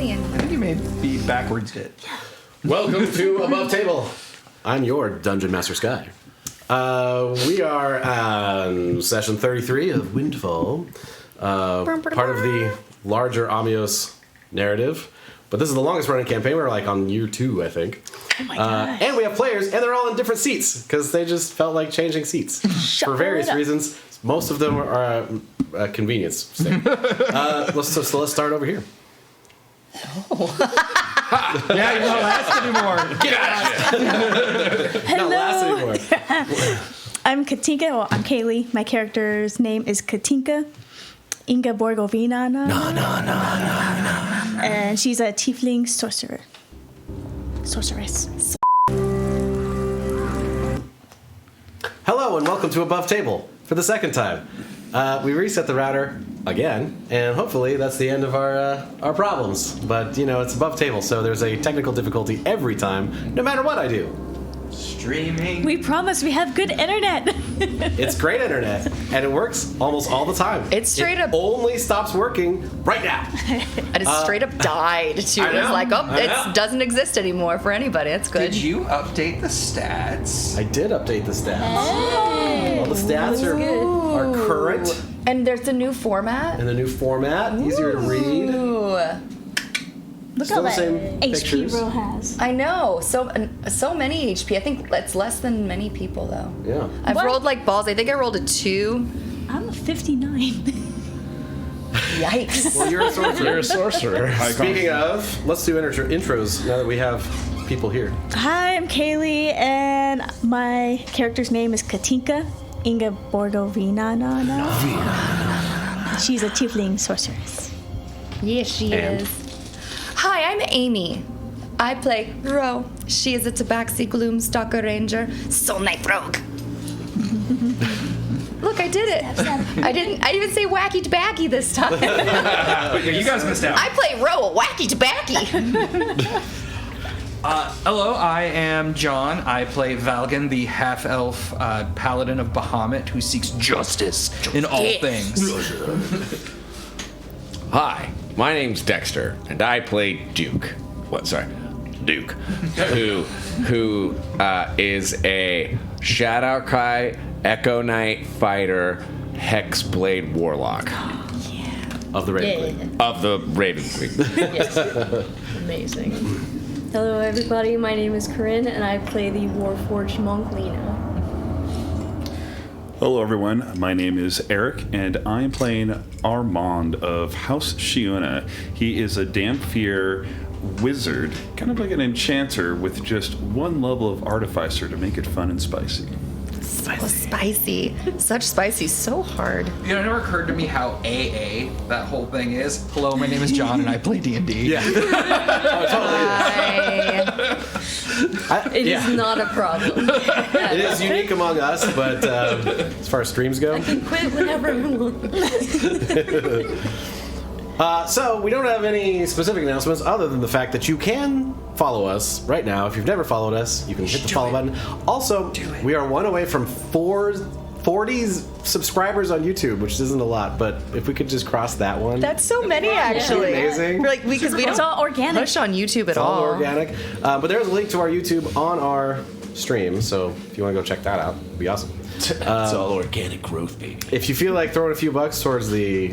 me in. I think you may be backwards hit. Welcome to Above Table. I'm your Dungeon Master Skye. We are on session 33 of Windfall, part of the larger Amios narrative. But this is the longest running campaign. We're like on year 2, I think. Oh my gosh. And we have players, and they're all in different seats because they just felt like changing seats for various reasons. Most of them are convenience sake. Let's start over here. Yeah, you don't last anymore. Gotcha. Not last anymore. I'm Katinka. Well, I'm Kaylee. My character's name is Katinka Inga Borgovina. No. And she's a tiefling sorcerer. Sorceress. Hello and welcome to Above Table for the second time. We reset the router again, and hopefully that's the end of our problems. But, you know, it's Above Table, so there's a technical difficulty every time, no matter what I do. Streaming. We promise we have good internet. It's great internet, and it works almost all the time. It's straight up. Only stops working right now. And it straight up died, too. I know, It's like, it doesn't exist anymore for anybody. That's good. Did you update the stats? I did update the stats. All the stats are current. And there's a new format. In the new format, easier to read. Ooh. Look Still how the that same HP pictures. row has. I know. So many HP. I think it's less than many people, though. Yeah. I've What? rolled like balls. I think I rolled a 2. I'm a 59. Yikes. Well, you're a sorcerer. You're a sorcerer. Speaking of, let's do intros now that we have people here. Hi, I'm Kaylee, and my character's name is Katinka Inga Borgovina. She's a tiefling sorceress. Yes, she And? is. Hi, I'm Amy. I play Roe. She is a Tabaxi Gloomstalker Ranger, Soul Knight Rogue. Look, I did it. I didn't even say wacky tobacco this time. Yeah, you guys missed out. I play Roe, a wacky tobacco. Hello, I am John. I play Valgun, the half-elf paladin of Bahamut who seeks justice in all things. Hi, my name's Dexter, and I play Duke. Duke, who is a Shadowkai Echo Knight fighter, Hexblade Warlock Of the Raven Queen. of the Raven Queen. Yes. Amazing. Hello, everybody. My name is Corinne, and I play the Warforged Monk Leina. Hello, everyone. My name is Eric, and I am playing Armonde of House Shiona. He is a Dampier wizard, kind of like an enchanter with just one level of Artificer to make it fun and spicy. So spicy. Such spicy, so hard. You know, it never occurred to me how AA that whole thing is. Hello, my name is John, and I play D&D. Yeah. It is not a problem. It is unique among us, but as far as streams go. Quit whenever I want. So we don't have any specific announcements other than the fact that you can follow us right now. If you've never followed us, you can hit the follow button. Also, we are one away from 40 subscribers on YouTube, which isn't a lot, but if we could just cross that one. That's so many, actually. Amazing. We're like, because we It's don't all organic. push on YouTube at It's all all. organic. But there's a link to our YouTube on our stream, so if you want to go check that out, it'd be awesome. It's all organic growth, baby. If you feel like throwing a few bucks towards the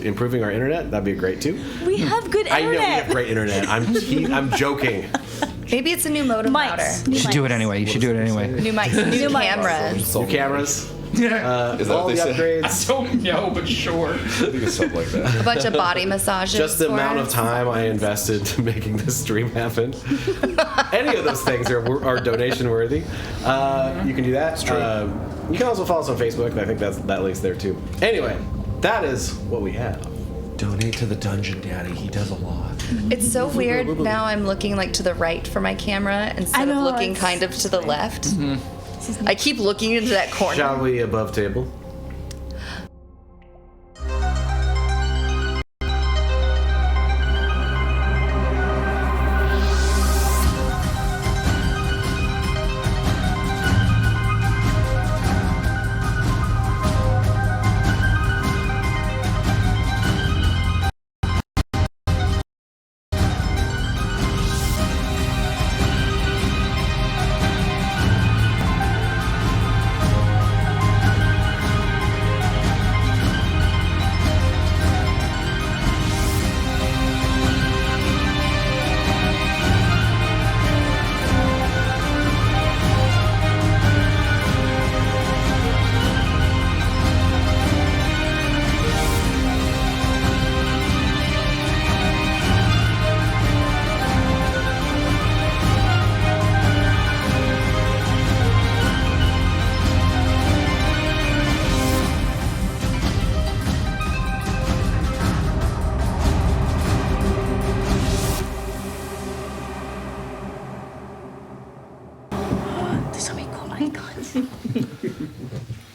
improving our internet, that'd be great too. We have good internet. I know we have great internet. I'm joking. Maybe it's a new modem Mics. router. New You should do it mics. anyway. You should do it anyway. New mics, new cameras. New cameras. Yeah. Is that All what the they say? upgrades. Don't know, but sure. I think it's something like that. A bunch of body massages. Just the for amount of us. time I invested to making this stream happen. Any of those things are donation worthy. You can do that. It's true. You can also follow us on Facebook. I think that link's there too. Anyway, that is what we have. Donate to the Dungeon Daddy. He does a lot. It's so weird. Now I'm looking like to the right for my camera instead I of know, looking it's- kind of to the left. I keep looking into that corner. Shall we above table?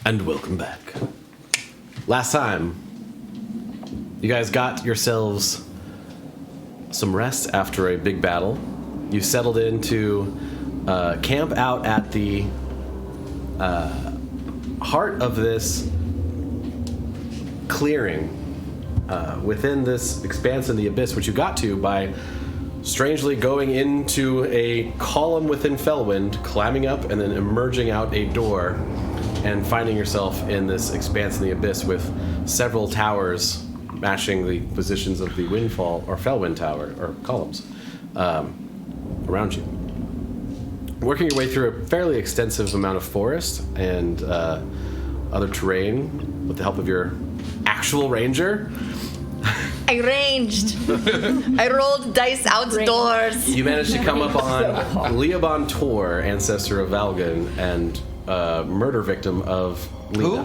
And welcome back. Last time, you guys got yourselves some rest after a big battle. You settled into camp out at the heart of this clearing within this expanse in the abyss, which you got to by strangely going into a column within Fellwind, climbing up, and then emerging out a door and finding yourself in this expanse in the abyss with several towers matching the positions of the Windfall or Fellwind tower or columns around you. Working your way through a fairly extensive amount of forest and other terrain with the help of your actual ranger. I ranged. I rolled dice outdoors. You managed to come up on Leobon Tor, ancestor of Valgun and murder victim of Leina.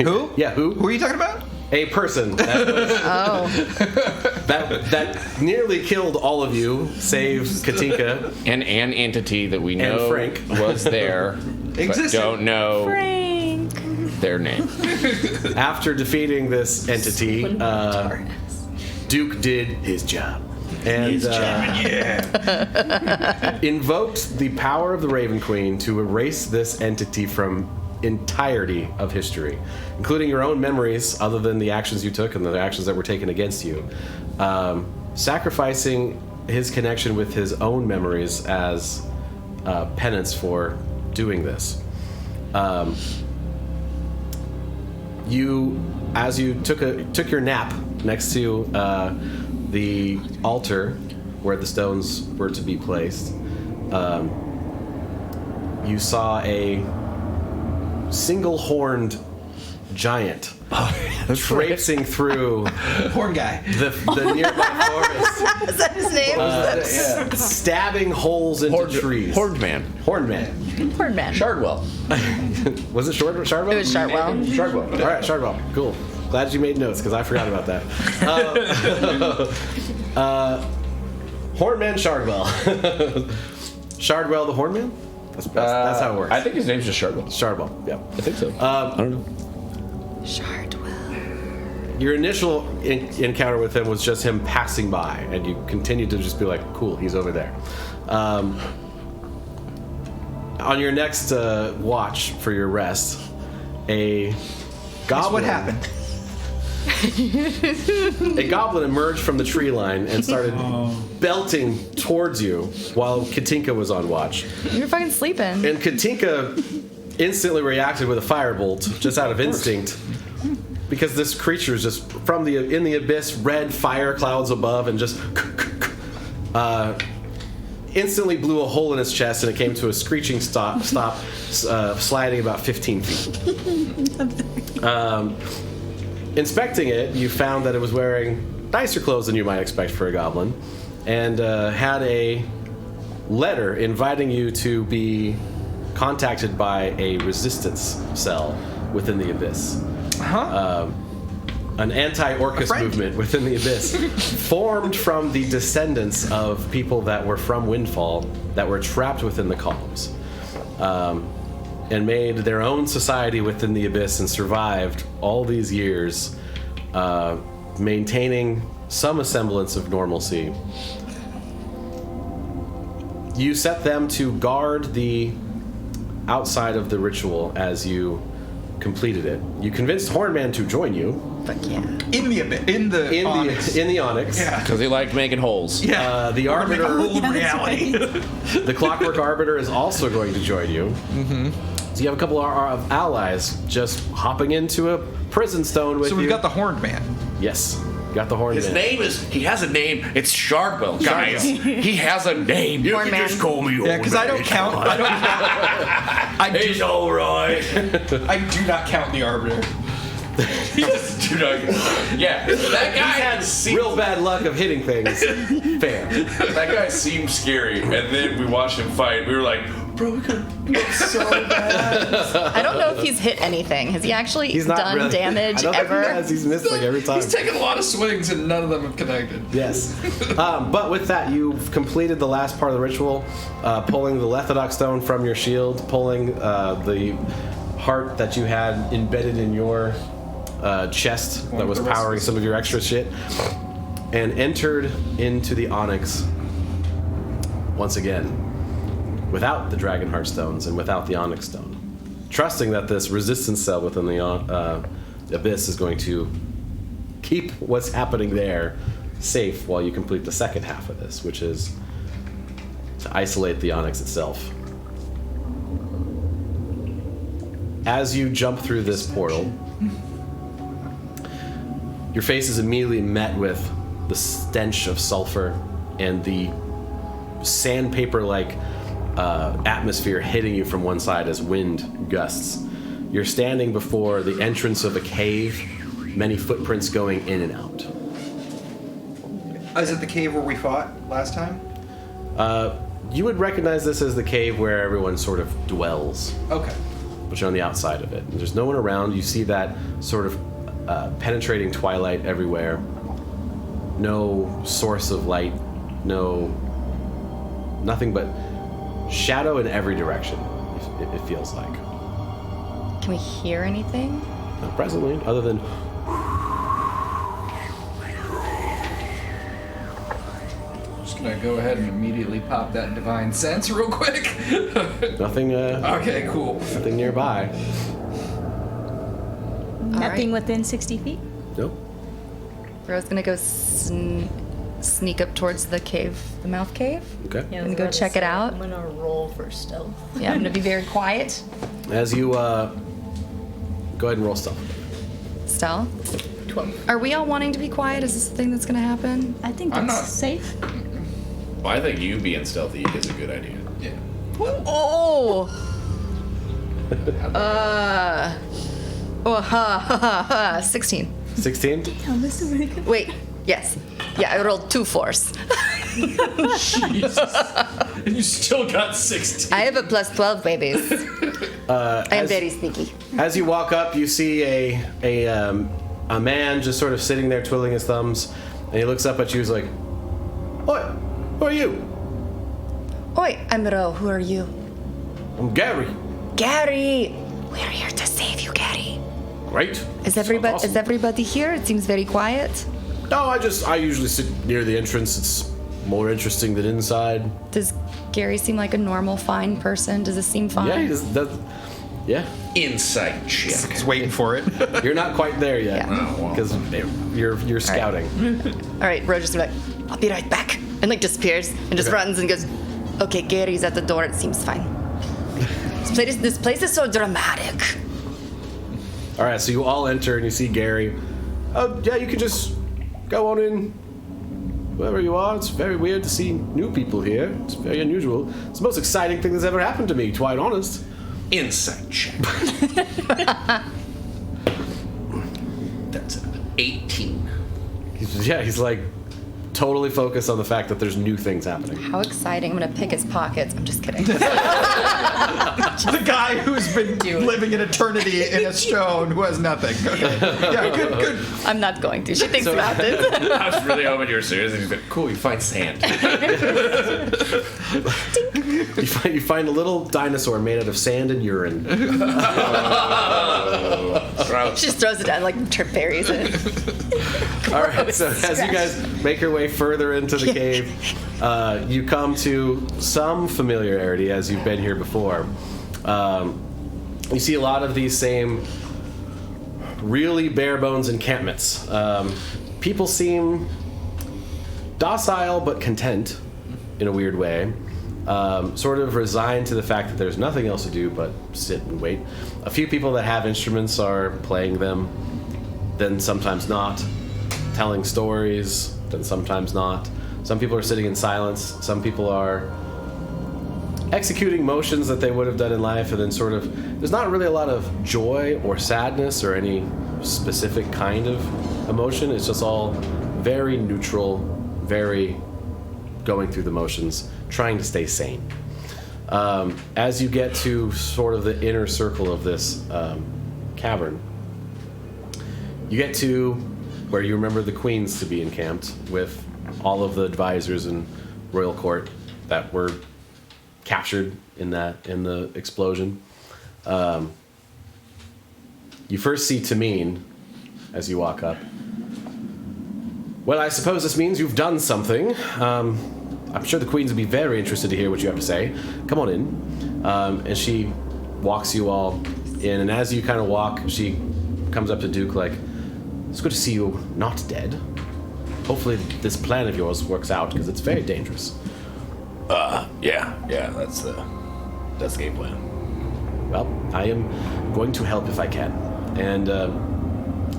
Who? Yeah, who? Who are you talking about? A person that was, that nearly killed all of you, save Katinka. And an entity that we And know Frank. was there, but Existed. don't know Frank. their name. After defeating this entity, Duke did his job. And invoked the power of the Raven Queen to erase this entity from entirety of history, including your own memories other than the actions you took and the actions that were taken against you, sacrificing his connection with his own memories as penance for doing this. As you took your nap next to the altar where the stones were to be placed, you saw a single-horned giant traipsing through Horn guy. the nearby forest, Was that his name? stabbing holes into trees. Horned man. Horned man. Horn man. Shardwell. Was it Shardwell? It was Chartwell. Shardwell. All right, Shardwell. Cool. Glad you made notes because I forgot about that. Hornman Shardwell. Shardwell the Hornman? That's how it works. I think his name's just Shardwell. Shardwell, yeah. I think so. I don't know. Chartwell. Your initial encounter with him was just him passing by, and you continued to just be like, cool, he's over there. On your next watch for your rest, a goblin... What happened? A goblin emerged from the tree line and started belting towards you while Katinka was on watch. You were fucking sleeping. And Katinka instantly reacted with a firebolt, just out of instinct, because this creature is just from in the abyss, red fire clouds above, and just instantly blew a hole in its chest, and it came to a screeching stop, sliding about 15 feet. Inspecting it, you found that it was wearing nicer clothes than you might expect for a goblin, and had a letter inviting you to be contacted by a resistance cell within the abyss. An anti-Orcus movement within the abyss formed from the descendants of people that were from Windfall that were trapped within the columns, and made their own society within the abyss and survived all these years, maintaining some semblance of normalcy. You set them to guard the outside of the ritual as you completed it. You convinced Hornman to join you. Fuck yeah. In the Onyx. In the Onyx. Yeah. Because he liked making holes. Yeah. The Arbiter, Whole reality. the Clockwork Arbiter, is also going to join you. Mm-hmm. So you have a couple of allies just hopping into a prison stone with you. So we've got the Horned Man. Yes, got the Horned His Man. name is, he has a name. It's Shardwell, guys. He has a name. You Horn can Man. just call me Yeah, because I don't count. He's all right. I do not count the Arbiter. Yeah, that guy had real bad luck of hitting things. Fair. That guy seemed scary, and then we watched him fight. We were like, Bro, we could so bad. I don't know if he's hit anything. Has he actually He's not done really, damage I don't ever? think he has. He's missed like every time. He's taken a lot of swings and none of them have connected. Yes. But with that, you've completed the last part of the ritual, pulling the Lethodox stone from your shield, pulling the heart that you had embedded in your chest that was powering some of your extra shit, and entered into the Onyx once again, without the Dragonheart stones and without the Onyx stone, trusting that this resistance cell within the abyss is going to keep what's happening there safe while you complete the second half of this, which is to isolate the Onyx itself. As you jump through this portal, your face is immediately met with the stench of sulfur and the sandpaper-like atmosphere hitting you from one side as wind gusts. You're standing before the entrance of a cave, many footprints going in and out. Is it the cave where we fought last time? You would recognize this as the cave where everyone sort of dwells, Okay. but you're on the outside of it. And there's no one around. You see that sort of penetrating twilight everywhere. No source of light, nothing but shadow in every direction, it feels like. Can we hear anything? Not presently, other than Just gonna go ahead and immediately pop that divine sense real quick. nothing. Okay, cool. Nothing nearby. Nothing within 60 feet. Nope. Bro's gonna go sneak up towards the cave, the mouth cave. Okay. Yeah, I And was go about to check it say, out. I'm gonna roll for stealth. Yeah, I'm gonna be very quiet. As you go ahead and roll stealth. Stealth. 12. Are we all wanting to be quiet? Is this the thing that's gonna happen? I think I'm that's not- safe. Well, I think you being stealthy is a good idea. Yeah. Oh. Oh, ha, ha, ha, ha. 16. 16. Oh, this is really good. Wait, yes. Yeah, I rolled 2 4s. And you still got 16. I have a plus 12, babies. I am as- very sneaky. As you walk up, you see a man just sort of sitting there twiddling his thumbs, and he looks up at you. He's like, "Oi, who are you?" Oi, I'm Ro. Who are you? "I'm Gary." Gary! We're here to save you, Gary. Great. Is everybody awesome. is everybody here? It seems very quiet. No, I usually sit near the entrance. It's more interesting than inside. Does Gary seem like a normal, fine person? Does this seem fine? Yeah, he does. Yeah, Insight check. Just waiting for it. you're not quite there yet Yeah. because you're scouting. All right, Ro just like, I'll be right back, and like disappears and just Okay. runs and goes, okay, Gary's at the door. It seems fine. This place is so dramatic. All right, so you all enter and you see Gary. Oh yeah, you can just go on in. Wherever you are, it's very weird to see new people here. It's very unusual. It's the most exciting thing that's ever happened to me, to be quite honest. Insight check. That's an 18. He's like totally focused on the fact that there's new things happening. How exciting. I'm going to pick his pockets. I'm just kidding. The guy who's been living an eternity in a stone who has nothing. Okay. Yeah, good. I'm not going to. She thinks about it. I was really hoping you were serious, and he's like, cool, you find sand. You find a little dinosaur made out of sand and urine. She just throws it down, like buries it. All right, so as you guys make your way further into the cave, you come to some familiarity as you've been here before. You see a lot of these same really bare bones encampments. People seem docile but content in a weird way. Sort of resigned to the fact that there's nothing else to do but sit and wait. A few people that have instruments are playing them, then sometimes not. Telling stories, then sometimes not. Some people are sitting in silence. Some people are executing motions that they would have done in life, and then sort of, there's not really a lot of joy or sadness or any specific kind of emotion. It's just all very neutral, very going through the motions, trying to stay sane. As you get to sort of the inner circle of this cavern, you get to where you remember the queens to be encamped with all of the advisors and royal court that were captured in the explosion. You first see Tameen as you walk up. Well, I suppose this means you've done something. I'm sure the queens would be very interested to hear what you have to say. Come on in. And she walks you all in, and as you kind of walk, she comes up to Duke like, it's good to see you not dead. Hopefully this plan of yours works out, because it's very dangerous. Yeah, that's the game plan. Well, I am going to help if I can. And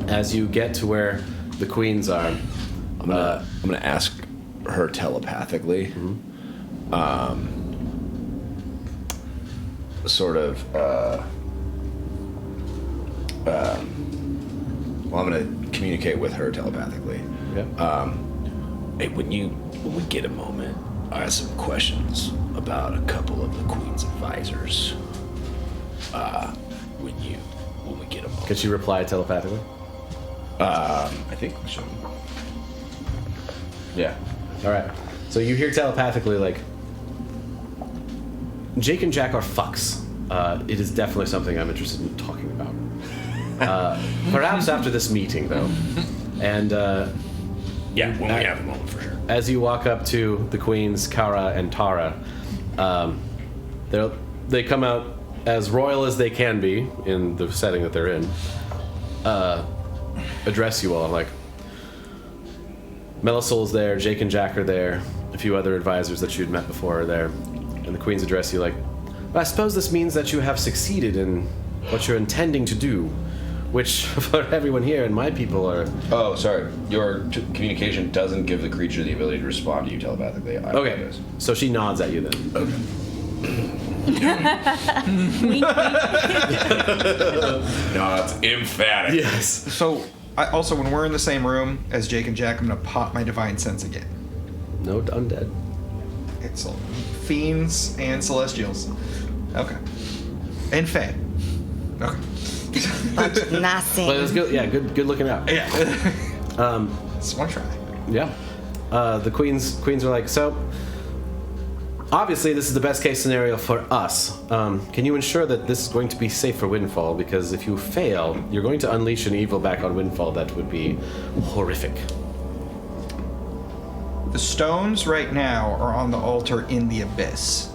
as you get to where the queens are, I'm gonna ask her telepathically. I'm gonna communicate with her telepathically. Okay. Hey, when we get a moment, I have some questions about a couple of the Queen's advisors. When we get a moment. Could she reply telepathically? I think we should. Yeah. All right. So you hear telepathically like, Jake and Jack are fucks. It is definitely something I'm interested in talking about. Perhaps after this meeting, though. And Yeah, when we have a moment for sure. as you walk up to the queens, Kara and Tara, they come out as royal as they can be in the setting that they're in. Address you all like, Melisol's there, Jake and Jack are there, a few other advisors that you'd met before are there, and the queens address you like, I suppose this means that you have succeeded in what you're intending to do, which for everyone here and my people are... Oh, sorry. Your communication doesn't give the creature the ability to respond to you telepathically. I Okay, apologize. so she nods at you then. Okay. No, it's emphatic. Yes. So, also, when we're in the same room as Jake and Jack, I'm going to pop my Divine Sense again. No undead. Excellent. Fiends and Celestials. Okay. And Fae. Okay. Bunch of nothing. But it was good. Yeah, good looking out. Yeah. Just one try. Yeah. The queens are like, so obviously this is the best case scenario for us. Can you ensure that this is going to be safe for Windfall? Because if you fail, you're going to unleash an evil back on Windfall that would be horrific. The stones right now are on the altar in the abyss.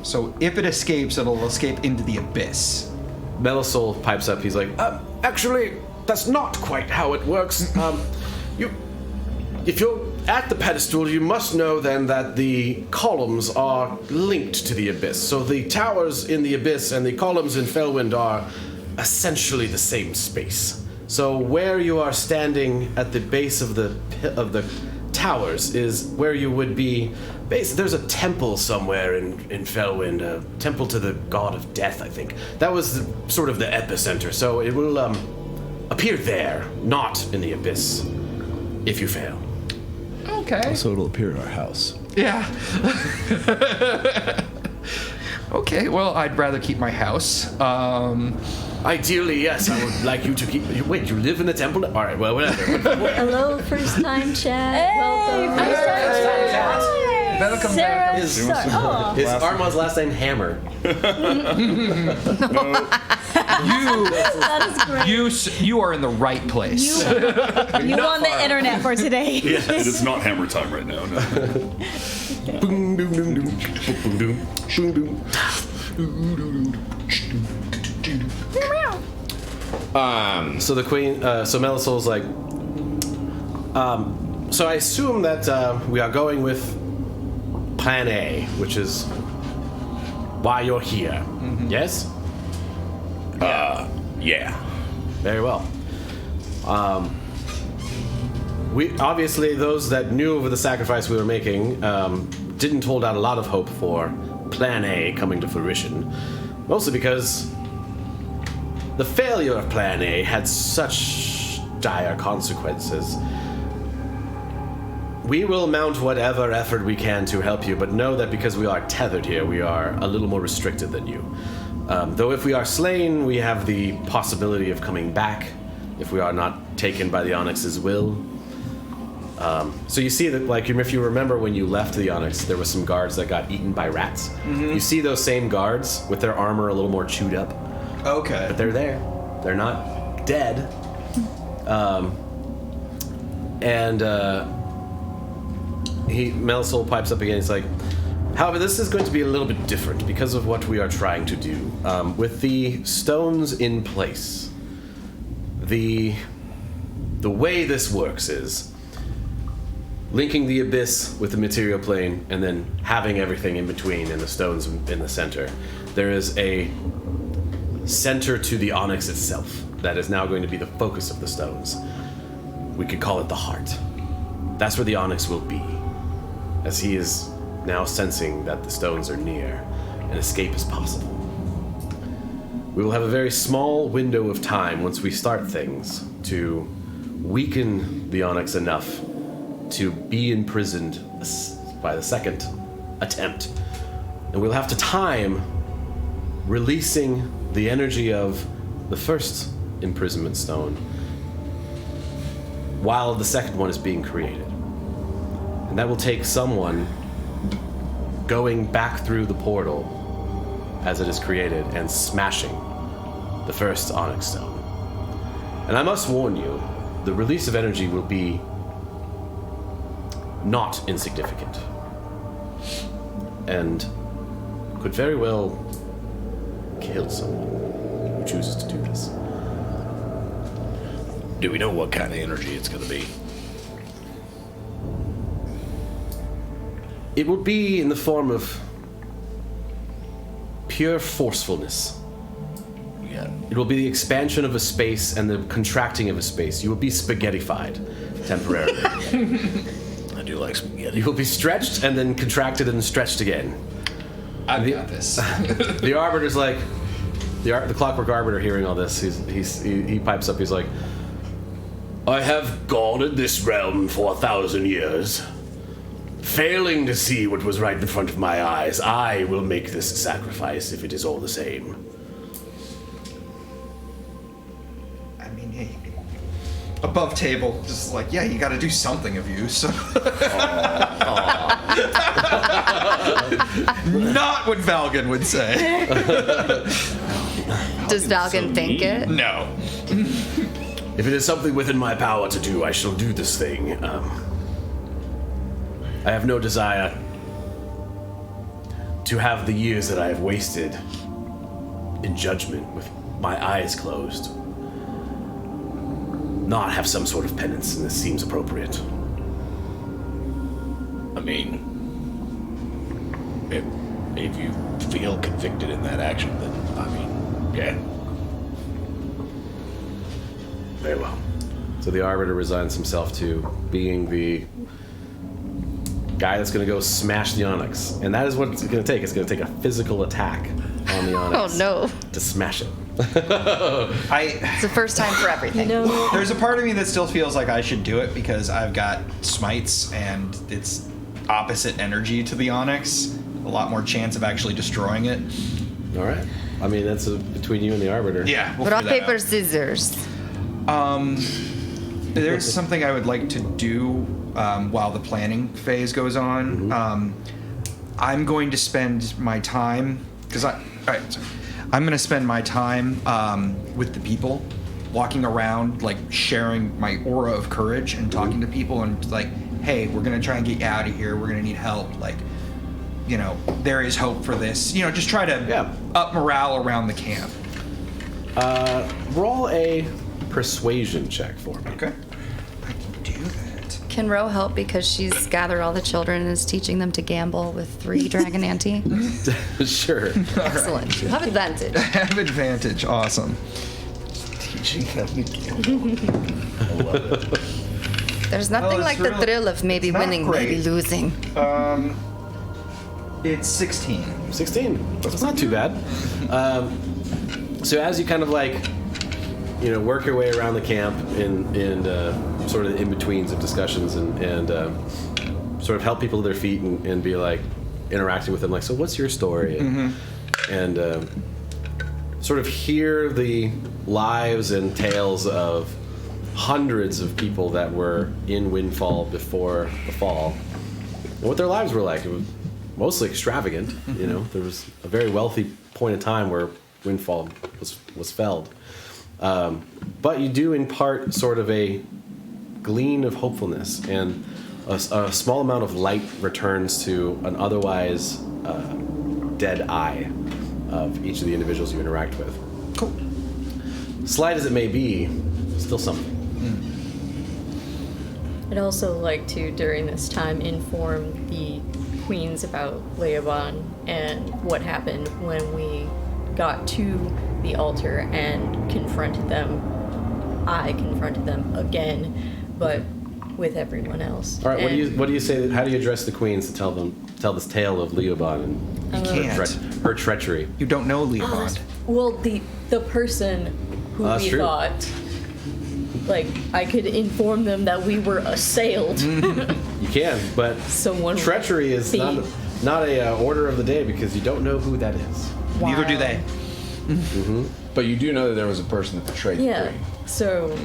So if it escapes, it'll escape into the abyss. Melisol pipes up. He's like, actually, that's not quite how it works. If you're at the pedestal, you must know then that the columns are linked to the abyss. So the towers in the abyss and the columns in Felwind are essentially the same space. So where you are standing at the base of the towers is where you would be. There's a temple somewhere in Felwind, a temple to the god of death, I think. That was sort of the epicenter. So it will appear there, not in the abyss, if you fail. Okay. So it'll appear in our house. Yeah. Okay, well, I'd rather keep my house. Ideally, yes, I would like you to keep... Wait, you live in the temple? All right, well, whatever. Hello, first time chat. Welcome. Welcome Sarah. back. Is Armonde's last name Hammer? That is great. You are in the right place. You on the internet for today. It is not hammer time right now. No. Boom, doom, doom, doom. Boom, doom. Boom, doom. So the queen, so Melisol's like, so I assume that we are going with Plan A, which is why you're here. Mm-hmm. Yes? Yeah. Very well. We obviously, those that knew of the sacrifice we were making didn't hold out a lot of hope for Plan A coming to fruition, mostly because the failure of Plan A had such dire consequences. We will mount whatever effort we can to help you, but know that because we are tethered here, we are a little more restricted than you. Though if we are slain, we have the possibility of coming back if we are not taken by the Onyx's will. So you see that, like, if you remember when you left the Onyx, there were some guards that got eaten by rats. You see those same guards with their armor a little more chewed up. Okay. But they're there. They're not dead. Melsoul pipes up again. He's like, however, this is going to be a little bit different because of what we are trying to do. With the stones in place, the way this works is linking the abyss with the material plane and then having everything in between and the stones in the center. There is a center to the Onyx itself that is now going to be the focus of the stones. We could call it the heart. That's where the Onyx will be, as he is now sensing that the stones are near and escape is possible. We will have a very small window of time once we start things to weaken the Onyx enough to be imprisoned by the second attempt. And we'll have to time releasing the energy of the first imprisonment stone while the second one is being created. And that will take someone going back through the portal as it is created and smashing the first Onyx stone. And I must warn you, the release of energy will be not insignificant and could very well kill someone who chooses to do this. Do we know what kind of energy it's going to be? It will be in the form of pure forcefulness. Yeah. It will be the expansion of a space and the contracting of a space. You will be spaghettified temporarily. I do like spaghetti. You will be stretched and then contracted and stretched again. I've got this. The Arbiter's like, the Clockwork Arbiter hearing all this, he pipes up, he's like, I have guarded this realm for 1,000 years. Failing to see what was right in front of my eyes, I will make this sacrifice if it is all the same. I mean, hey, above table, just like, yeah, you got to do something of you. So, not what Valgun would say. Does Valgun think it? No. If it is something within my power to do, I shall do this thing. I have no desire to have the years that I have wasted in judgment with my eyes closed not have some sort of penance, and this seems appropriate. I mean, if you feel convicted in that action, then, I mean, yeah. Very well. So the Arbiter resigns himself to being the guy that's going to go smash the Onyx. And that is what it's going to take. It's going to take a physical attack on the Onyx. Oh, no. To smash it. It's the first time for everything. There's a part of me that still feels like I should do it because I've got smites and it's opposite energy to the Onyx. A lot more chance of actually destroying it. All right. I mean, that's between you and the Arbiter. Yeah. We'll Rock, figure that paper, out. scissors. There's something I would like to do while the planning phase goes on. Mm-hmm. I'm going to spend my time I'm going to spend my time with the people, walking around, like sharing my aura of courage and talking to people and like, hey, we're going to try and get you out of here. We're going to need help. Like, you know, there is hope for this. You know, just try to up morale around the camp. Roll a persuasion check for me. Okay. I can do that. Can Ro help because she's gathered all the children and is teaching them to gamble with 3 Dragon Ante? Sure. Excellent. You have advantage. I have advantage. Awesome. Teaching them to gamble. I love it. There's nothing it's like the really- thrill of maybe it's not winning, great. maybe losing. It's 16. 16. That's not too bad. So as you kind of like, you know, work your way around the camp in sort of the in-betweens of discussions and sort of help people to their feet and be like interacting with them, like, so what's your story? And sort of hear the lives and tales of hundreds of people that were in Windfall before the fall, and what their lives were like. It was mostly extravagant, you know. There was a very wealthy point in time where Windfall was felled. But you do impart sort of a gleam of hopefulness, and a small amount of light returns to an otherwise dead eye of each of the individuals you interact with. Cool. Slight as it may be, still something. I'd also like to, during this time, inform the queens about Leoban and what happened when we got to the altar and confronted them. I confronted them again, but with everyone else. All right, what do you say? How do you address the queens to tell this tale of Leoban and You can't. her treachery? You don't know Leoban. Well, the person who That's we true. thought, like, I could inform them that we were assailed. You can, but Someone treachery is not a order of the day because you don't know who that is. Neither do they. But you do know that there was a person that betrayed the Yeah. queen. So,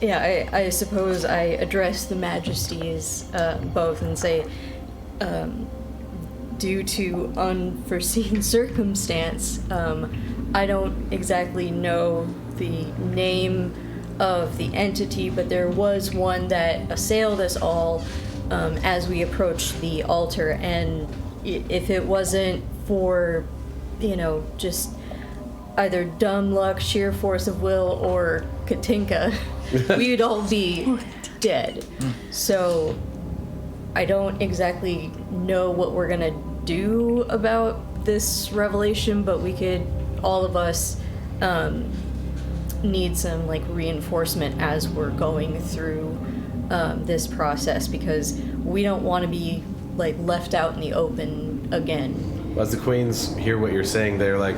yeah, I suppose I address the Majesties both and say, due to unforeseen circumstance, I don't exactly know the name of the entity, but there was one that assailed us all as we approached the altar, and if it wasn't for, just either dumb luck, sheer force of will, or Katinka, we would all be dead. So I don't exactly know what we're gonna do about this revelation, but we could, all of us, need some reinforcement as we're going through this process, because we don't want to be left out in the open again. As the queens hear what you're saying, they're like,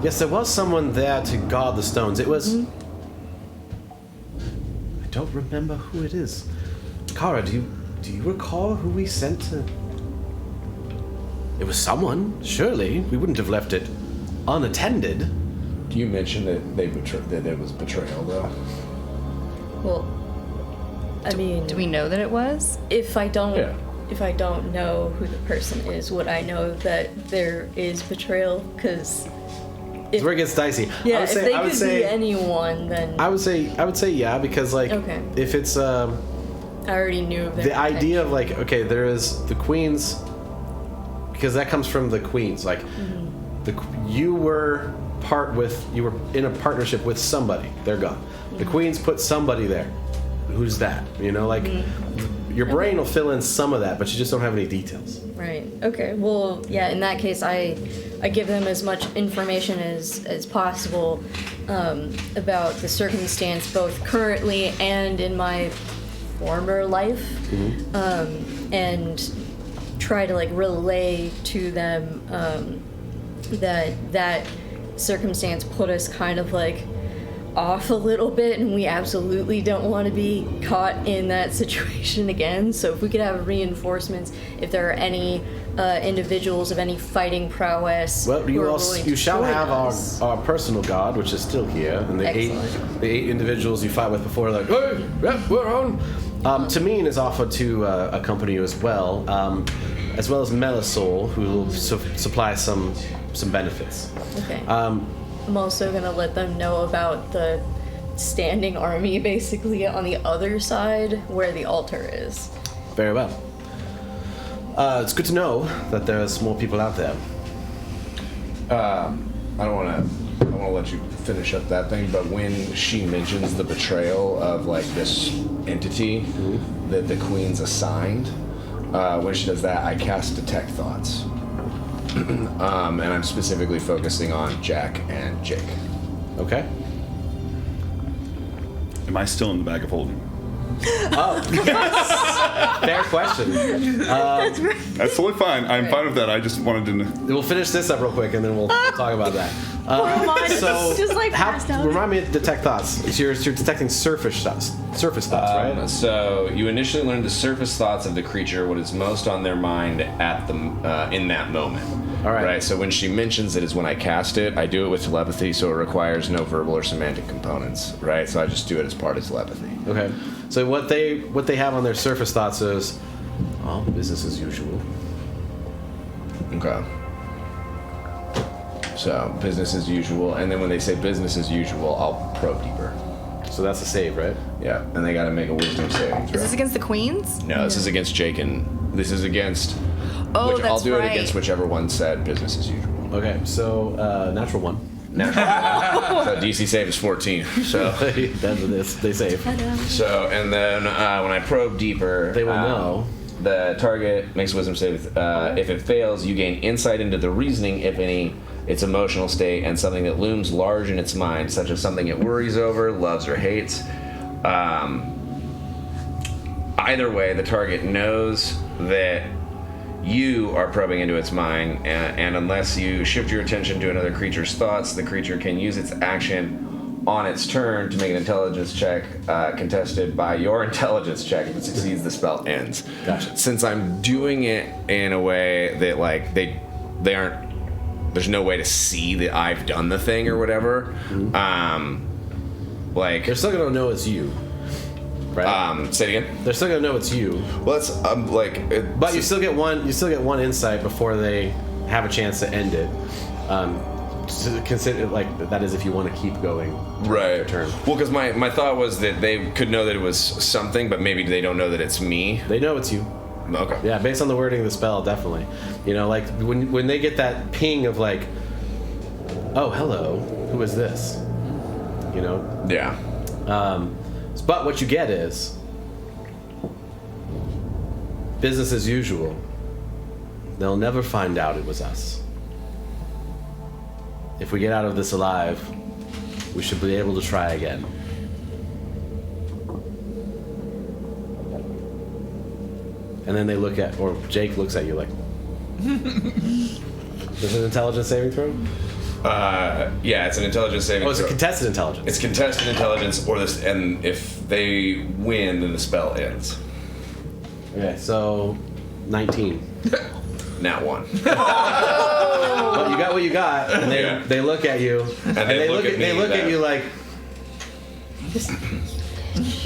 yes, there was someone there to guard the stones. It was... I don't remember who it is. Kara, do you recall who we sent to... It was someone, surely. We wouldn't have left it unattended. Do you mention that that it was betrayal, though? Well, I mean, Do we know that it was? if I don't Yeah. if I don't know who the person is, would I know that there is betrayal? Because It's where it gets dicey. yeah, if they could be anyone, then I would say yeah, because Okay. if it's I already knew of their the idea of okay, there is the queens, because that comes from the queens. You were in a partnership with somebody. They're gone. The queens put somebody there. Who's that? Your brain will fill in some of that, but you just don't have any details. Right. Okay. Well, yeah. In that case, I give them as much information as possible about the circumstance, both currently and in my former life, and try to relay to them that circumstance put us kind of off a little bit, and we absolutely don't want to be caught in that situation again. So if we could have reinforcements, if there are any individuals of any fighting prowess, Well, who are willing you to shall join have us. our personal guard, which is still here, and the Excellent. eight individuals you fight with before, hey, yep, we're on. Tameen is offered to accompany you as well as Melethor, who will supply some benefits. Okay. I'm also gonna let them know about the standing army, basically on the other side where the altar is. Very well. It's good to know that there's more people out there. I don't want to let you finish up that thing, but when she mentions the betrayal of this entity that the queen's assigned, when she does that, I cast Detect Thoughts. And I'm specifically focusing on Jack and Jake. Okay. Am I still in the bag of holding? Fair question. That's totally fine. I'm fine with that. I just wanted to know. We'll finish this up real quick, and then we'll talk about that. So, just like passed out. Remind me of detect thoughts. You're detecting surface thoughts, right? So you initially learn the surface thoughts of the creature, what is most on their mind at the in that moment. All right. Right. So when she mentions it is when I cast it, I do it with telepathy, so it requires no verbal or semantic components. Right. So I just do it as part of telepathy. Okay. So what they have on their surface thoughts is, well, business as usual. Okay. So business as usual, and then when they say business as usual, I'll probe deeper. So that's a save, right? Yeah, and they got to make a wisdom saving throw. Is this against the queens? No, this is against Jake, and this is against. Oh, I'll that's do right. it against whichever one said business as usual. Okay. So natural one. So DC save is 14. So they save. So and then when I probe deeper, They will know. The target makes a wisdom save. If it fails, you gain insight into the reasoning, if any, its emotional state, and something that looms large in its mind, such as something it worries over, loves, or hates. Either way, the target knows that you are probing into its mind, and unless you shift your attention to another creature's thoughts, the creature can use its action on its turn to make an intelligence check contested by your intelligence check. If it succeeds, the spell ends. Gotcha. Since I'm doing it in a way that like they aren't, there's no way to see that I've done the thing or whatever. Like They're still gonna know it's you, right? say it again. They're still gonna know it's you, Well, that's but you still get one. You still get one insight before they have a chance to end it. So consider like that is if you want to keep going. right. Your turn. Well, because my thought was that they could know that it was something, but maybe they don't know that it's me. They know it's you. Okay. Yeah, based on the wording of the spell, definitely. You know, like when they get that ping of like, oh, hello, who is this? You know. Yeah. But what you get is business as usual. They'll never find out it was us. If we get out of this alive, we should be able to try again. And then they look at, or Jake looks at you like, is it an intelligence saving throw? Yeah, it's an intelligence saving. Oh, it's a throw. contested intelligence. It's contested intelligence, or this, and if they win, then the spell ends. Okay, so 19. Nat 1. But you got what you got, and they look at you, and they look at you like.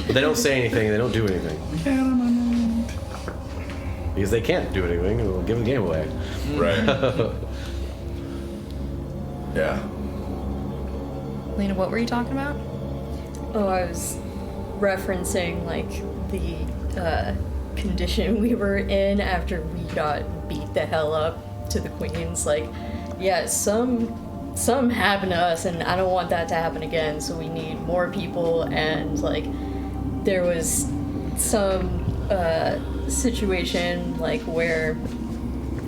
They don't say anything. They don't do anything. Because they can't do anything. It'll give the game away. Right. Yeah. Leina, what were you talking about? Oh, I was referencing like the condition we were in after we got beat the hell up to the queens. Like, yeah, some happened to us, and I don't want that to happen again. So we need more people, and like, there was some situation like where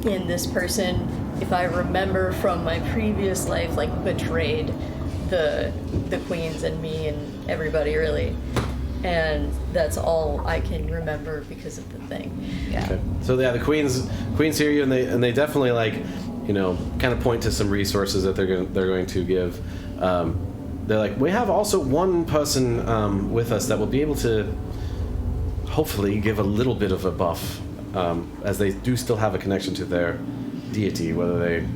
in this person, if I remember from my previous life, like betrayed the queens and me and everybody really, and that's all I can remember because of the thing. Yeah. Okay. So yeah, the queens hear you, and they definitely like, you know, kind of point to some resources that they're going to give. They're like, we have also one person with us that will be able to hopefully give a little bit of a buff, as they do still have a connection to their deity, whether they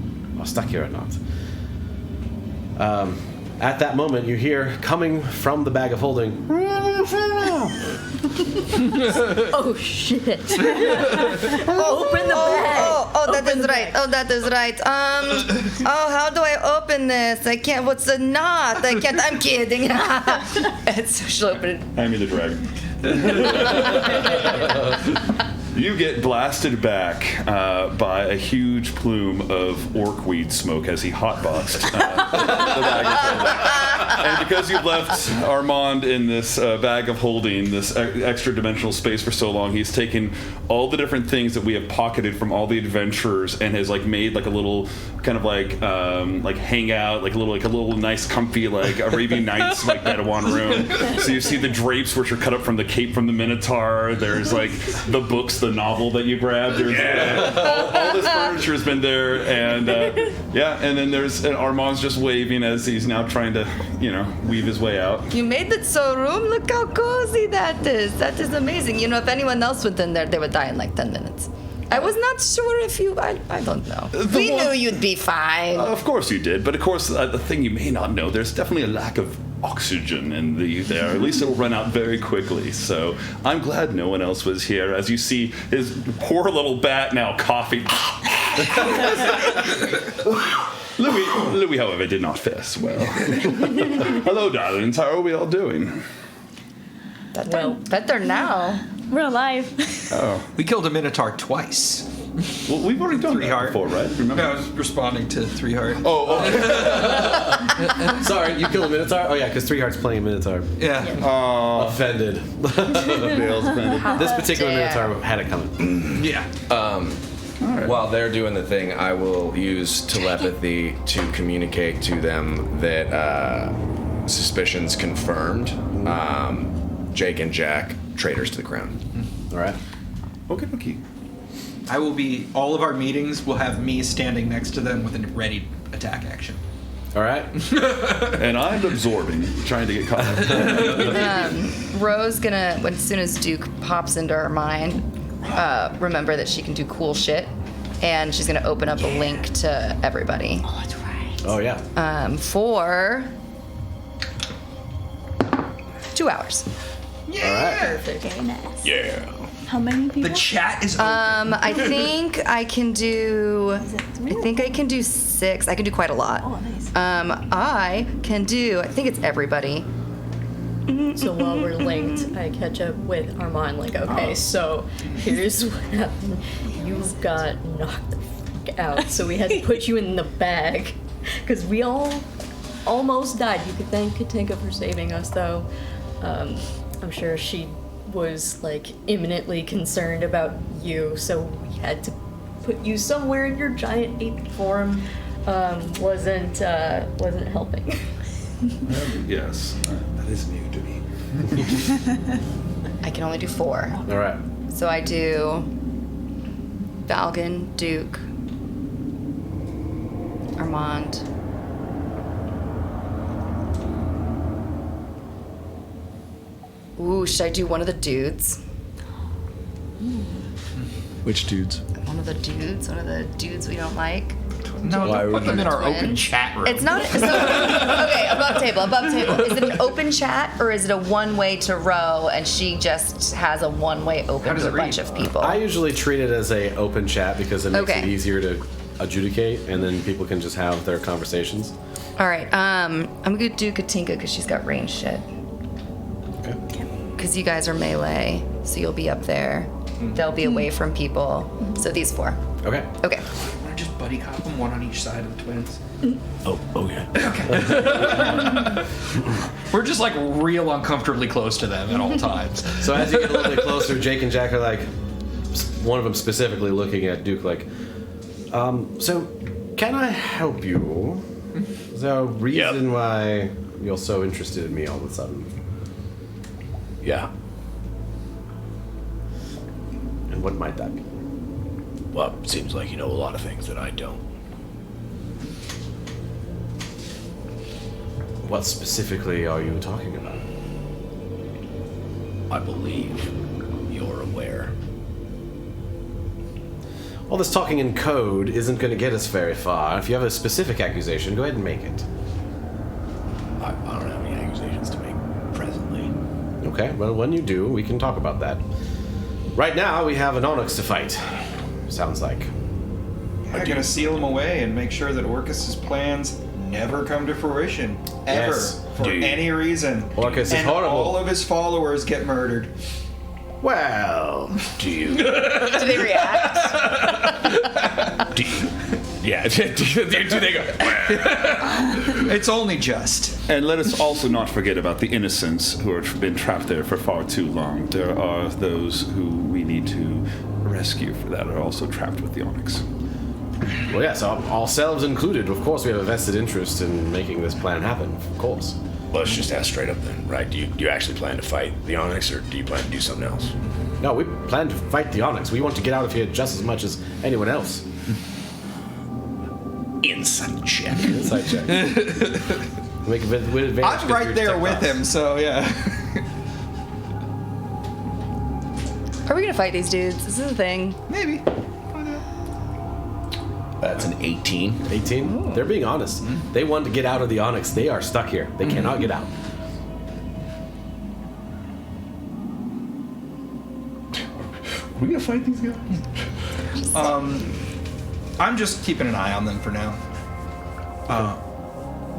are stuck here or not. At that moment, you hear coming from the bag of holding. Oh shit! Open the bag. Oh, that is right. Oh, that is right. How do I open this? I can't. What's the knot? I can't. I'm kidding. It's she'll open it. Hand me the dragon. You get blasted back by a huge plume of orc weed smoke as he hotboxed the bag of holding. And because you've left Armand in this bag of holding, this extra dimensional space for so long, he's taken all the different things that we have pocketed from all the adventurers and has like made like a little kind of like hangout, like a little nice comfy like Arabian Nights like Bedouin room. So you see the drapes which are cut up from the cape from the Minotaur. There's like the books, the novel that you grabbed. There's all this furniture has been there, and and then there's Armand's just waving as he's now trying to weave his way out. You made that so room. Look how cozy that is. That is amazing. If anyone else went in there, they would die in like 10 minutes. I was not sure if you... I don't know. We knew you'd be fine. Of course you did, but of course the thing you may not know, there's definitely a lack of oxygen in there. At least it'll run out very quickly. So I'm glad no one else was here. As you see his poor little bat now coughing. Louis, however, did not fare well. Hello, darlings. How are we all doing? Better now. We're alive. Oh, We killed a Minotaur twice. well, we've already done that before, right? Remember? I was responding to 3 Heart. Oh, okay. Sorry, you killed a Minotaur? Oh, yeah, because 3 Heart's playing Minotaur. Yeah. Offended. This particular Minotaur had it coming. Yeah. While they're doing the thing, I will use telepathy to communicate to them that suspicions confirmed. Jake and Jack, traitors to the crown. All right. Okay. I will be... All of our meetings will have me standing next to them with a ready attack action. All right. And I'm absorbing, trying to get caught up. Roe's gonna, as soon as Duke pops into her mind, remember that she can do cool shit, and she's gonna open up a link to everybody. Oh, that's right. Oh, yeah. For 2 hours. Perfect. Very nice. Yeah. How many people? The chat is open. I think I can do. I think I can do 6. I can do quite a lot. Oh, nice. I can do. I think it's everybody. So while we're linked, I catch up with Armand, like, okay, so here's what happened. You got knocked the fuck out, so we had to put you in the bag. Because we all almost died. You could thank Katinka for saving us, though. I'm sure she was, like, imminently concerned about you, so we had to put you somewhere in your giant ape form. Wasn't helping. Yes, that is new to me. I can only do 4. All right. So I do Valgun, Duke, Armand. Ooh, should I do one of the dudes? Which dudes? One of the dudes we don't like. No, Why don't would put them you- in our Twins? open chat room. It's not. So, okay, above table. Is it an open chat or is it a one-way to Roe and she just has a one-way How open does to a it read? bunch of people? I usually treat it as a open chat because it makes Okay. it easier to adjudicate, and then people can just have their conversations. All right. I'm gonna do Katinka because she's got range shit. Okay. Because you guys are melee, so you'll be up there. They'll be away from people. So these 4. Okay. Okay. I just buddy cop them, one on each side of the twins. Oh, okay. We're just like real uncomfortably close to them at all times. So as you get a little bit closer, Jake and Jack are like, one of them specifically looking at Duke like, so can I help you? Is there a reason why you're so interested in me all of a sudden? Yeah. And what might that be? Well, it seems like you know a lot of things that I don't. What specifically are you talking about? I believe you're aware. All this talking in code isn't going to get us very far. If you have a specific accusation, go ahead and make it. I don't have any accusations to make presently. Okay, well, when you do, we can talk about that. Right now, we have an Onyx to fight. Sounds like. I'm gonna seal them away and make sure that Orcus's plans never come to fruition. Ever. Yes. For Dude. any reason. Orcus is and horrible. all of his followers get murdered. Well, Do you? Do they react? Do Yeah. Do they go? It's only just. And let us also not forget about the innocents who have been trapped there for far too long. There are those who we need to rescue for that are also trapped with the Onyx. Well, yes, ourselves included. Of course, we have a vested interest in making this plan happen. Of course. Well, let's just ask straight up then, right? Do you actually plan to fight the Onyx, or do you plan to do something else? No, we plan to fight the Onyx. We want to get out of here just as much as anyone else. Insight check. Inside check. Make with advantage. I'm right there with him, so yeah. Are we gonna fight these dudes? Is this a thing? Maybe. That's an 18. 18? They're being honest. They want to get out of the Onyx. They are stuck here. They cannot get out. Are we gonna fight these guys? I'm just keeping an eye on them for now.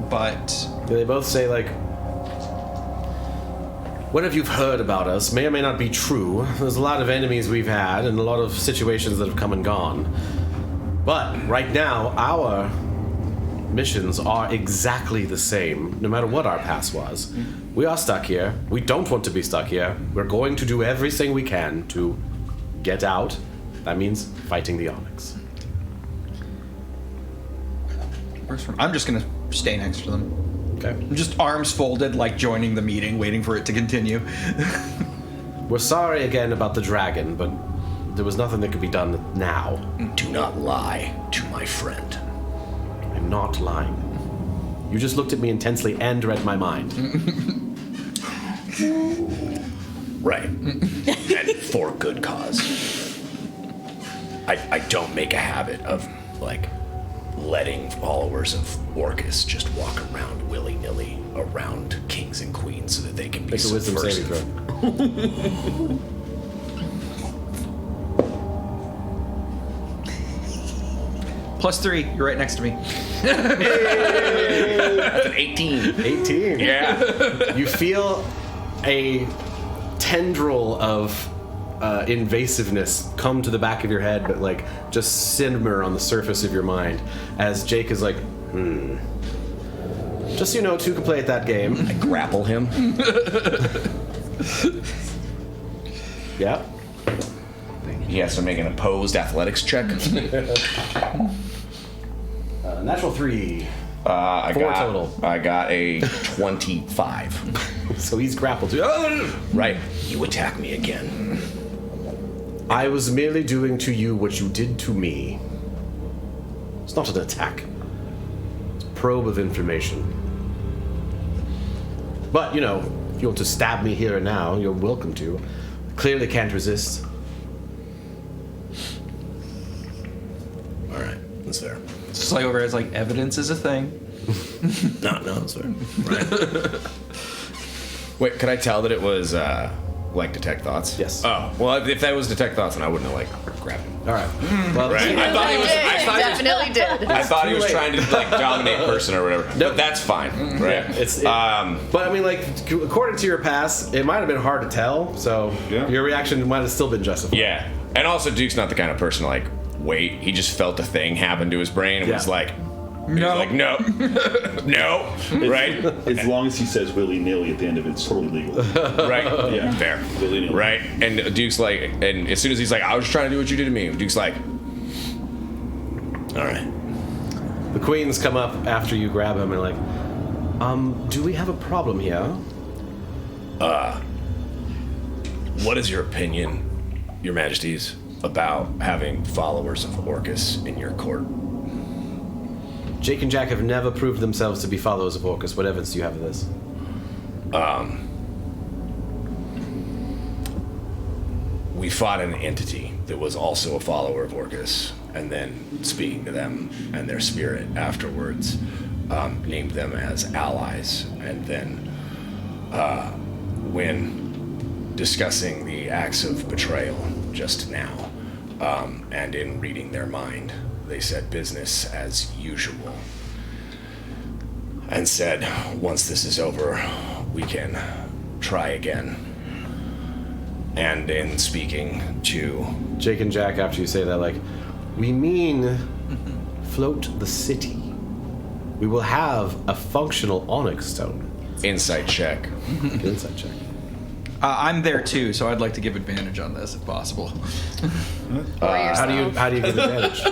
But They both say, like, whatever you've heard about us may or may not be true. There's a lot of enemies we've had and a lot of situations that have come and gone. But right now, our missions are exactly the same, no matter what our past was. We are stuck here. We don't want to be stuck here. We're going to do everything we can to get out. That means fighting the Onyx. I'm just gonna stay next to them. Okay. I'm just arms folded, like joining the meeting, waiting for it to continue. We're sorry again about the dragon, but there was nothing that could be done now. Do not lie to my friend. I'm not lying. You just looked at me intensely and read my mind. Right. And for good cause. I don't make a habit of, like, letting followers of Orcus just walk around willy-nilly around kings and queens so that they can be Make a wisdom saving subversive. throw. +3, you're right next to me. That's an 18. 18. Yeah. You feel a tendril of invasiveness come to the back of your head, but like just simmer on the surface of your mind as Jake is like, Just so you know, two can play at that game. I grapple him. Yeah. He has to make an opposed athletics check. Natural 3. I 4 got total. I got a 25. So he's grappled too. Right. You attack me again. I was merely doing to you what you did to me. It's not an attack. It's a probe of information. But, you know, if you want to stab me here and now, you're welcome to. Clearly can't resist. All right. That's fair. Just like over as like evidence is a thing. No, that's fair. Right. Wait, could I tell that it was like detect thoughts? Yes. Oh, well, if that was detect thoughts, then I wouldn't have like grabbed him. All right. Well, Right. I thought he was. Definitely did. I thought he was late. trying to like dominate person or whatever. Nope. But that's fine, right? But I mean, like, according to your past, it might have been hard to tell. So Yeah. your reaction might have still been justified. Yeah, and also Duke's not the kind of person to like wait. He just felt a thing happen to his brain and Yeah. was like, No. like no, no, right, As long as he says willy-nilly at the end of it, it's totally legal. right, Yeah. fair, Willy-nilly. right. And Duke's like, and as soon as he's like, I was trying to do what you did to me. Duke's like, all right. The queens come up after you grab him and are like, do we have a problem here? What is your opinion, Your Majesties, about having followers of Orcus in your court? Jake and Jack have never proved themselves to be followers of Orcus. What evidence do you have of this? We fought an entity that was also a follower of Orcus, and then speaking to them and their spirit afterwards, named them as allies, and then when discussing the acts of betrayal just now, and in reading their mind, they said business as usual, and said once this is over, we can try again. And in speaking to Jake and Jack, after you say that, like, we mean float the city. We will have a functional onyx stone. Insight check. Insight check. I'm there too, so I'd like to give advantage on this if possible. How do you give advantage?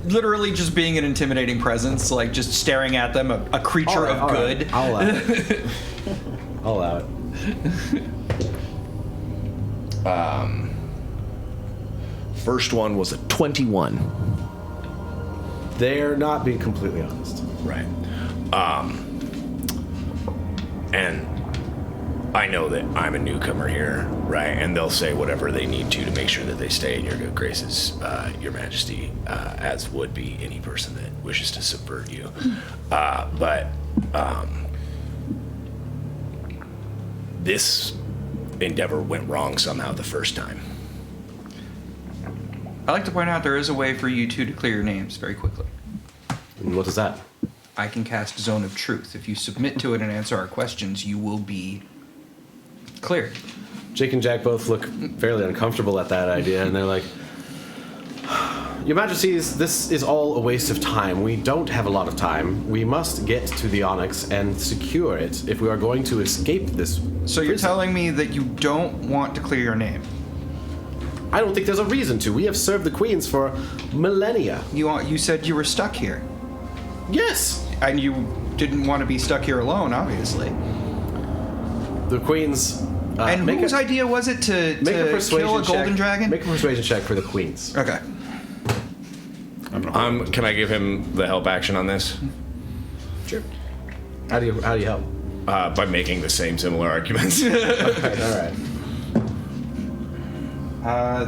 Literally just being an intimidating presence, like just staring at them, a creature of good. Right. I'll allow it. I'll allow it. First one was a 21. They're not being completely honest. Right. And I know that I'm a newcomer here, right? And they'll say whatever they need to make sure that they stay in your good graces, Your Majesty, as would be any person that wishes to subvert you. But this endeavor went wrong somehow the first time. I like to point out there is a way for you two to clear your names very quickly. And what is that? I can cast Zone of Truth. If you submit to it and answer our questions, you will be cleared. Jake and Jack both look fairly uncomfortable at that idea, and they're like, Your Majesties, this is all a waste of time. We don't have a lot of time. We must get to the Onyx and secure it if we are going to escape this. So you're telling me that you don't want to clear your name? I don't think there's a reason to. We have served the queens for millennia. You said you were stuck here. Yes! And you didn't want to be stuck here alone, obviously. The queens... and whose idea was it to kill a golden dragon? Make a persuasion check for the queens. Okay. Can I give him the help action on this? Sure. How do you help? By making the same similar arguments. Okay, all right.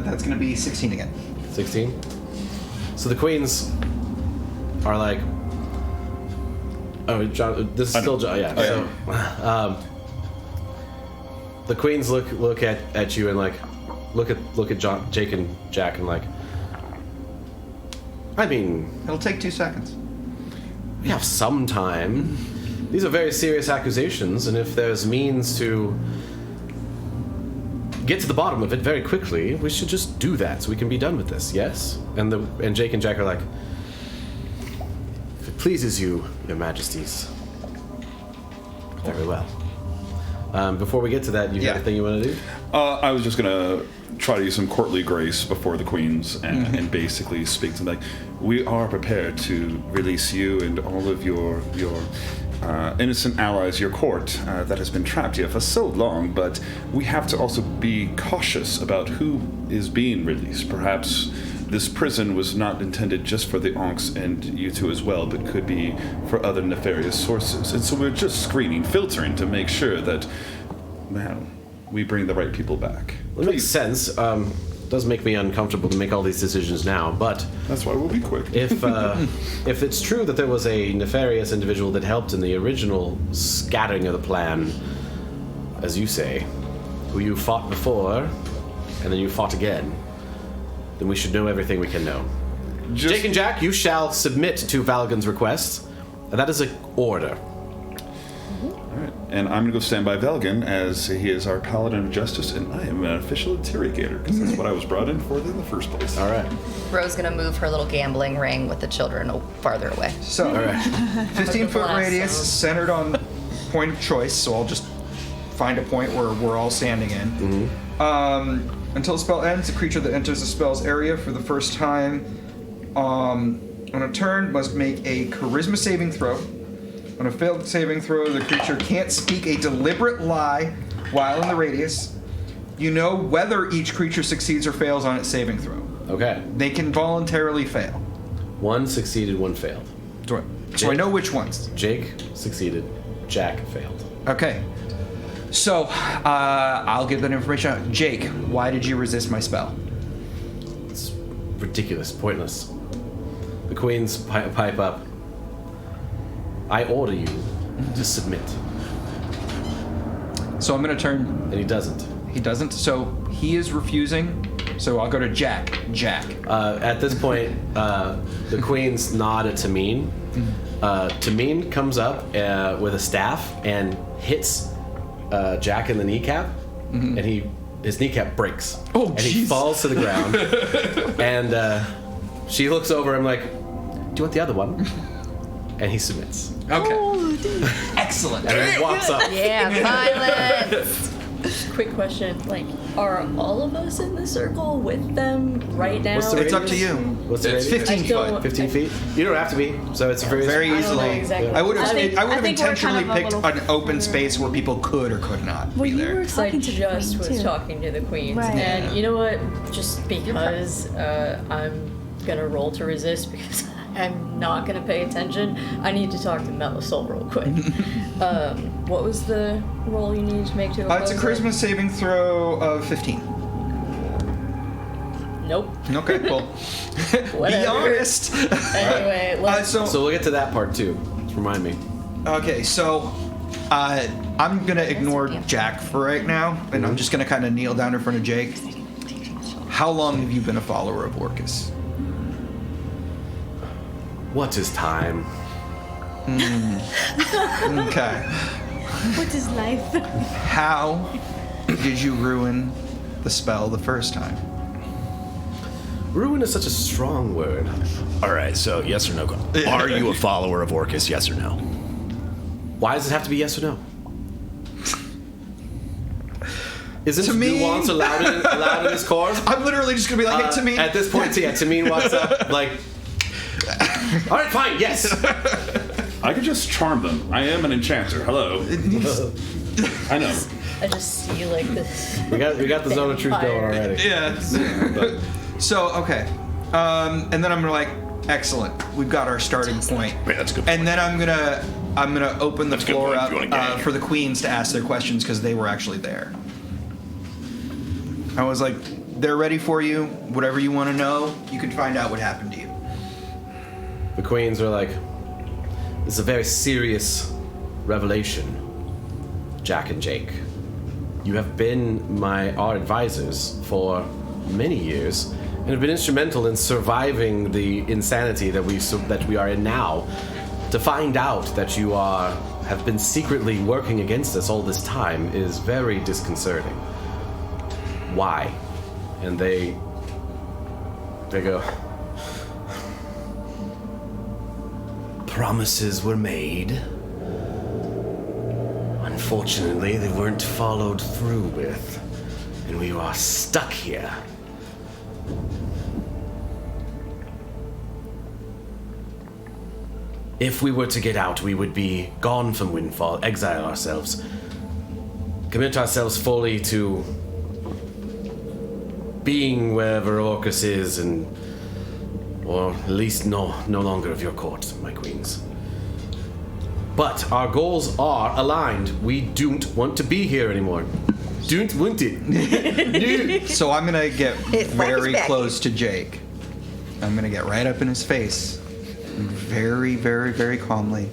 That's going to be 16 again. 16? So the queens are like... Oh, John, this is still John, yeah. So, the queens look at you and like look at John, Jake and Jack and like, I mean, It'll take 2 seconds. we have some time. These are very serious accusations, and if there's means to get to the bottom of it very quickly, we should just do that so we can be done with this. Yes? And Jake and Jack are like, if it pleases you, Your Majesties. Very well. Before we get to that, you got anything you want to do? I was just gonna try to use some courtly grace before the queens and basically speak to them like, we are prepared to release you and all of your innocent allies, your court that has been trapped here for so long, but we have to also be cautious about who is being released. Perhaps this prison was not intended just for the Onyx and you two as well, but could be for other nefarious sources. And so we're just screening, filtering to make sure that, well, we bring the right people back. Well, it makes sense. It does make me uncomfortable to make all these decisions now, but that's why we'll be quick. If it's true that there was a nefarious individual that helped in the original scattering of the plan, as you say, who you fought before, and then you fought again, then we should know everything we can know. Jake and Jack, you shall submit to Valgun's request, and that is an order. Alright, and I'm going to go stand by Valgun as he is our Paladin of Justice, and I am an official interrogator, because that's what I was brought in for in the first place. Alright. Ro's gonna move her little gambling ring with the children farther away. So, 15-foot radius, centered on point of choice, so I'll just find a point where we're all standing in. Until the spell ends, a creature that enters the spell's area for the first time on a turn must make a charisma saving throw. On a failed saving throw, the creature can't speak a deliberate lie while in the radius. You know whether each creature succeeds or fails on its saving throw. Okay. They can voluntarily fail. One succeeded, one failed. So I know which ones. Jake succeeded, Jack failed. Okay. So, I'll give that information out. Jake, why did you resist my spell? It's ridiculous, pointless. The queens pipe up. I order you to submit. So I'm going to turn... And he doesn't. He doesn't? So he is refusing. So I'll go to Jack. Jack. At this point, the queens nod at Tameen. Tameen comes up with a staff and hits Jack in the kneecap, and his kneecap breaks. Oh, and he falls to the ground. And she looks over him like, you want the other one?" And he submits. Okay. Excellent. And then he walks up. Yeah, violence. Quick question, like, are all of us in the circle with them right now? What's the It's up to you. What's the It's radius? 15 I don't- foot. 15 feet? You don't have to be. So it's very Very I don't know easily. exactly. I would have. I think- I would I have think we're intentionally kind of a picked little an open further. space where people could or could not Well, be you there. were Because I talking to the just queen, was too. talking to the queens, Right. and you know what? Just because I'm gonna roll to resist because I'm not gonna pay attention, I need to talk to Melisol real quick. What was the roll you needed to make to It's a oppose it? charisma saving throw of 15. Nope. Okay, cool. Be Whatever. honest. Anyway, let's. So So we'll get to that part too. Just remind me. okay, so I'm gonna ignore Jack for right now, and I'm just gonna kind of kneel down in front of Jake. How long have you been a follower of Orcus? What is time? Okay. What is life? How did you ruin the spell the first time? Ruin is such a strong word. All right, so yes or no? Are you a follower of Orcus? Yes or no? Why does it have to be yes or no? Isn't To me- nuance allowed in this course? I'm literally just gonna be like, hey, to me. At this point, yeah, Tameen walks up like, all right, fine, yes. I could just charm them. I am an enchanter. Hello. I know. I just see like this. We got the zone of truth going Fire. already. Yeah. So okay, and then I'm gonna like, excellent. We've got our starting point. Wait, that's a good And then I'm gonna open the That's a good floor point. up You wanna gang. for the queens to ask their questions because they were actually there. I was like, they're ready for you. Whatever you want to know, you can find out what happened to you. The queens are like, this is a very serious revelation, Jack and Jake. You have been our advisors for many years and have been instrumental in surviving the insanity that we are in now. To find out that you have been secretly working against us all this time is very disconcerting. Why? And they go, promises were made. Unfortunately, they weren't followed through with, and we are stuck here. If we were to get out, we would be gone from Windfall, exile ourselves, commit ourselves fully to being wherever Orcus is, or at least no longer of your court, my queens. But our goals are aligned. We don't want to be here anymore. Don't want it. So I'm gonna get It very walks back. close to Jake. I'm gonna get right up in his face, and very, very, very calmly.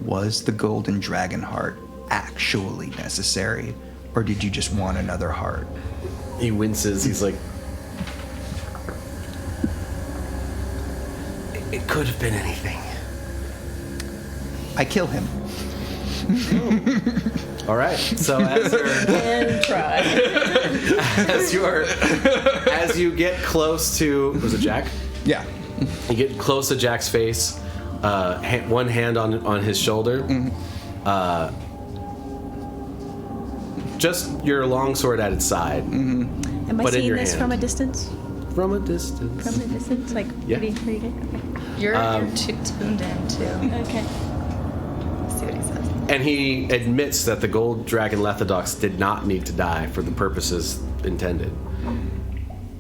Was the golden dragon heart actually necessary, or did you just want another heart? He winces. He's like, it could have been anything. I kill him. All right. So And try. as you get close to, was it Jack? Yeah. You get close to Jack's face, one hand on his shoulder. Just your longsword at its side. Am I But in seeing your this hand. from a distance? From a distance. From a distance? Like, Yeah. pretty good? You're tuned in too. Okay. Okay. See what he says. And he admits that the gold dragon Lethodox did not need to die for the purposes intended.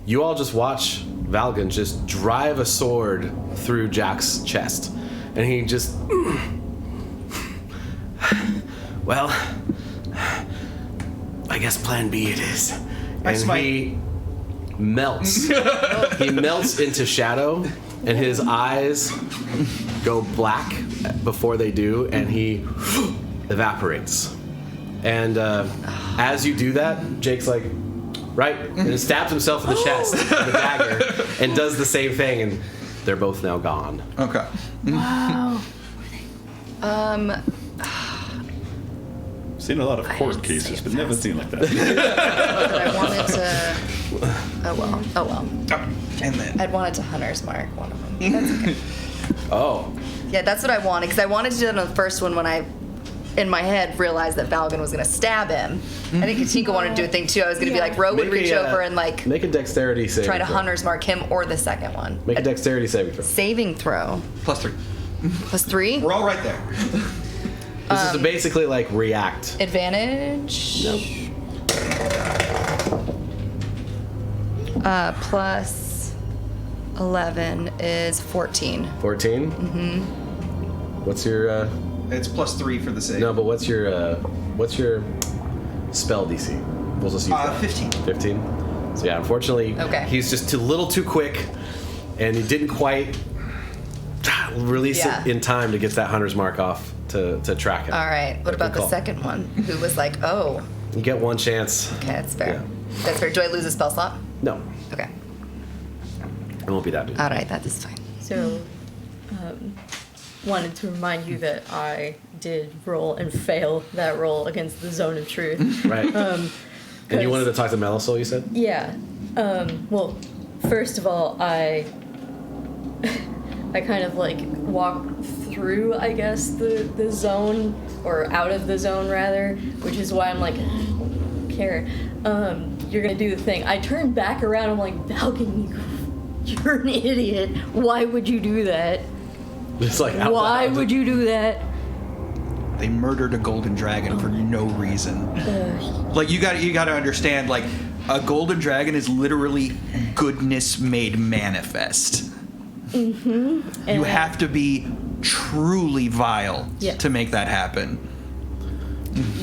You all just watch Valgun just drive a sword through Jack's chest. And he just... well, I guess plan B it is. And he melts. He melts into shadow, and his eyes go black before they do, and he evaporates. And as you do that, Jake's like, right, and stabs himself in the chest with a dagger, and does the same thing, and they're both now gone. Okay. Wow. Seen a lot of court didn't cases, say but it never fast. seen like that. But I wanted to. Oh well. And then I'd wanted to Hunter's Mark one of them. That's okay. Oh. Yeah, that's what I wanted, because I wanted to do it on the first one when I, in my head, realized that Valgun was going to stab him. I think Katinka wanted to do a thing too. I was going to be like, Roe would reach over and like make a dexterity saving try to throw. hunter's mark him or the second one. Make a dexterity saving throw. Saving throw. +3. +3? We're all right there. This is basically like react. Advantage? Nope. Plus 11 is 14. 14? Mm-hmm. What's your It's +3 for the save. no, but what's your spell DC? We'll just use that. 15. 15? So yeah, unfortunately, Okay. he's just a little too quick, and he didn't quite release Yeah. it in time to get that hunter's mark off to track it. All right. What about Good the call. second one, who was like, oh, You get one chance. okay, that's fair. Yeah. That's fair. Do I lose a spell slot? No, Okay. it won't be that big. All right, that is fine. So, wanted to remind you that I did roll and fail that roll against the Zone of Truth. Right. And you wanted to talk to Melisol, you said? Yeah. Well, first of all, I kind of like walked through, I guess, the zone, or out of the zone rather, which is why I'm like, I don't care. You're gonna do the thing. I turned back around. I'm like, Valgun, you're an idiot. Why would you do that? It's like out Why loud. would you do that? They murdered a golden dragon for no reason. Like you got to understand, like a golden dragon is literally goodness made manifest. Mm-hmm. You have to be truly vile Yeah. to make that happen.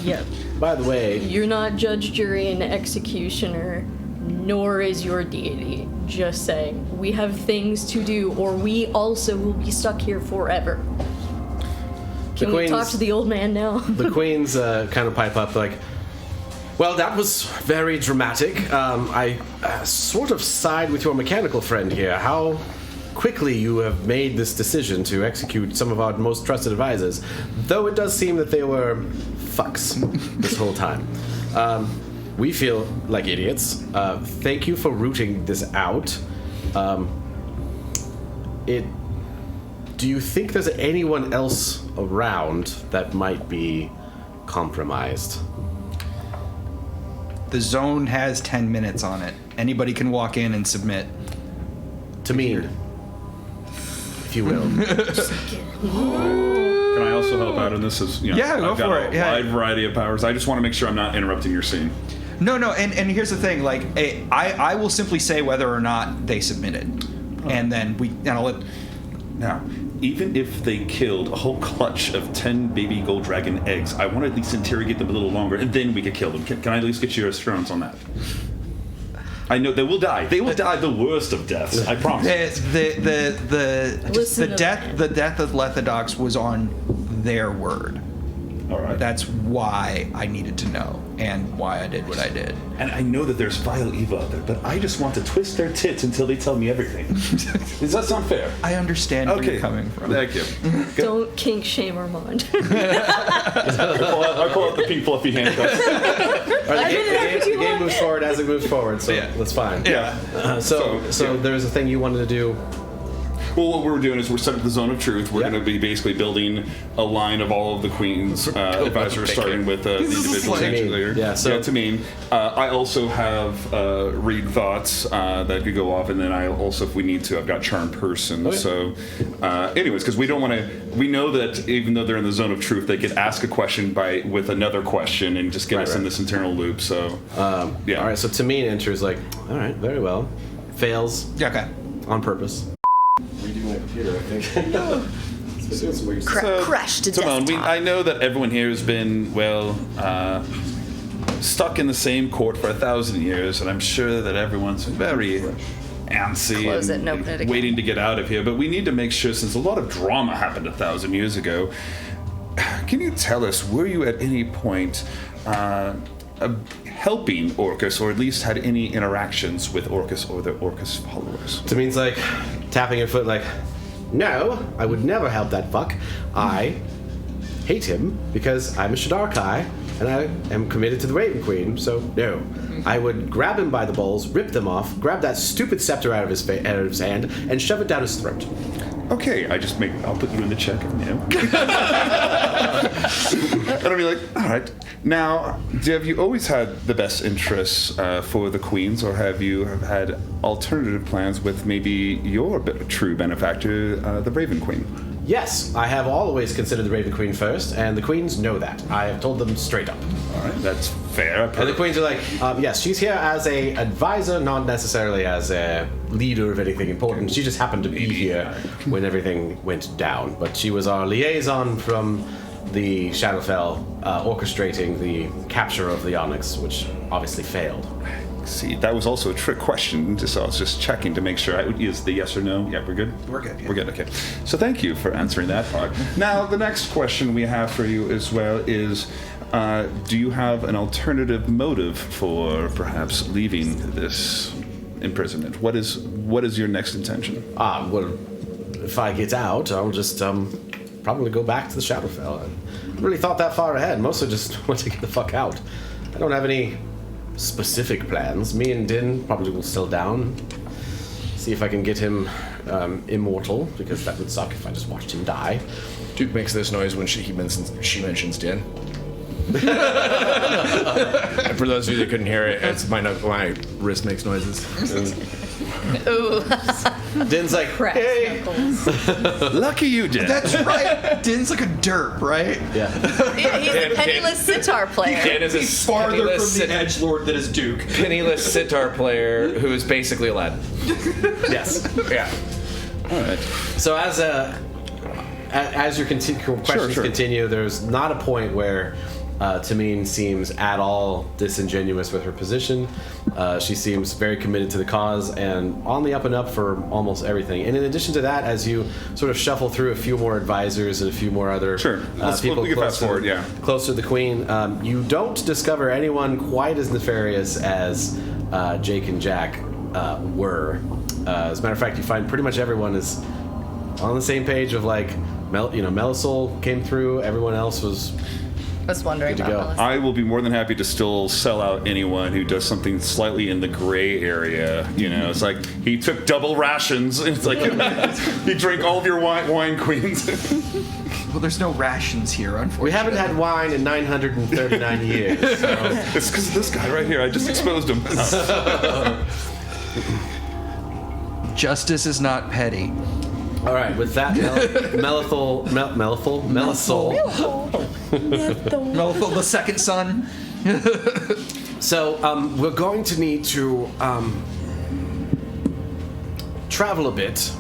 Yep. By the way, You're not judge, jury, and executioner, nor is your deity. Just saying. We have things to do, or we also will be stuck here forever. Can we talk to the old man now? the queens kind of pipe up like, well, that was very dramatic. I sort of side with your mechanical friend here. How quickly you have made this decision to execute some of our most trusted advisors, though it does seem that they were fucks this whole time. We feel like idiots. Thank you for rooting this out. Do you think there's anyone else around that might be compromised? The zone has 10 minutes on it. Anybody can walk in and submit. To me, if you will. Can I also help out in this? Yeah, go I've got for a it, yeah. wide variety of powers. I just want to make sure I'm not interrupting your scene. No, and here's the thing. Like, I will simply say whether or not they submitted, and then I'll let. Now, even if they killed a whole clutch of 10 baby gold dragon eggs, I want to at least interrogate them a little longer, and then we could kill them. Can I at least get your assurance on that? I know they will die. They will die the worst of deaths. I promise. Listen to The death of Lethodox was on their word. All right. That's why I needed to know and why I did what I did. And I know that there's vile evil out there, but I just want to twist their tits until they tell me everything. Does that sound fair? I understand where you're coming from. Thank you. Don't kink shame Armonde. I pull out the pink fluffy handcuffs. The game moves forward as it moves forward, so that's fine. Yeah. So there's a thing you wanted to do. Well, what we're doing is we're setting up the Zone of Truth. We're going to be basically building a line of all of the Queen's advisors, starting with the individual sanctuary leader. Yeah, so Tameen. I also have read thoughts that could go off, and then I also, if we need to, I've got Charm Person. Okay. So, anyways, because we don't want to. We know that even though they're in the Zone of Truth, they could ask a question with another question and just get us in this internal loop. So, yeah. All right. So Tameen enters like, all right, very well. Fails. Yeah, okay. On purpose. Redoing my computer, I think. Crashed to Simone, desktop. I know that everyone here has been, stuck in the same court for 1,000 years, and I'm sure that everyone's very antsy Close it and open it again. waiting to get out of here. But we need to make sure, since a lot of drama happened 1,000 years ago, can you tell us, were you at any point helping Orcus, or at least had any interactions with Orcus or the Orcus followers? Tameen's like tapping her foot like, no, I would never help that fuck. I hate him because I'm a Shadarkai and I am committed to the Raven Queen, so no. I would grab him by the balls, rip them off, grab that stupid scepter out of his hand, and shove it down his throat. okay, I'll put you in the check, and I'll be like, all right. Now, have you always had the best interests for the queens, or have you had alternative plans with maybe your true benefactor, the Raven Queen? Yes, I have always considered the Raven Queen first, and the queens know that. I have told them straight up. All right, that's fair. And the queens are like, yes, she's here as a advisor, not necessarily as a leader of anything important. She just happened to be here when everything went down. But she was our liaison from the Shadowfell, orchestrating the capture of the Onyx, which obviously failed. See, that was also a trick question, so I was just checking to make sure. Is the yes or no? Yeah, we're good? We're good, yeah. We're good, okay. So thank you for answering that part. Now, the next question we have for you as well is, do you have an alternative motive for perhaps leaving this imprisonment? What is your next intention? Well, if I get out, I'll just probably go back to the Shadowfell. I really thought that far ahead. Mostly just want to get the fuck out. I don't have any specific plans. Me and Din probably will settle down, see if I can get him immortal, because that would suck if I just watched him die. Duke makes this noise when she mentions Din. And for those of you that couldn't hear it, it's my wrist makes noises. Ooh. Din's like, hey. Lucky you, Din. That's right. Din's like a derp, right? Yeah. He's a penniless sitar player. Din is a He's farther from penniless the edgelord that is Duke. penniless sitar player who is basically Aladdin. Yes. Yeah. All right. So as your questions continue, there's not a point where Tameen seems at all disingenuous with her position. She seems very committed to the cause and on the up and up for almost everything. And in addition to that, as you sort of shuffle through a few more advisors and a few more other people we can fast forward, yeah. close to the Queen, you don't discover anyone quite as nefarious as Jake and Jack were. As a matter of fact, you find pretty much everyone is on the same page of like, Melisol came through, everyone else was wondering good to about go. Melissa. I will be more than happy to still sell out anyone who does something slightly in the gray area. It's like he took double rations. It's like he drank all of your wine queens. Well, there's no rations here, unfortunately. We haven't had wine in 939 years. So. It's because of this guy right here. I just exposed him. Justice is not petty. All right, with that, Melisol. Melithal, the second son. So we're going to need to travel a bit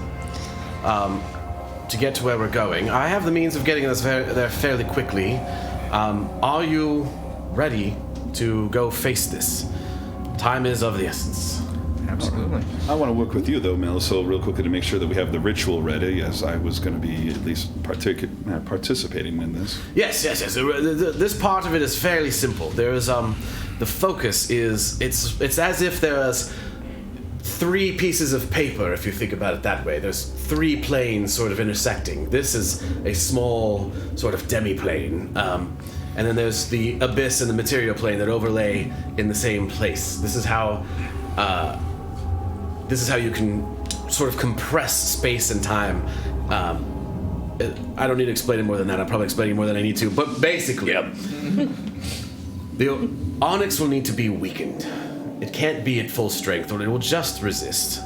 to get to where we're going. I have the means of getting us there fairly quickly. Are you ready to go face this? Time is of the essence. Absolutely. I want to work with you, though, Melisol, real quickly to make sure that we have the ritual ready, as I was going to be at least participating in this. Yes. This part of it is fairly simple. There is the focus is it's as if there's 3 pieces of paper, if you think about it that way. There's 3 planes sort of intersecting. This is a small sort of demi-plane. And then there's the abyss and the material plane that overlay in the same place. This is how you can sort of compress space and time. I don't need to explain it more than that. I'm probably explaining more than I need to. But basically, the Onyx will need to be weakened. It can't be at full strength, or it will just resist.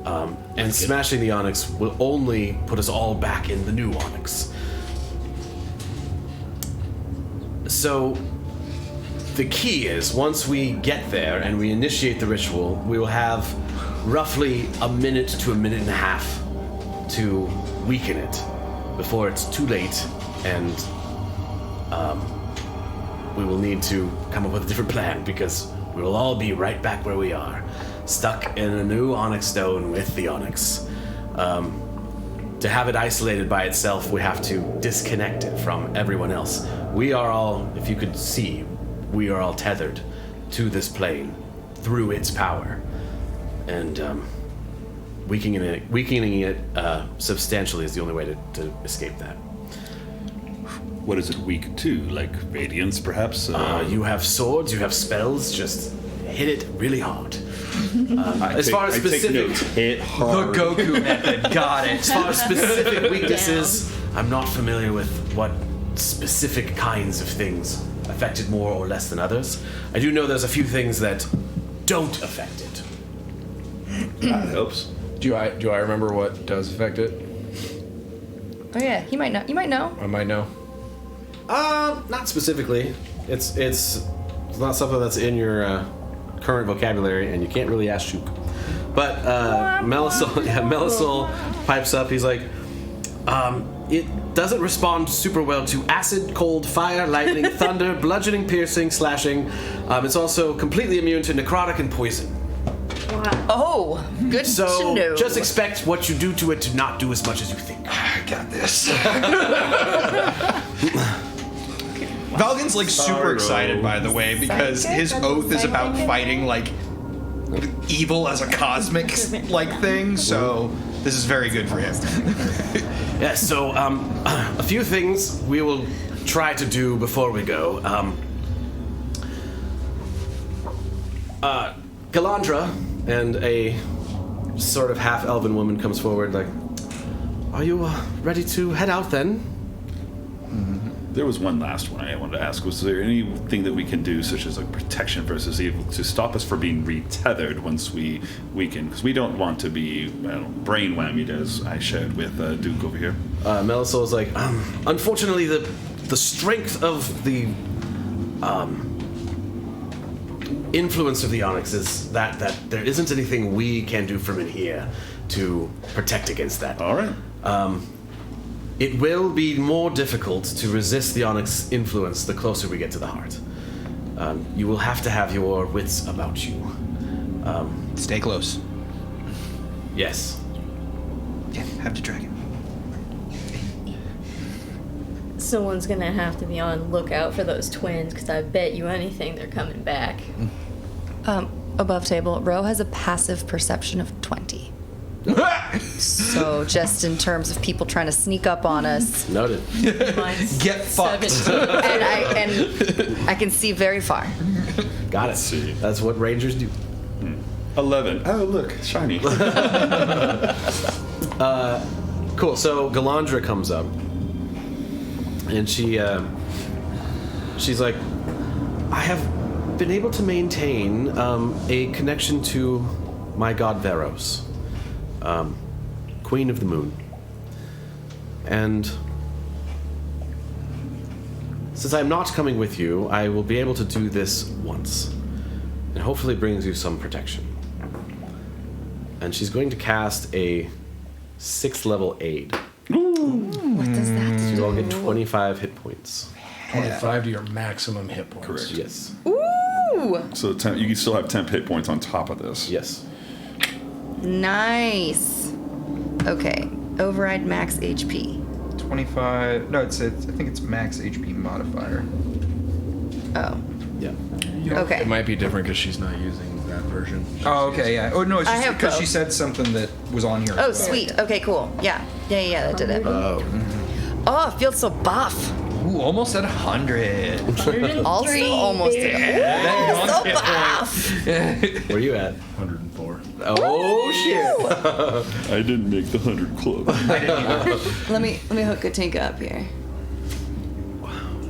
And smashing the Onyx will only put us all back in the new Onyx. So the key is, once we get there and we initiate the ritual, we will have roughly a minute to a minute and a half to weaken it before it's too late, and we will need to come up with a different plan, because we will all be right back where we are, stuck in a new Onyx stone with the Onyx. To have it isolated by itself, we have to disconnect it from everyone else. We are all, if you could see, we are all tethered to this plane through its power. And weakening it substantially is the only way to escape that. What is it weak to? Like radiance, perhaps? You have swords, you have spells, just hit it really hard. As far as specific, hit The hard. Goku method. Got it. as far as specific weaknesses, I'm not familiar with what specific kinds of things affected more or less than others. I do know there's a few things that don't affect it. That helps. Do I remember what does affect it? Oh yeah, he might know. You might know. I might know. Not specifically. It's not something that's in your current vocabulary, and you can't really ask Shook. But Melisol pipes up. He's like, it doesn't respond super well to acid, cold, fire, lightning, thunder, bludgeoning, piercing, slashing. It's also completely immune to necrotic and poison. Oh, good to So know. just expect what you do to it to not do as much as you think. I got this. Valgun's like super excited, by the way, because his oath is about fighting like evil as a cosmic like thing. So this is very good for him. Yeah, so a few things we will try to do before we go. Galandra and a sort of half-elven woman comes forward like, are you ready to head out then? There was one last one I wanted to ask. Was there anything that we can do, such as like protection versus evil, to stop us from being retethered once we weaken? Because we don't want to be brain whammied, as I shared with Duke over here. Melisol is like, unfortunately, the strength of the influence of the Onyx is that there isn't anything we can do from in here to protect against that. All right. It will be more difficult to resist the Onyx influence the closer we get to the heart. You will have to have your wits about you. Stay close. Yes. Yeah, have the dragon. Someone's gonna have to be on lookout for those twins, because I bet you anything they're coming back. Above table, Roe has a passive perception of 20. So just in terms of people trying to sneak up on us, Noted. Mine's Get fucked. 17. and I can see very far. Got it. see. That's what Rangers do. 11. Oh, look, shiny. Cool. So Galandra comes up, and she's like, I have been able to maintain a connection to my god Veros, Queen of the Moon, and since I'm not coming with you, I will be able to do this once, and hopefully brings you some protection. And she's going to cast a 6th level aid. What does that You do? all get 25 hit points. 25 to your maximum hit points. Correct. Yes. Ooh, So you can still have 10 hit points on top of this. Yes. nice. Okay, override max HP. 25. No, it's I think it's max HP modifier. Oh, Yeah. okay. It might be different because she's not using that version. Oh, okay, yeah. Oh no, it's I just have because she both. said something that was on here. Oh, sweet. Okay, cool. Yeah, that did it. Oh. Oh, it feels so buff. Ooh, almost at 100. Also, almost. That So hit buff. Where are you at? 104. Oh, shit. I didn't make the 100 club. Let me hook Katinka up here.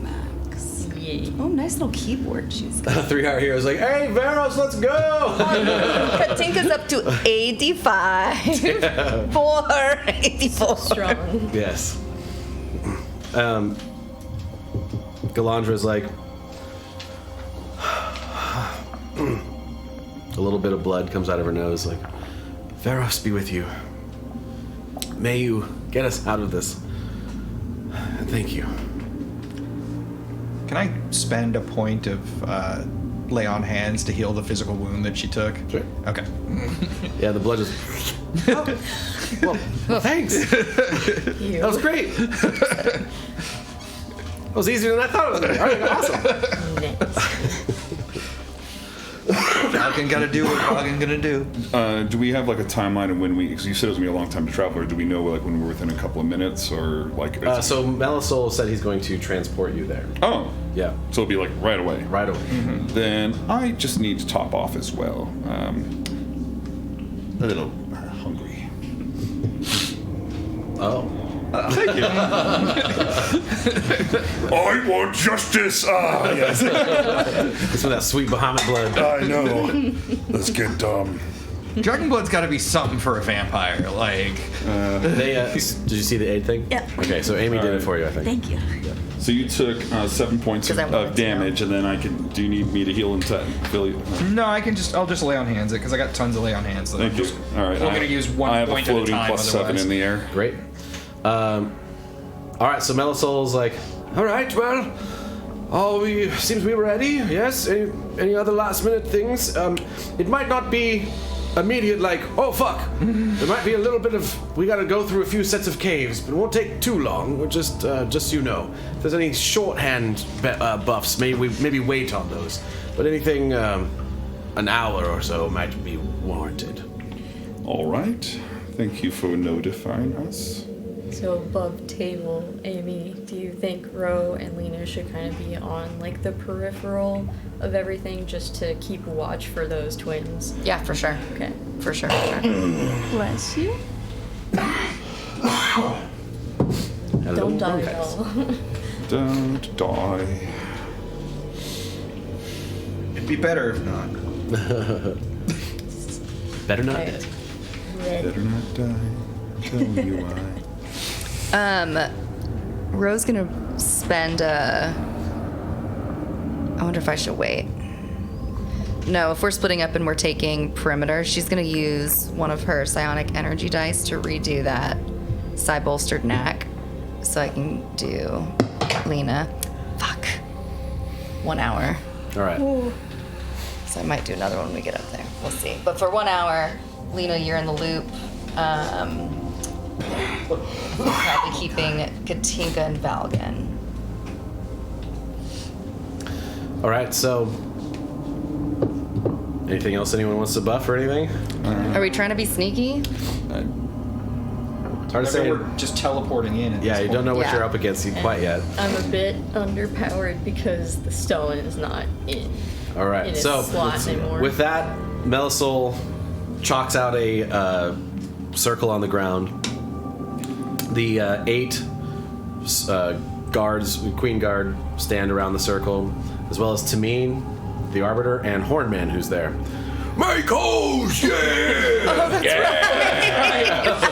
Max. Yeah. Oh, nice little keyboard she's got. 3-hour hero's like, hey, Veros, let's go! Katinka's up to 85. 84. Strong. Yes. Galandra's like, a little bit of blood comes out of her nose, like, Veros be with you. May you get us out of this. Thank you. Can I spend a point of lay on hands to heal the physical wound that she took? Sure. Okay. Yeah, the blood just. Well, thanks. That was great. That was easier than I thought it was going to be. All right, awesome. Falcon gotta do what Falcon gonna do. Do we have like a timeline of when we? Because you said it was gonna be a long time to travel. Or do we know like when we're within a couple of minutes or like? So Melisol said he's going to transport you there. Oh, Yeah, so it'll be like right away. right away. Then I just need to top off as well. a little hungry. Oh. Thank you. I want justice. Ah, yes. It's with that sweet Bahamut blood. I know. Let's get Dragon blood's got to be something for a vampire. Like, Did you see the aid thing? Yeah. Okay, so Amy did it for you, I think. Thank you. So you took 7 points 'Cause I wanted of to damage, and then I can. Do you need me to heal and fill you? no, I'll just lay on hands it because I got tons of lay on hands. So Thank you. All right. We're going to use one I have point a at a floating time. plus 7 otherwise. in the air. Great. All right, so Melissol's like, all right, well, seems we were ready. Yes. Any other last minute things? It might not be immediate, like, oh fuck. There might be a little bit of. We got to go through a few sets of caves, but it won't take too long. We're just so you know, if there's any shorthand buffs, maybe wait on those. But anything, an hour or so might be warranted. All right. Thank you for notifying us. So above table, Amy, do you think Roe and Leina should kind of be on like the peripheral of everything just to keep watch for those twins? Yeah, for sure. Okay. For sure. For sure. Bless you. Don't die at all. Don't die. It'd be better if not. Better not. Okay. Better not die. Tell you why. Roe's gonna spend I wonder if I should wait. No, if we're splitting up and we're taking perimeter, she's gonna use one of her psionic energy dice to redo that psi bolstered knack. So I can do Leina. Fuck. 1 hour. All right. So I might do another one when we get up there. We'll see. But for 1 hour, Leina, you're in the loop. Probably keeping Katinka and Valgun. All right. So, anything else anyone wants to buff or anything? Are we trying to be sneaky? It's hard to say. We're just teleporting in. At Yeah, this you don't know what Yeah. you're up against quite yet. I'm a bit underpowered because the stone is not in All right. its So, slot anymore. with that, Melisol chalks out a circle on the ground. The 8 guards, Queen Guard, stand around the circle, as well as Tamine, the Arbiter, and Hornman, who's there. Make holes, yeah!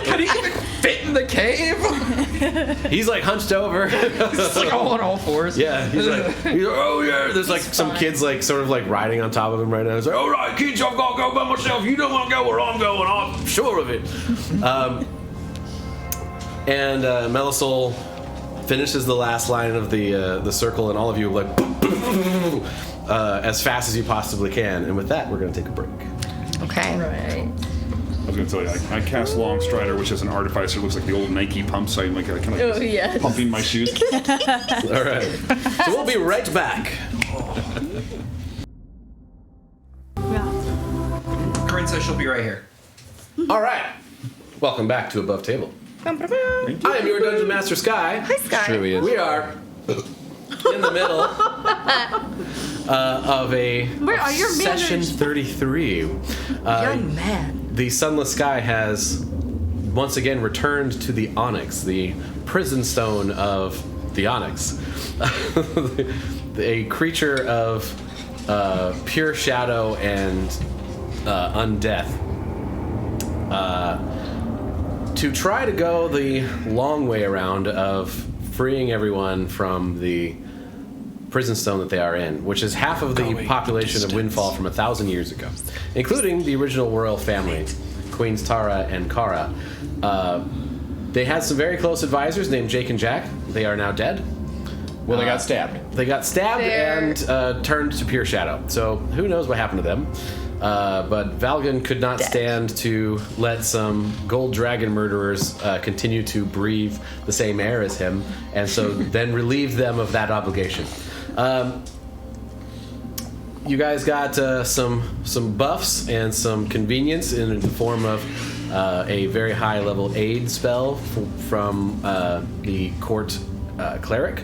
Could he even fit in the cave? He's like hunched over. It's like all on all fours. Yeah, he's like, oh yeah. There's like some kids like sort of like riding on top of him right now. He's like, all right, kids, I've got to go by myself. You don't want to go where I'm going. I'm sure of it. And Melisol finishes the last line of the circle, and all of you like as fast as you possibly can. And with that, we're gonna take a break. Okay. Right. I was going to tell you, I cast Long Strider, which is an artificer. Looks like the old Nike pump site, like kind of Oh, yes. pumping my shoes. All right. So we'll be right back. Corinne says she'll be right here. All right. Welcome back to Above Table. I am your Dungeon Master Skye. Hi, Skye. True, he is. We are in the middle of Where are your session manners? 33. Young man. The Sunless Sky has once again returned to the Onyx, the prison stone of the Onyx. A creature of pure shadow and undeath. To try to go the long way around of freeing everyone from the prison stone that they are in, which is half of the population of Windfall from 1,000 years ago, including the original royal family, Queens Tara and Kara. They had some very close advisors named Jake and Jack. They are now dead. Well, they got stabbed. They got stabbed and turned to pure shadow. So who knows what happened to them. But Valgun could not stand to let some gold dragon murderers continue to breathe the same air as him, and so then relieved them of that obligation. You guys got some buffs and some convenience in the form of a very high level aid spell from the court cleric,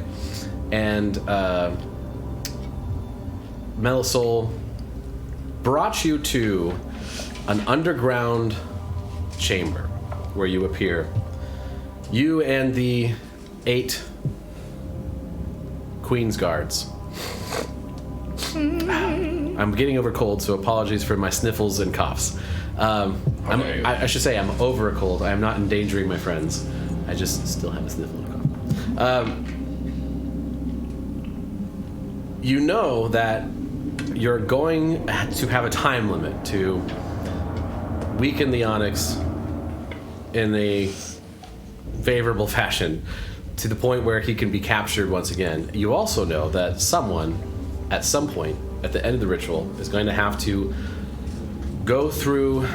and Melisol brought you to an underground chamber where you appear. You and the 8 Queen's Guards. I'm getting over cold, so apologies for my sniffles and coughs. I should say I'm over a cold. I am not endangering my friends. I just still have a sniffle and cough. You know that you're going to have a time limit to weaken the Onyx in a favorable fashion to the point where he can be captured once again. You also know that someone, at some point, at the end of the ritual, is going to have to go through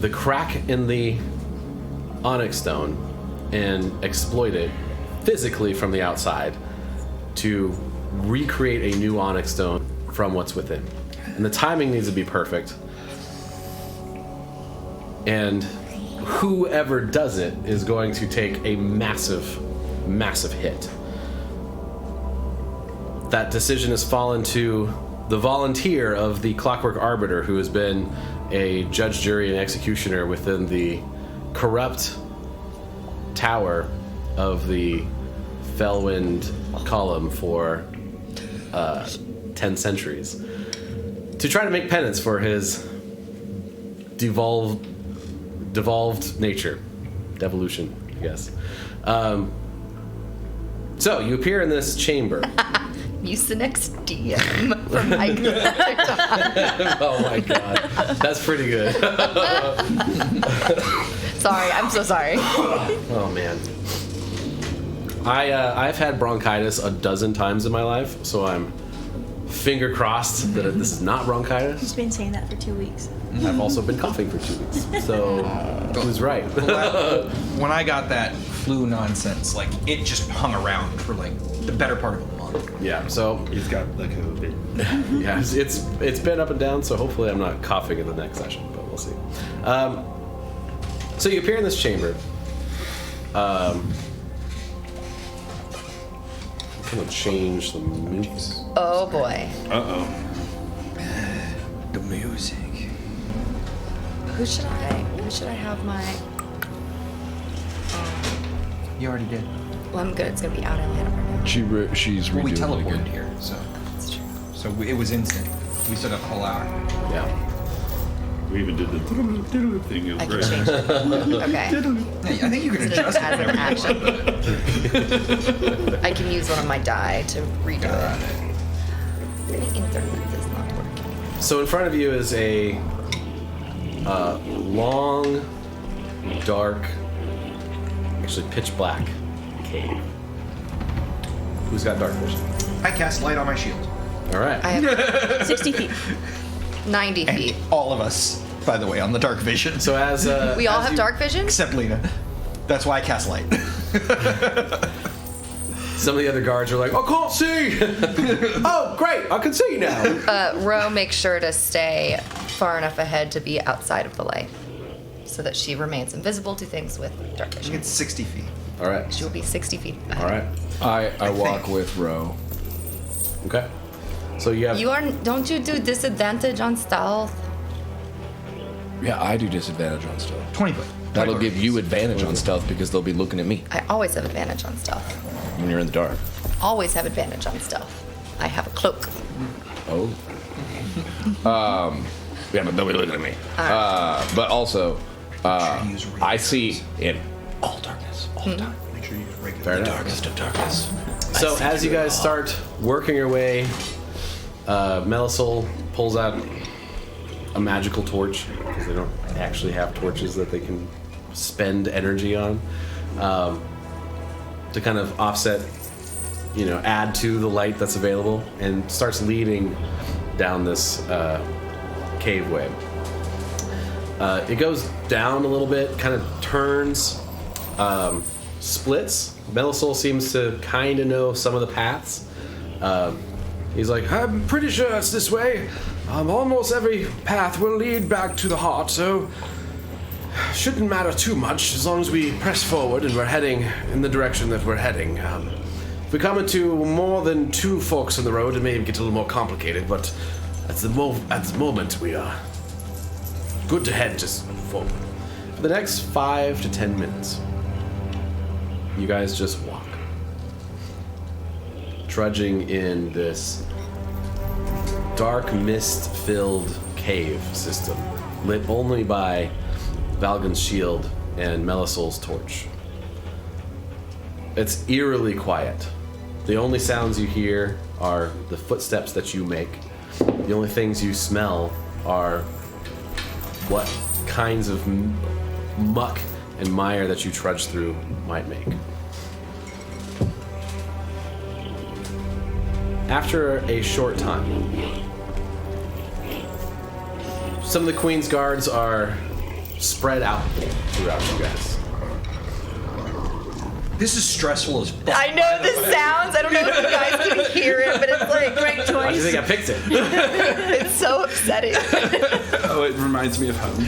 the crack in the Onyx stone and exploit it physically from the outside to recreate a new Onyx stone from what's within. And the timing needs to be perfect. And whoever does it is going to take a massive, massive hit. That decision has fallen to the volunteer of the Clockwork Arbiter, who has been a judge, jury, and executioner within the corrupt tower of the Fellwind column for 10 centuries, to try to make penance for his devolved nature. Devolution, I guess. So, you appear in this chamber. Use the next DM from Mike. Oh my god. That's pretty good. Sorry, I'm so sorry. Oh man. I've had bronchitis a dozen times in my life, so I'm finger crossed that this is not bronchitis. He's been saying that for 2 weeks. I've also been coughing for 2 weeks, so who's right? When I got that flu nonsense, like it just hung around for like the better part of a month. Yeah, so He's got the COVID. yeah, it's been up and down, so hopefully I'm not coughing in the next session, but we'll see. So you appear in this chamber. I'm gonna change the music. Oh boy. Uh-oh. The music. Who should I have my... You already did. Well, I'm good. It's going to be out in Atlanta right now. She's Well, we redoing it teleported again. here, so That's true. it was instant. We stood up a whole hour. Yeah. We even did the thing. It was I can great. change it. Okay. Hey, I think you can Instead adjust of it as an whenever you action. I can use one of my die to redo Got it. The internet is not working. So in front of you is a long, dark, actually pitch black cave. Who's got dark vision? I cast light on my shield. All right. I have 60 feet. 90 And feet. all of us, by the way, on the dark vision. So as We all as have you- dark vision? Except Leina. That's why I cast light. Some of the other guards are like, I can't see. Oh, great! I can see now. Roe makes sure to stay far enough ahead to be outside of the light so that she remains invisible to things with dark vision. It's 60 feet. All right. She will be 60 feet ahead. All right. I walk think. with Roe. Okay. So you have. Don't you do disadvantage on stealth? Yeah, I do disadvantage on stealth. 20 foot. That'll give you advantage on stealth because they'll be looking at me I always have advantage on stealth. when you're in the dark. Always have advantage on stealth. I have a cloak. Oh. Yeah, but they'll be looking at me. But also, I see in all darkness, all the time. Make sure you use regular. Fair enough. Darkest of darkness. So as you guys start working your way, Melisol pulls out a magical torch because they don't actually have torches that they can spend energy on to kind of offset, add to the light that's available, and starts leading down this caveway. It goes down a little bit, kind of turns, splits. Melisol seems to kind of know some of the paths. He's like, I'm pretty sure it's this way. Almost every path will lead back to the heart, so shouldn't matter too much as long as we press forward and we're heading in the direction that we're heading. If we come into more than 2 forks in the road, it may get a little more complicated, but at the moment we are good to head just forward. For the next 5 to 10 minutes, you guys just walk. Trudging in this dark, mist-filled cave system, lit only by Valgun's shield and Melisol's torch. It's eerily quiet. The only sounds you hear are the footsteps that you make. The only things you smell are what kinds of muck and mire that you trudge through might make. After a short time, some of the Queen's guards are spread out throughout you guys. This is stressful as fuck. I know this sounds. I don't know if you guys can hear it, but it's like great Why do you choice. think I picked it? It's so upsetting. Oh, it reminds me of home.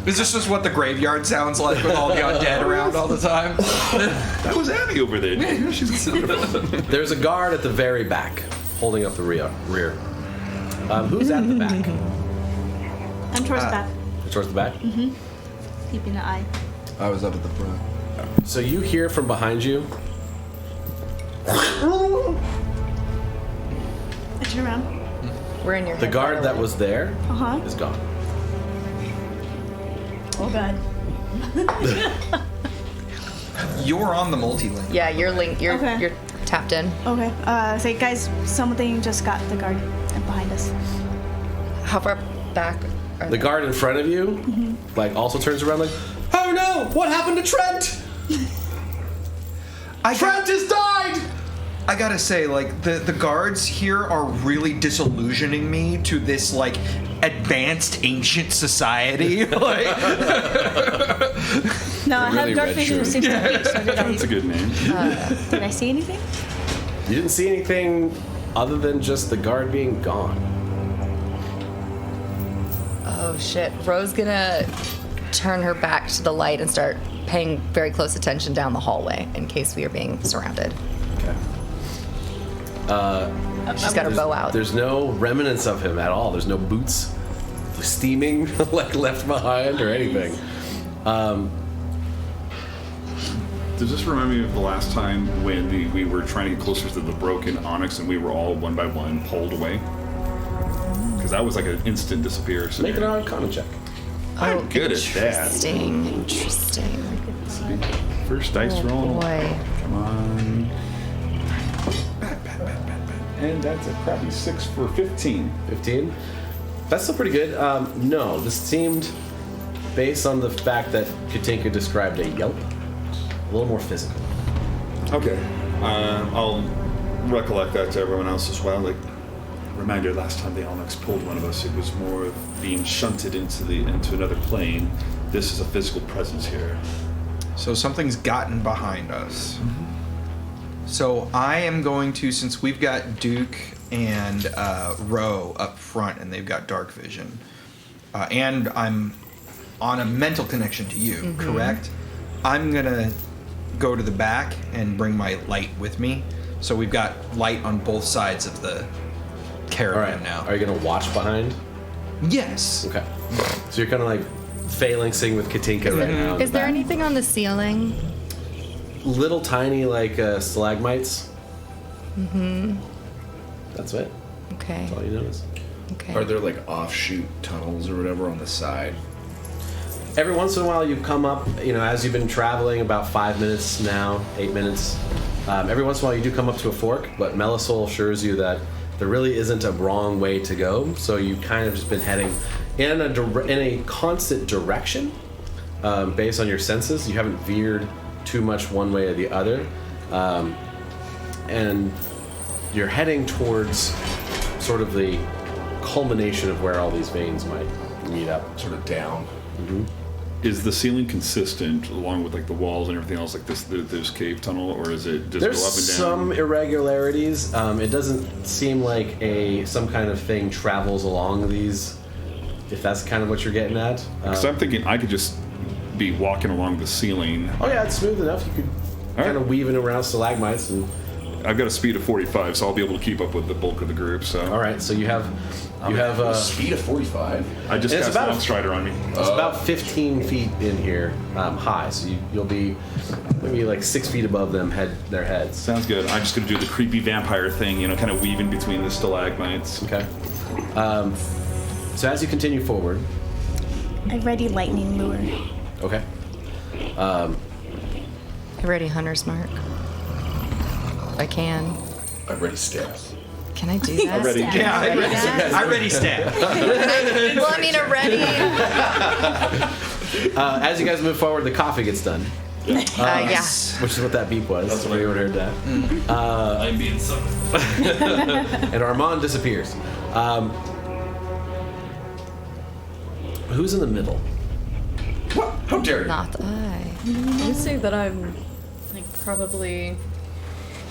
Is this just what the graveyard sounds like with all the undead around all the time? That was Abby over there. Yeah, she's wonderful. There's a guard at the very back, holding up the rear. Who's at the back? I'm towards the back, Towards the back? keeping an eye. I was up at the front. So you hear from behind you, I turn around. We're in your the head, guard by that the way. was there Uh-huh. is gone. Oh, God. You're on the multi-link. Yeah, you're linked. You're Okay. you're tapped in. Okay. Say, guys, something just got the guard behind us. How far back? Are The guard in front of you, like, also turns around like, oh no, what happened to Trent? Trent has died! I gotta say, like, the guards here are really disillusioning me to this, like, advanced ancient society. Like, No, I really have dark red vision of shirt. 60 feet, so That's a good name. did I see anything? You didn't see anything other than just the guard being gone. Oh shit. Ro's gonna turn her back to the light and start paying very close attention down the hallway in case we are being surrounded. She's got her bow out. There's no remnants of him at all. There's no boots steaming like left behind or anything. Does this remind me of the last time when we were trying to get closer to the broken Onyx and we were all one by one pulled away? Because that was like an instant disappear. Make an Arcana check. I'm good at that. Interesting. First dice Oh, roll. boy. Come on. And that's a crappy 6 for 15. 15? That's still pretty good. No, this seemed, based on the fact that Katinka described a yelp, a little more physical. Okay. I'll recollect that to everyone else as well. Like, reminder, last time the Onyx pulled one of us, it was more of being shunted into another plane. This is a physical presence here. so something's gotten behind us. So I am going to, since we've got Duke and Roe up front, and they've got dark vision, and I'm on a mental connection to you, correct? I'm gonna go to the back and bring my light with me. So we've got light on both sides of the All caravan right. now. Are you going to watch behind? Yes. Okay. So you're kind of like phalanxing with Katinka right now. in Is the there back. anything on the ceiling? Little tiny like stalagmites. That's it. Okay. That's all you notice. Okay. Are there like offshoot tunnels or whatever on the side? Every once in a while, you come up, as you've been traveling about 5 minutes now, 8 minutes. Every once in a while, you do come up to a fork, but Melisol assures you that there really isn't a wrong way to go. So you kind of just been heading in a constant direction, based on your senses. You haven't veered too much one way or the other, and you're heading towards sort of the culmination of where all these veins might meet up. Sort of down. Is the ceiling consistent along with like the walls and everything else like this cave tunnel, or is it just There's go up and down? some irregularities. It doesn't seem like some kind of thing travels along these, if that's kind of what you're getting at. Because I'm thinking I could just be walking along the ceiling. Oh yeah, it's smooth enough. You could All kind right. of weave it around stalagmites and I've got a speed of 45, so I'll be able to keep up with the bulk of the group. So. All right, so you have speed of 45. I just it's cast about Monk Strider on me. It's about 15 feet in here, high. So you'll be maybe like 6 feet above them, their heads. Sounds good. I'm just gonna do the creepy vampire thing, kind of weaving between the stalagmites. Okay. So as you continue forward. I ready lightning lure. Okay. Ready hunter's mark. If I can. I'm ready stab. Can I do that? Ready. Yeah, I ready. that? I ready stab. Well, I mean, a ready. As you guys move forward, the coffee gets done. Yeah. Which is what that beep was. That's what you heard that. I'm being summoned. And Armonde disappears. Who's in the middle? What? How dare you? Not I. I would say that I'm probably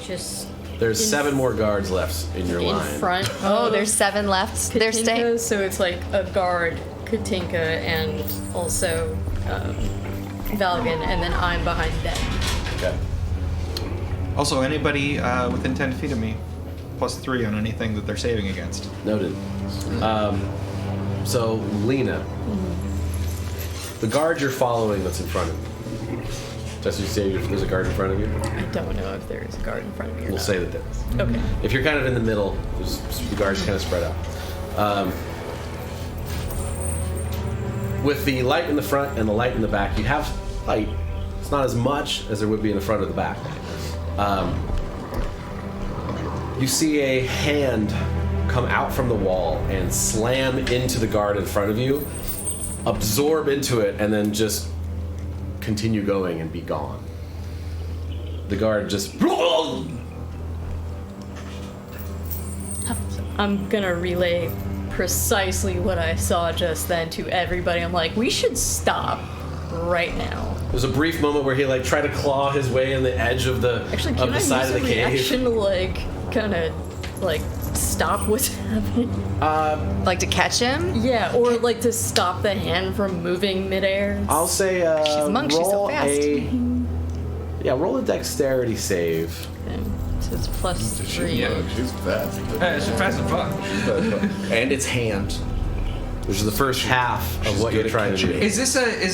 just There's 7 more guards left in your in line. front. Oh, of there's 7 left. They're Katinka, staying. so it's like a guard, Katinka, and also Valgun, and then I'm behind them. Okay. Also, anybody within 10 feet of me, +3 on anything that they're saving against. Noted. So, Leina. The guard you're following that's in front of you. Just you say there's a guard in front of you? I don't know if there is a guard in front of me or We'll not. say that there is. Okay. If you're kind of in the middle, the guards kind of spread out. With the light in the front and the light in the back, you have light. It's not as much as there would be in the front or the back. You see a hand come out from the wall and slam into the guard in front of you, absorb into it, and then just continue going and be gone. The guard just... I'm gonna relay precisely what I saw just then to everybody. I'm like, we should stop right now. There's a brief moment where he tried to claw his way in the edge of the Actually, can I side use of a the cave. reaction to kind of stop what's happening? Like to catch him? Yeah, or to stop the hand from moving midair. I'll say She's a monk, she's so roll fast. roll a dexterity save. Okay, so it's +3. Yeah, she's fast. It's fast and fun. And it's hand. Which is the first half of She's what good you're at trying to do. catching. Is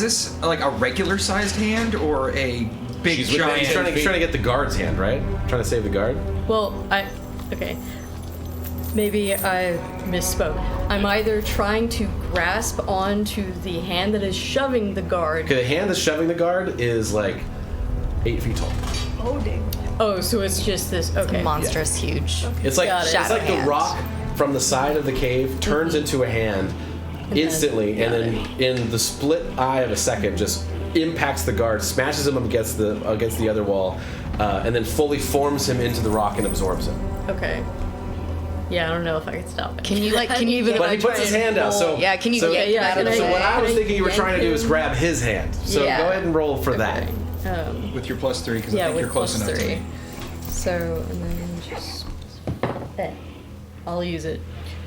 this like a regular sized hand or a big He's giant? trying to get the guard's hand, right? Trying to save the guard. Well, okay. Maybe I misspoke. I'm either trying to grasp onto the hand that is shoving the guard. Okay, the hand that's shoving the guard is 8 feet tall. Oh, dang. Oh, so it's just this. Okay. Monstrous, huge. It's like Got it. it's like the Shadow rock from the side of the cave turns into a hand instantly, and then in the split eye of a second, just impacts the guard, smashes him against the other wall, and then fully forms him into the rock and absorbs him. Okay. Yeah, I don't know if I can stop it. Can you even? But he puts his hand out, so Yeah, can you so, get yeah, out of can the So way? what I was Can I thinking you were yank trying to do is him? grab his hand. So Yeah. go ahead and roll for that. With your +3, because Yeah, I think you're with close enough to +3. me. So, and then just. I'll use it.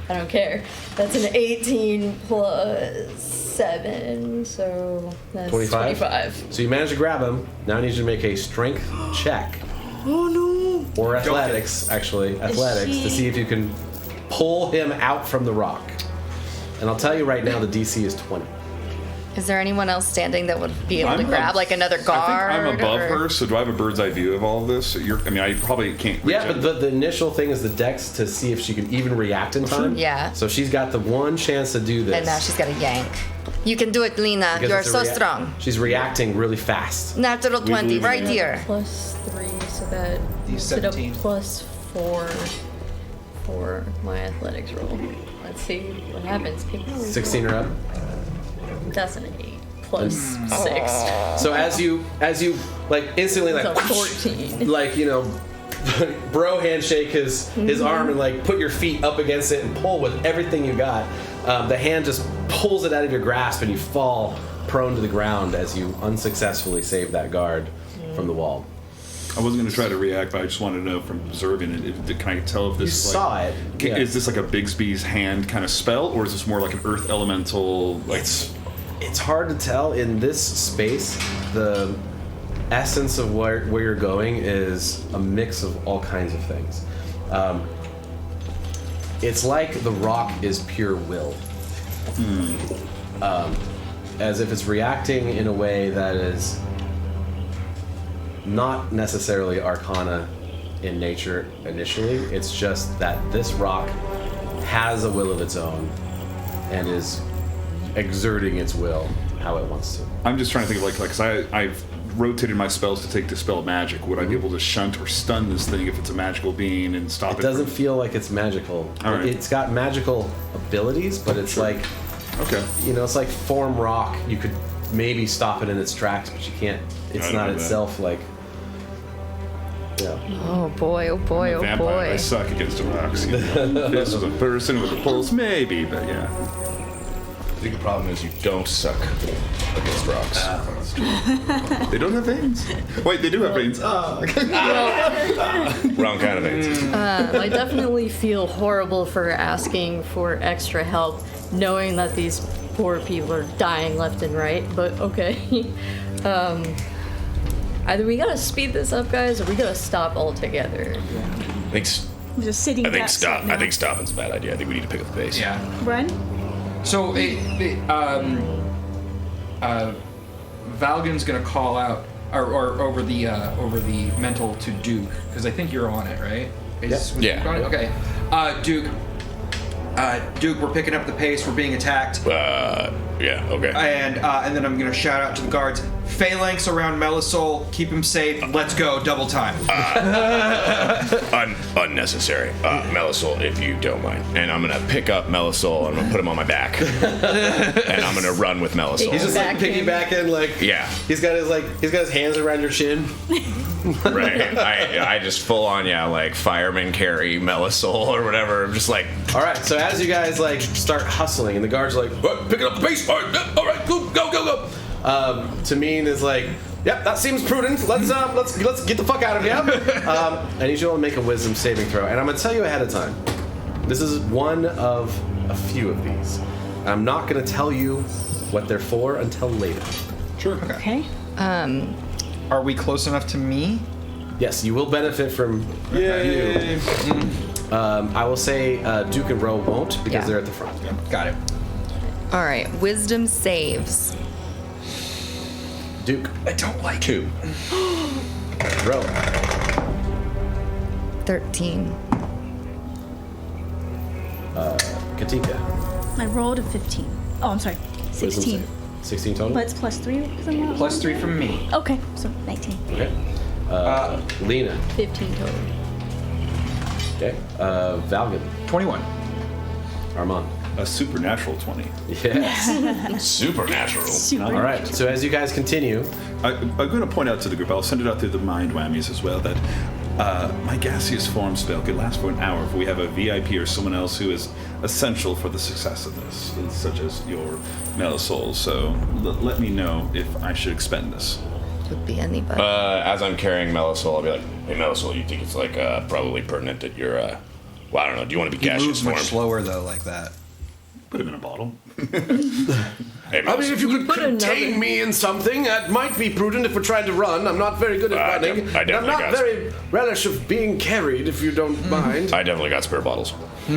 I don't care. That's an 18 + 7, so that's 25. So you managed to grab him. Now I need you to make a strength check. Oh no! Or athletics, actually. Athletics, to see if you can pull him out from the rock. And I'll tell you right now, the DC is 20. Is there anyone else standing that would be able to I'm grab ab- another guard? I think I'm above or- her, so do I have a bird's eye view of all of this? I probably can't reach Yeah, out. but the initial thing is the dex to see if she can even react in time. Yeah. So she's got the one chance to do this. And now she's got a yank. You can do it, Leina. because You're it's a so strong. She's reacting really fast. Natural 20, believe in right you. here. +3, so that These set up 17. +4 for my athletics roll. Let's see what happens. 16 or up. That's an 8 +6. So as you instantly So 14. bro handshake his arm and put your feet up against it and pull with everything you got. The hand just pulls it out of your grasp and you fall prone to the ground as you unsuccessfully save that guard from the wall. I wasn't going to try to react, but I just wanted to know from observing it. Can I tell if this You is saw it. Yeah. Is this like a Bigsby's hand kind of spell, or is this more like an earth elemental? It's hard to tell in this space. essence of where you're going is a mix of all kinds of things. It's like the rock is pure will. As if it's reacting in a way that is not necessarily arcana in nature initially. It's just that this rock has a will of its own and is exerting its will how it wants to. I'm just trying to think of because I've rotated my spells to take Dispel Magic. Would I be able to shunt or stun this thing if it's a magical being and stop it? It doesn't feel like it's magical. All right. It's got magical abilities, but it's like, Okay. it's like form rock. You could maybe stop it in its tracks, but you can't. It's I not know that. itself like. Yeah. Oh boy, oh boy, oh Vampire, I boy. suck against rocks. This is a person with a pulse, maybe, but yeah. I think the problem is you don't suck against rocks. They don't have veins. Wait, they do have veins. Wrong kind of veins. I definitely feel horrible for asking for extra help, knowing that these poor people are dying left and right, but okay. Either we gotta speed this up, guys, or we gotta stop altogether. I think I'm just sitting I think back stop. now. I think stopping's a bad idea. I think we need to pick up the pace. Yeah. Run? So Valgun's gonna call out or over the mental to Duke, because I think you're on it, right? Was Yeah. Duke on it? Okay. Duke. Duke, we're picking up the pace. We're being attacked. Yeah. Okay. And then I'm gonna shout out to the guards: phalanx around Melisol, keep him safe. Let's go, double time. Unnecessary. Melisol, if you don't mind. And I'm gonna pick up Melisol and I'm gonna put him on my back. And I'm gonna run with Melisol. He's just like piggybacking, like Yeah. He's got his hands around your chin. Right. I just full on like fireman carry Melisol or whatever. I'm just like, All right, so as you guys like start hustling, and the guards are like, "What? Picking up the pace. All right, go. Tameen is like, "Yep, that seems prudent. Let's get the fuck out of here." I need you all to make a wisdom saving throw, and I'm gonna tell you ahead of time. This is one of a few of these. I'm not gonna tell you what they're for until later. Sure. Okay. Are we close enough to me? Yes, you will benefit from you. I will say Duke and Roe won't because Yeah. they're at the front. Got it. All right, wisdom saves. Duke, I don't like 2. Roe, 13. Katinka. I rolled a 15. Oh, I'm sorry. Wisdom 16. save. 16 total? But it's plus 3 because I'm not. Plus 3 from me. Okay, so 19. Okay. Leina. 15 total. Okay. Valgun. 21. Armonde. A supernatural 20. Yes. Supernatural. Super. All right. So as you guys continue, I'm going to point out to the group, I'll send it out through the mind whammies as well, that my gaseous form spell could last for an hour if we have a VIP or someone else who is essential for the success of this, such as your Melisol. So let me know if I should expend this. Could be anybody. As I'm carrying Melisol, I'll be like, "Hey, Melisol, you think it's like probably pertinent that you're well, I don't know. Do you want to be He gaseous moves much form? slower though, like that. Put him in a bottle. Hey, I mean, if you could Put contain another- me in something, that might be prudent if we're trying to run. I'm not very good at I running. definitely and I'm not got very relish of being carried, if you don't mind. I definitely got spare bottles. I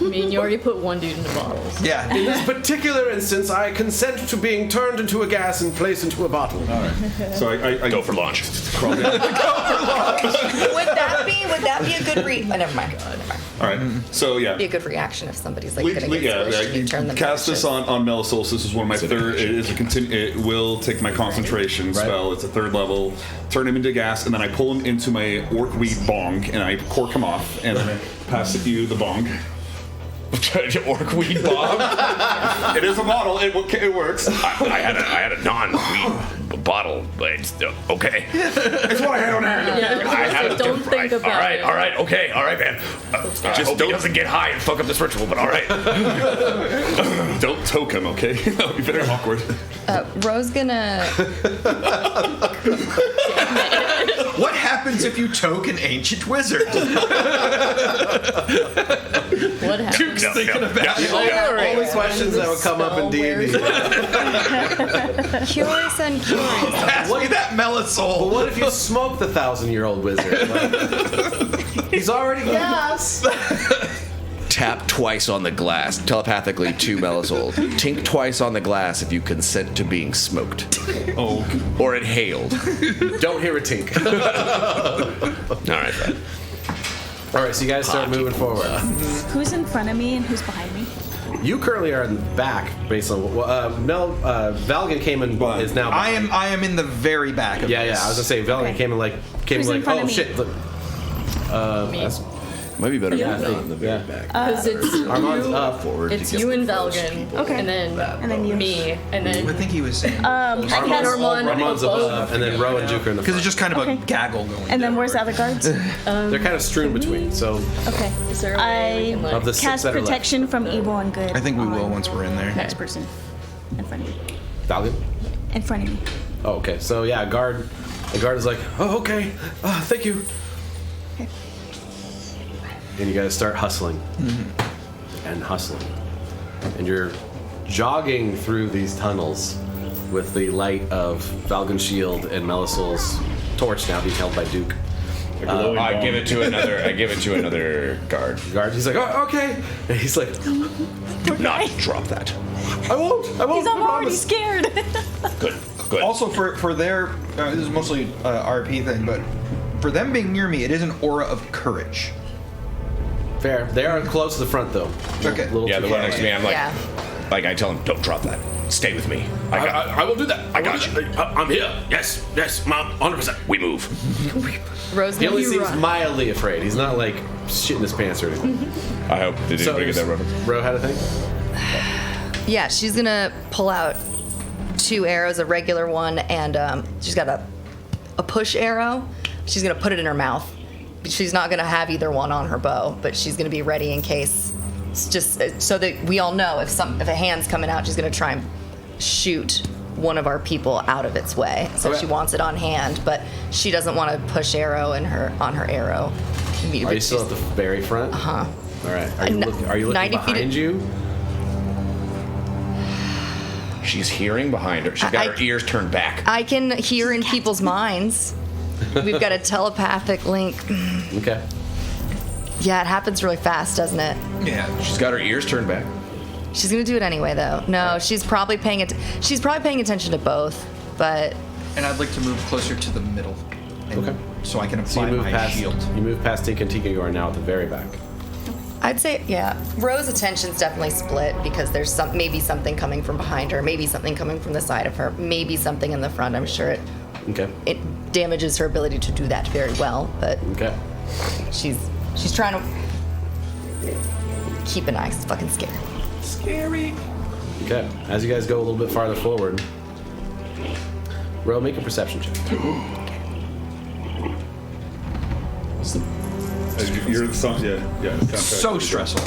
mean, you already put one dude in the bottles. Yeah. In this particular instance, I consent to being turned into a gas and placed into a bottle. So I Go for launch. crawl down. would that be a good never mind. All right. So yeah. Be a good reaction if somebody's like Le- getting le- yeah, inspiration, you turn them cast this on Melisol. This is one of my third. It is a it will take my concentration spell. It's a 3rd level. Turn him into gas, and then I pull him into my orc weed bong, and I cork him off, and then I pass you the bong. Orc weed bomb. It is a bottle. It works. I had a non-weed bottle, but it's, okay. It's what I had on hand. Yeah, I had a don't different- think about all right, it. all right, okay, all right, man. I hope he doesn't get high and fuck up this ritual, but all right. Don't toke him, okay? That would be very awkward. Roe's gonna. What happens if you toke an ancient wizard? What happened? Thinking about it. All the questions that would come up in D&D. Curious and curious. Look at that Melisol. What if you smoke the 1,000-year-old wizard? Like, he's already gas. Tap twice on the glass, telepathically to Melisold. Tink twice on the glass if you consent to being smoked. Oh. Or inhaled. Don't hear a tink. All right, Fred. All right, so you guys start moving forward. Who's in front of me and who's behind me? You currently are in the back, based on Valgun came in. Is now. I am in the very back of Yeah, this. yeah. I was gonna say Valgun Okay. came in like Who's in front oh of me? shit. Look. That's Might be better Yeah, to I think- in the very yeah. back. Because it's Armonde's you, up. Forward it's to get you and the first Valgun, people. Okay. and then you. me, and I then think he was saying. I cast, Armonde's above, and then Roe and Duke are in the Because front. it's just kind of Okay. a gaggle going. and then down. where's the other guards? They're kind of strewn between. So Okay. is there a way we can, of the like, six Cast that are left, protection from evil and good. I think we will on once we're in there. Next person. In front of me. Valgun. In front of me. Oh, okay. So yeah, the guard is like, oh, okay, thank you. Okay. And you guys start hustling and hustling, and you're jogging through these tunnels with the light of Valgun's shield and Melisol's torch now being held by Duke. I give it to another guard. Guard, he's like, oh, okay. And he's like, Do not drop that. I won't. He's I already promise. scared. Good. Good. Also, for their, this is mostly RP thing, but for them being near me, it is an aura of courage. Fair. They are close to the front though. Okay. Little Yeah, too the one far next to me. I'm like, Yeah. like I tell him, don't drop that. Stay with me. I will do that. I got you. I'm here. Yes, Mom. 100%. We move. Rose, He only you seems run. mildly afraid. He's not like shitting his pants or anything. I hope. Did anybody get that reference? Ro had a thing? Yeah, she's gonna pull out 2 arrows, a regular one, and she's got a push arrow. She's gonna put it in her mouth. She's not gonna have either one on her bow, but she's gonna be ready in case. It's just so that we all know if a hand's coming out, she's gonna try and shoot one of our people out of its way. So Okay. she wants it on hand, but she doesn't want to push arrow on her arrow. Are you still at the very front? Uh-huh. All right. Are you looking 90 feet behind you? She's hearing behind her. She's got her ears turned back. I can hear in people's minds. We've got a telepathic link. Okay. Yeah, it happens really fast, doesn't it? Yeah. She's got her ears turned back. She's gonna do it anyway, though. No, she's probably paying attention to both, but And I'd like to move closer to the middle. And Okay. So I can So apply you move my past. shield. You move past Tink and Tika. You are now at the very back. I'd say, yeah, Rose's attention's definitely split because there's maybe something coming from behind her, maybe something coming from the side of her, maybe something in the front. I'm sure Okay. it damages her ability to do that very well, but Okay. she's trying to keep an eye. It's fucking scary. Okay. As you guys go a little bit farther forward, Ro, make a perception check. You're the song, yeah. Contract. So stressful.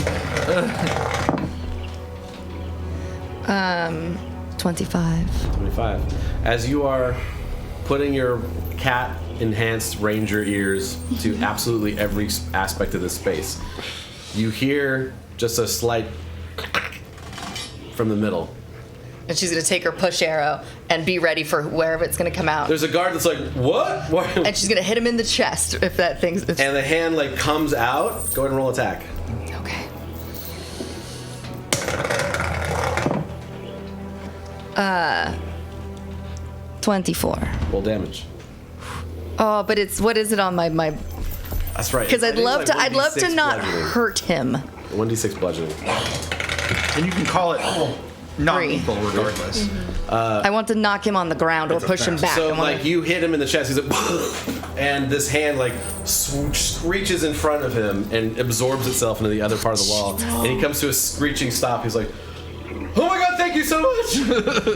25. 25. As you are putting your cat-enhanced ranger ears to absolutely every aspect of this space, you hear just a slight from the middle. And she's gonna take her push arrow and be ready for wherever it's gonna come out. There's a guard that's like, what? And she's gonna hit him in the chest if that thing's. And the hand like comes out. Go ahead and roll attack. Okay. 24. Roll damage. Oh, but what is it on my? That's right. Because I I'd think love it's to. I'd love to 1d6 not bludgeoning. hurt him. 1d6 bludgeoning. And you can call it non-lethal regardless. I want to knock him on the ground or push him back. So I wanna- like you hit him in the chest, he's like, and this hand like screeches in front of him and absorbs itself into the other part of the wall, and he comes to a screeching stop. He's like, "Oh my god, thank you so much!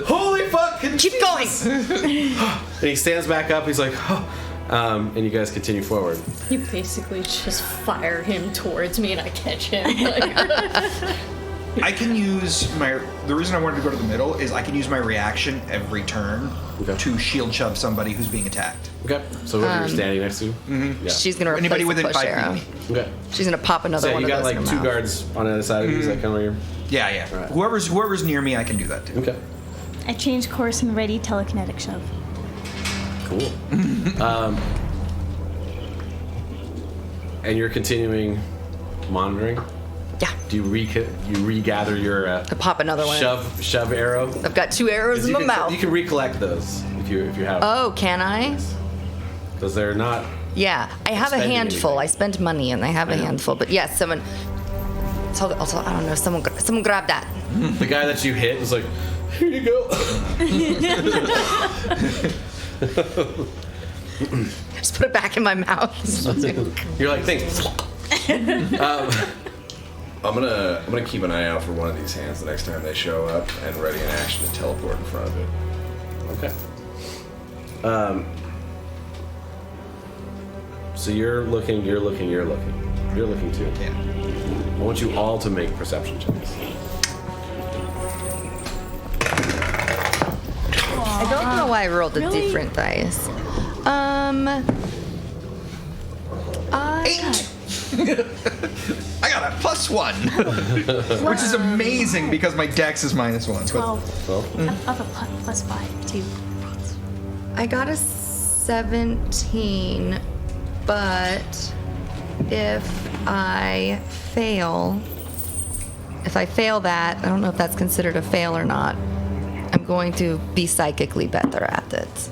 Holy fuck! keep going. And he stands back up. He's like, oh. And you guys continue forward. You basically just fire him towards me and I catch him. Like, I can use the reason I wanted to go to the middle is I can use my reaction every turn Okay. to shield shove somebody who's being attacked. Okay. So whoever you're standing next to. Mm-hmm. Yeah. She's gonna replace Anybody the within push 5 feet arrow. of me. Okay. She's gonna pop another So one you of got those like in her 2 mouth. guards on the other side of you. Is that kind of where you're? Yeah. Right. Whoever's near me, I can do that too. Okay. I changed course and ready telekinetic shove. Cool. And you're continuing monitoring. Yeah. Do you regather your I pop another one. shove arrow? I've got 2 arrows in my mouth. You can recollect those if you have. Oh, can I? Because they're not. Yeah, I have a Expending handful. anything. I spent money and I have a handful. But yes, someone. Also, I don't know. Someone grab that. The guy that you hit is like, here you go. Just put it back in my mouth. You're like, thanks. I'm gonna keep an eye out for one of these hands the next time they show up and ready an action to teleport in front of it. Okay. So you're looking too. Yeah. I want you all to make perception checks. I don't know why I rolled a Really? different dice. I got a +1, which is amazing because my dex is -1. But 12. Well, I have a +5 too. I got a 17, but if I fail that, I don't know if that's considered a fail or not. I'm going to be psychically better at it.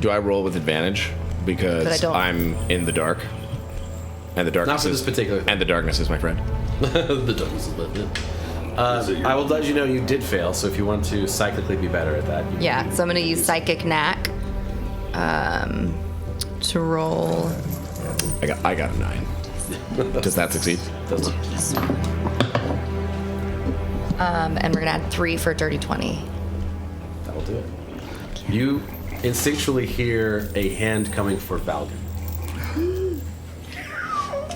Do I roll with advantage But I because don't. I'm in the dark, and the darkness not for this is particular thing. and the darkness is my friend. The darkness is lit. I will let you know you did fail. So if you want to psychically be better at that, you Yeah, so I'm going to use psychic knack to roll. I got a 9. Does that succeed? doesn't. And we're going to add 3 for a dirty 20. That'll do it. You instinctually hear a hand coming for Valgun.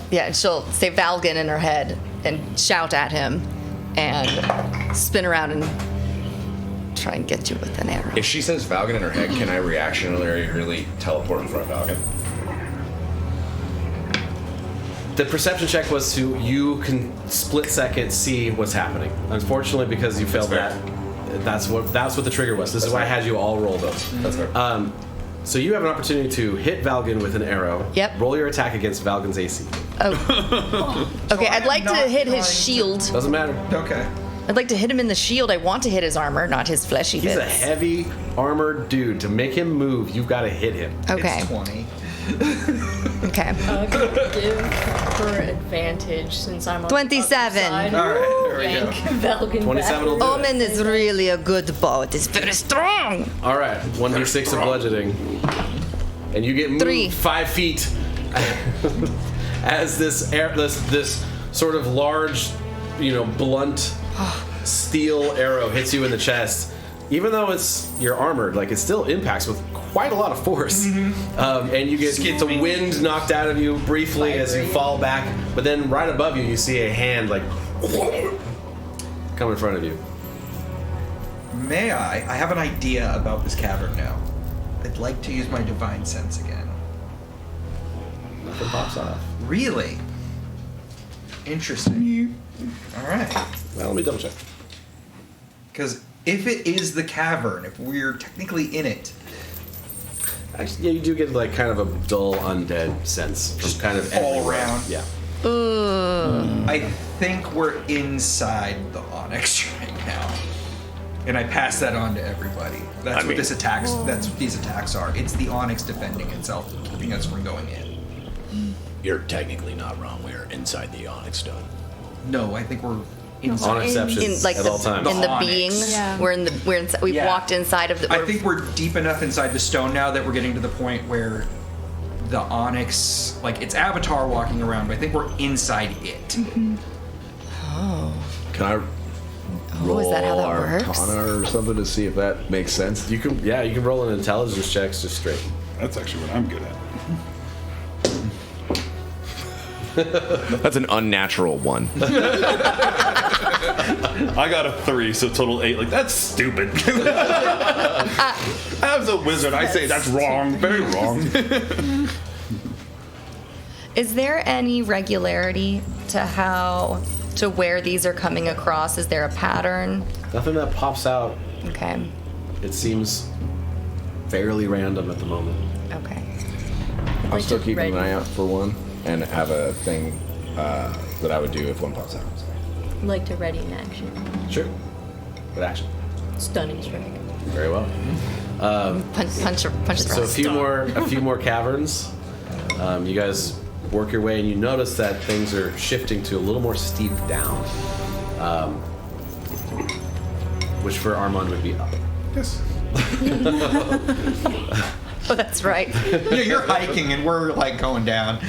Yeah, and she'll say Valgun in her head and shout at him and spin around and try and get you with an arrow. If she says Valgun in her head, can I reactionarily teleport in front of Valgun? The perception check was to you can split second see what's happening. Unfortunately, because you failed fair. that's what the trigger was. This is why I had you all roll those. That's fair. So you have an opportunity to hit Valgun with an arrow. Yep. Roll your attack against Valgun's AC. Okay, I'd like to not hit trying his to- shield. Doesn't matter. okay. I'd like to hit him in the shield. I want to hit his armor, not his fleshy He's bits. a heavy armored dude. To make him move, you've got to hit him. Okay. It's 20. Okay. I'm gonna give her advantage since I'm on 27. The other side. All right, there we Yank go. Valgun 27 will back. do Omen is really a good bow. It is very strong. All right, 1d6 of bludgeoning, and you get moved 3. 5 feet as this sort of large, blunt steel arrow hits you in the chest. Even though you're armored, like it still impacts with quite a lot of force, and you get the wind knocked out of you briefly as you fall back. But then right above you, you see a hand like come in front of you. May I? I have an idea about this cavern now. I'd like to use my divine sense again. Nothing pops off. Really? Interesting. All right. Well, let me double check. Because if it is the cavern, if we're technically in it, Actually, yeah, you do get like kind of a dull undead sense, just kind of all everywhere. around. Yeah. I think we're inside the Onyx right now. And I pass that on to everybody. That's what these attacks are. It's the Onyx defending itself, keeping us from going in. You're technically not wrong. We're inside the Onyx Stone. No, I think we're inside. On exception In like at all times. in the Onyx. being, Yeah. we're inside. We've Yeah. walked inside of the. I think we're deep enough inside the stone now that we're getting to the point where the Onyx, like it's Avatar walking around, but I think we're inside it. Can I roll is that how that works? Arcana or something to see if that makes sense? You can roll an intelligence check just straight. That's actually what I'm good at. That's an unnatural 1. I got a 3, so total 8. Like, that's stupid. As a wizard, I say that's wrong. Very wrong. Is there any regularity to where these are coming across? Is there a pattern? Nothing that pops out. Okay. It seems fairly random at the moment. Okay. I'm still keeping an eye out for one and have a thing that I would do if one pops out. Like to ready in action. Sure. What action? Stunning strike. Very well. Punch the So a few more caverns. You guys work your way, and you notice that things are shifting to a little more steep down, which for Armonde would be up. Yes. Oh, that's right. Yeah, you're hiking and we're like going down.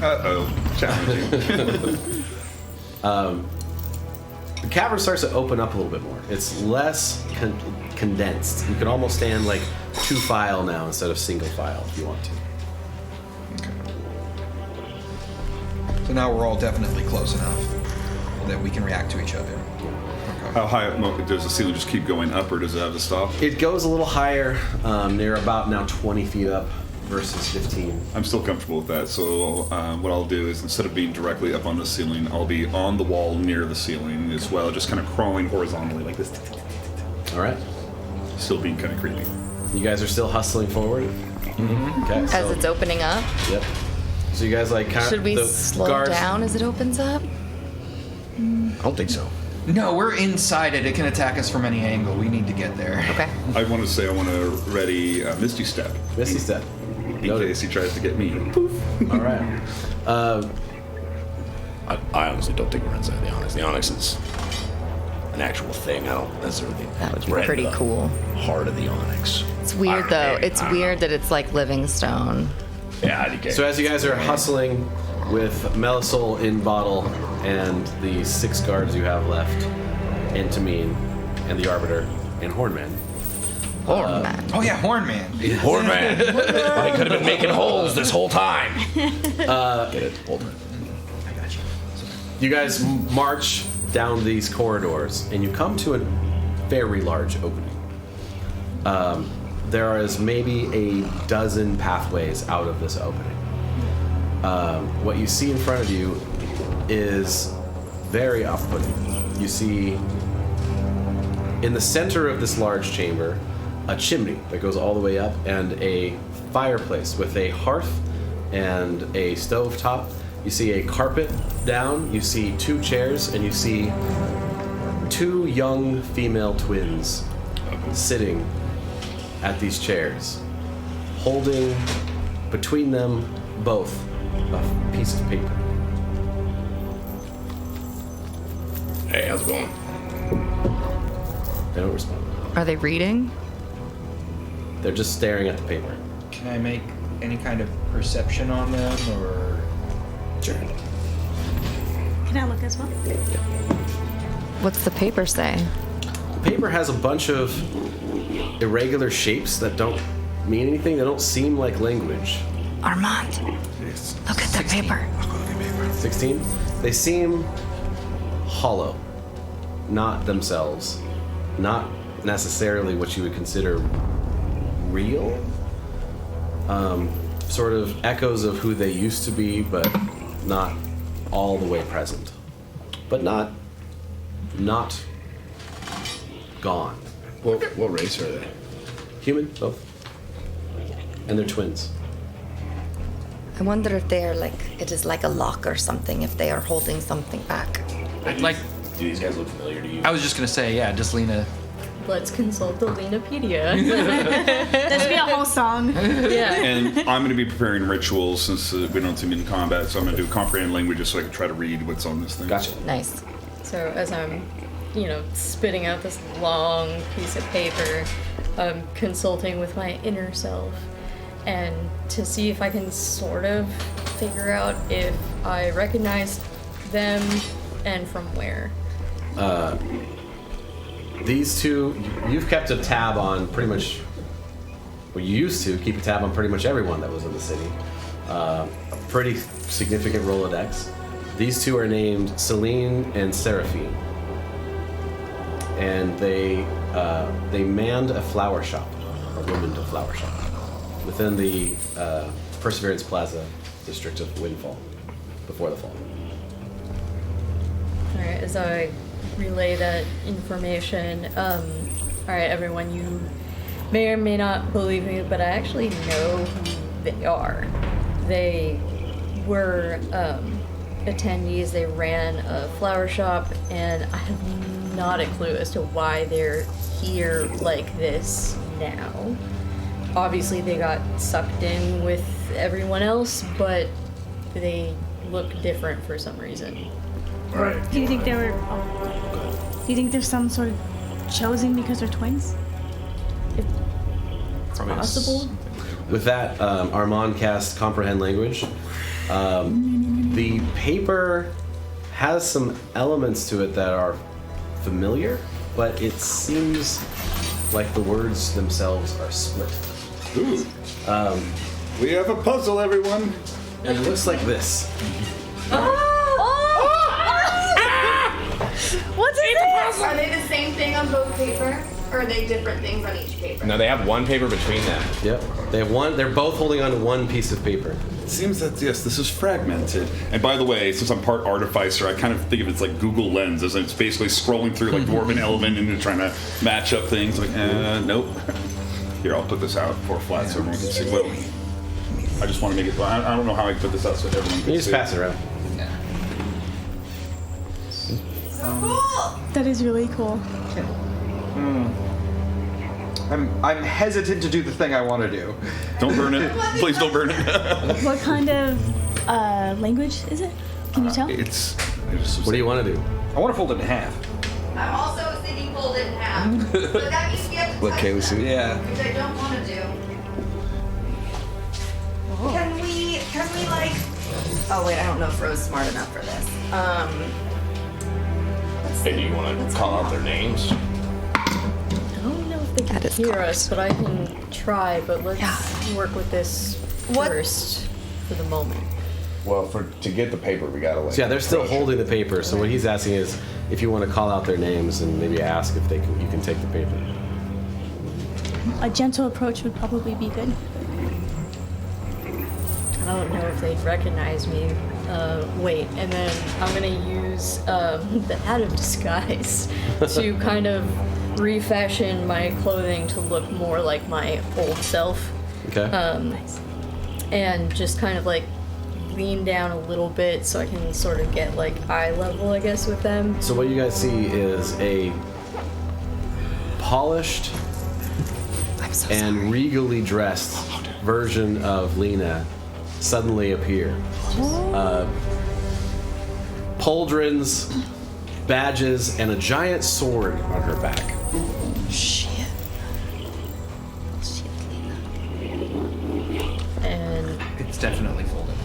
Uh-oh. Challenging. The cavern starts to open up a little bit more. It's less condensed. You can almost stand like 2 file now instead of single file if you want to. So now we're all definitely close enough that we can react to each other. How high up does the ceiling just keep going up, or does it have to stop? It goes a little higher. They're about now 20 feet up versus 15. I'm still comfortable with that, so what I'll do is instead of being directly up on the ceiling, I'll be on the wall near the ceiling as well, just kind of crawling horizontally like this. All right. Still being kind of creepy. You guys are still hustling forward? Mm-hmm. Okay. As it's opening up. Yep. So you guys like kind of... Should we slow down as it opens up? I don't think so. No, we're inside it. It can attack us from any angle. We need to get there. Okay. I want to say I want to ready Misty Step. Misty Step. In case he tries to get me. Poof. All right. I honestly don't think we're inside the Onyx. The Onyx is an actual thing. I don't necessarily think That would be we're in pretty the cool. Heart of the Onyx. It's weird though. It's weird that it's like living stone. Yeah, I do. So as you guys are hustling with Melisol in bottle and the 6 guards you have left, and Tamine, and the Arbiter, and Hornman. Hornman. Oh yeah, Hornman. Hornman. I could have been making holes this whole time. Get it? Hornman. I got you. You guys march down these corridors, and you come to a very large opening. There is maybe a dozen pathways out of this opening. What you see in front of you is very off-putting. You see in the center of this large chamber a chimney that goes all the way up and a fireplace with a hearth and a stove top. You see a carpet down, you see 2 chairs, and you see 2 young female twins sitting at these chairs, holding between them both a piece of paper. Hey, how's it going? They don't respond. Are they reading? They're just staring at the paper. Can I make any kind of perception on them, or? Sure. Can I look as well? What's the paper say? The paper has a bunch of irregular shapes that don't mean anything. They don't seem like language. Armonde, look at the paper. 16. They seem hollow, not themselves, not necessarily what you would consider real. Sort of echoes of who they used to be, but not all the way present. But not gone. What race are they? Human, both. And they're twins. I wonder if they're like, it is like a lock or something, if they are holding something back. Like, Do these guys look familiar to you? I was just gonna say, yeah, does Leina? Let's consult the Leinapedia. There should be a whole song. Yeah. And I'm going to be preparing rituals since we don't seem in combat, so I'm going to do comprehend languages so I can try to read what's on this thing. Gotcha. Nice. So as I'm, spitting out this long piece of paper, I'm consulting with my inner self and to see if I can sort of figure out if I recognize them and from where. These 2, you've kept a tab on pretty much, well, you used to keep a tab on pretty much everyone that was in the city. A pretty significant Rolodex. These 2 are named Celine and Seraphine. and they manned a flower shop, or womened a flower shop, within the Perseverance Plaza district of Windfall, before the fall. Alright, as I relay that information, alright, everyone, you may or may not believe me, but I actually know who they are. They were attendees, they ran a flower shop, and I have not a clue as to why they're here like this now. Obviously, they got sucked in with everyone else, but they look different for some reason. Right. Do you think they were? Do you think there's some sort of chosen because they're twins? It's possible. With that, Armonde cast Comprehend Language. The paper has some elements to it that are familiar, but it seems like the words themselves are split. Ooh. We have a puzzle, everyone. And it looks like this. What's it? Are they the same thing on both paper? Or are they different things on each paper? No, they have one paper between them. Yep. They have one. They're both holding on to one piece of paper. It seems that, yes, this is fragmented. And by the way, since I'm part Artificer, I kind of think of it as like Google Lens, as it's basically scrolling through like Dwarven Element and trying to match up things. Like, nope. Here, I'll put this out for flat so everyone can see. Well, I just want to make it. I don't know how I can put this out so everyone can You see. just pass it around. That is really cool. I'm hesitant to do the thing I want to do. Don't burn it. Please don't burn it. What kind of language is it? Can you tell? It's What do you want to do? I want to fold it in half. I'm also thinking fold it in half. But that means we have to Let type Kaylee see. them, Yeah. which I don't want to do. Can we like... Oh wait, I don't know if Ro's smart enough for this. Hey, do you want to call out their names? I don't know if they can That is hear correct. us, but I can try, but let's work with this What? first for the moment. Well, to get the paper, we gotta like. So yeah, they're still approach it. holding the paper. So what he's asking is if you want to call out their names and maybe ask if they can, you can take the paper. A gentle approach would probably be good. I don't know if they'd recognize me. Wait, and then I'm gonna use the Hat of Disguise to kind of refashion my clothing to look more like my old self. Okay. And just kind of like lean down a little bit so I can sort of get like eye level, I guess, with them. So what you guys see is a polished and regally dressed version of Leina suddenly appear. Pauldrons, badges, and a giant sword on her back. And It's definitely folded.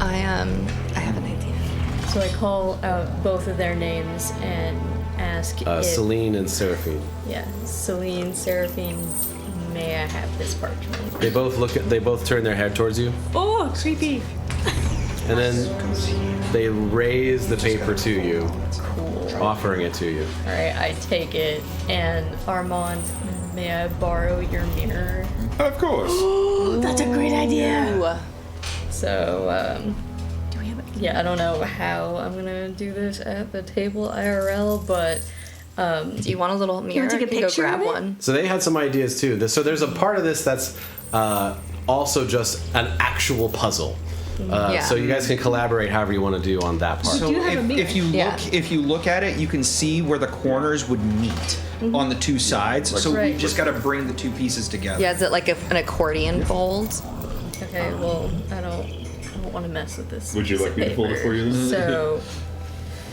I have an idea. so I call out both of their names and ask if... Celine and Seraphine. Yeah, Celine, Seraphine, may I have this parchment? They both turn their head towards you, Oh, creepy. and then they raise the paper to you, offering it to you. Alright, I take it, and Armonde, may I borrow your mirror? Of course. That's a great idea. So, Do we have it? yeah, I don't know how I'm gonna do this at the table IRL, but Do you want a little mirror? take a I can picture go grab of it? one. So they had some ideas too. So there's a part of this that's also just an actual puzzle. Yeah. So you guys can collaborate however you want to do on that part. So do have a mirror. if you look at it, you can see where the corners would meet on the two sides. So Right. we've just got to bring the two pieces together. Yeah, is it like an accordion fold? okay, well, I don't want to mess with this. Would you piece like of me to fold it paper. for you then? So,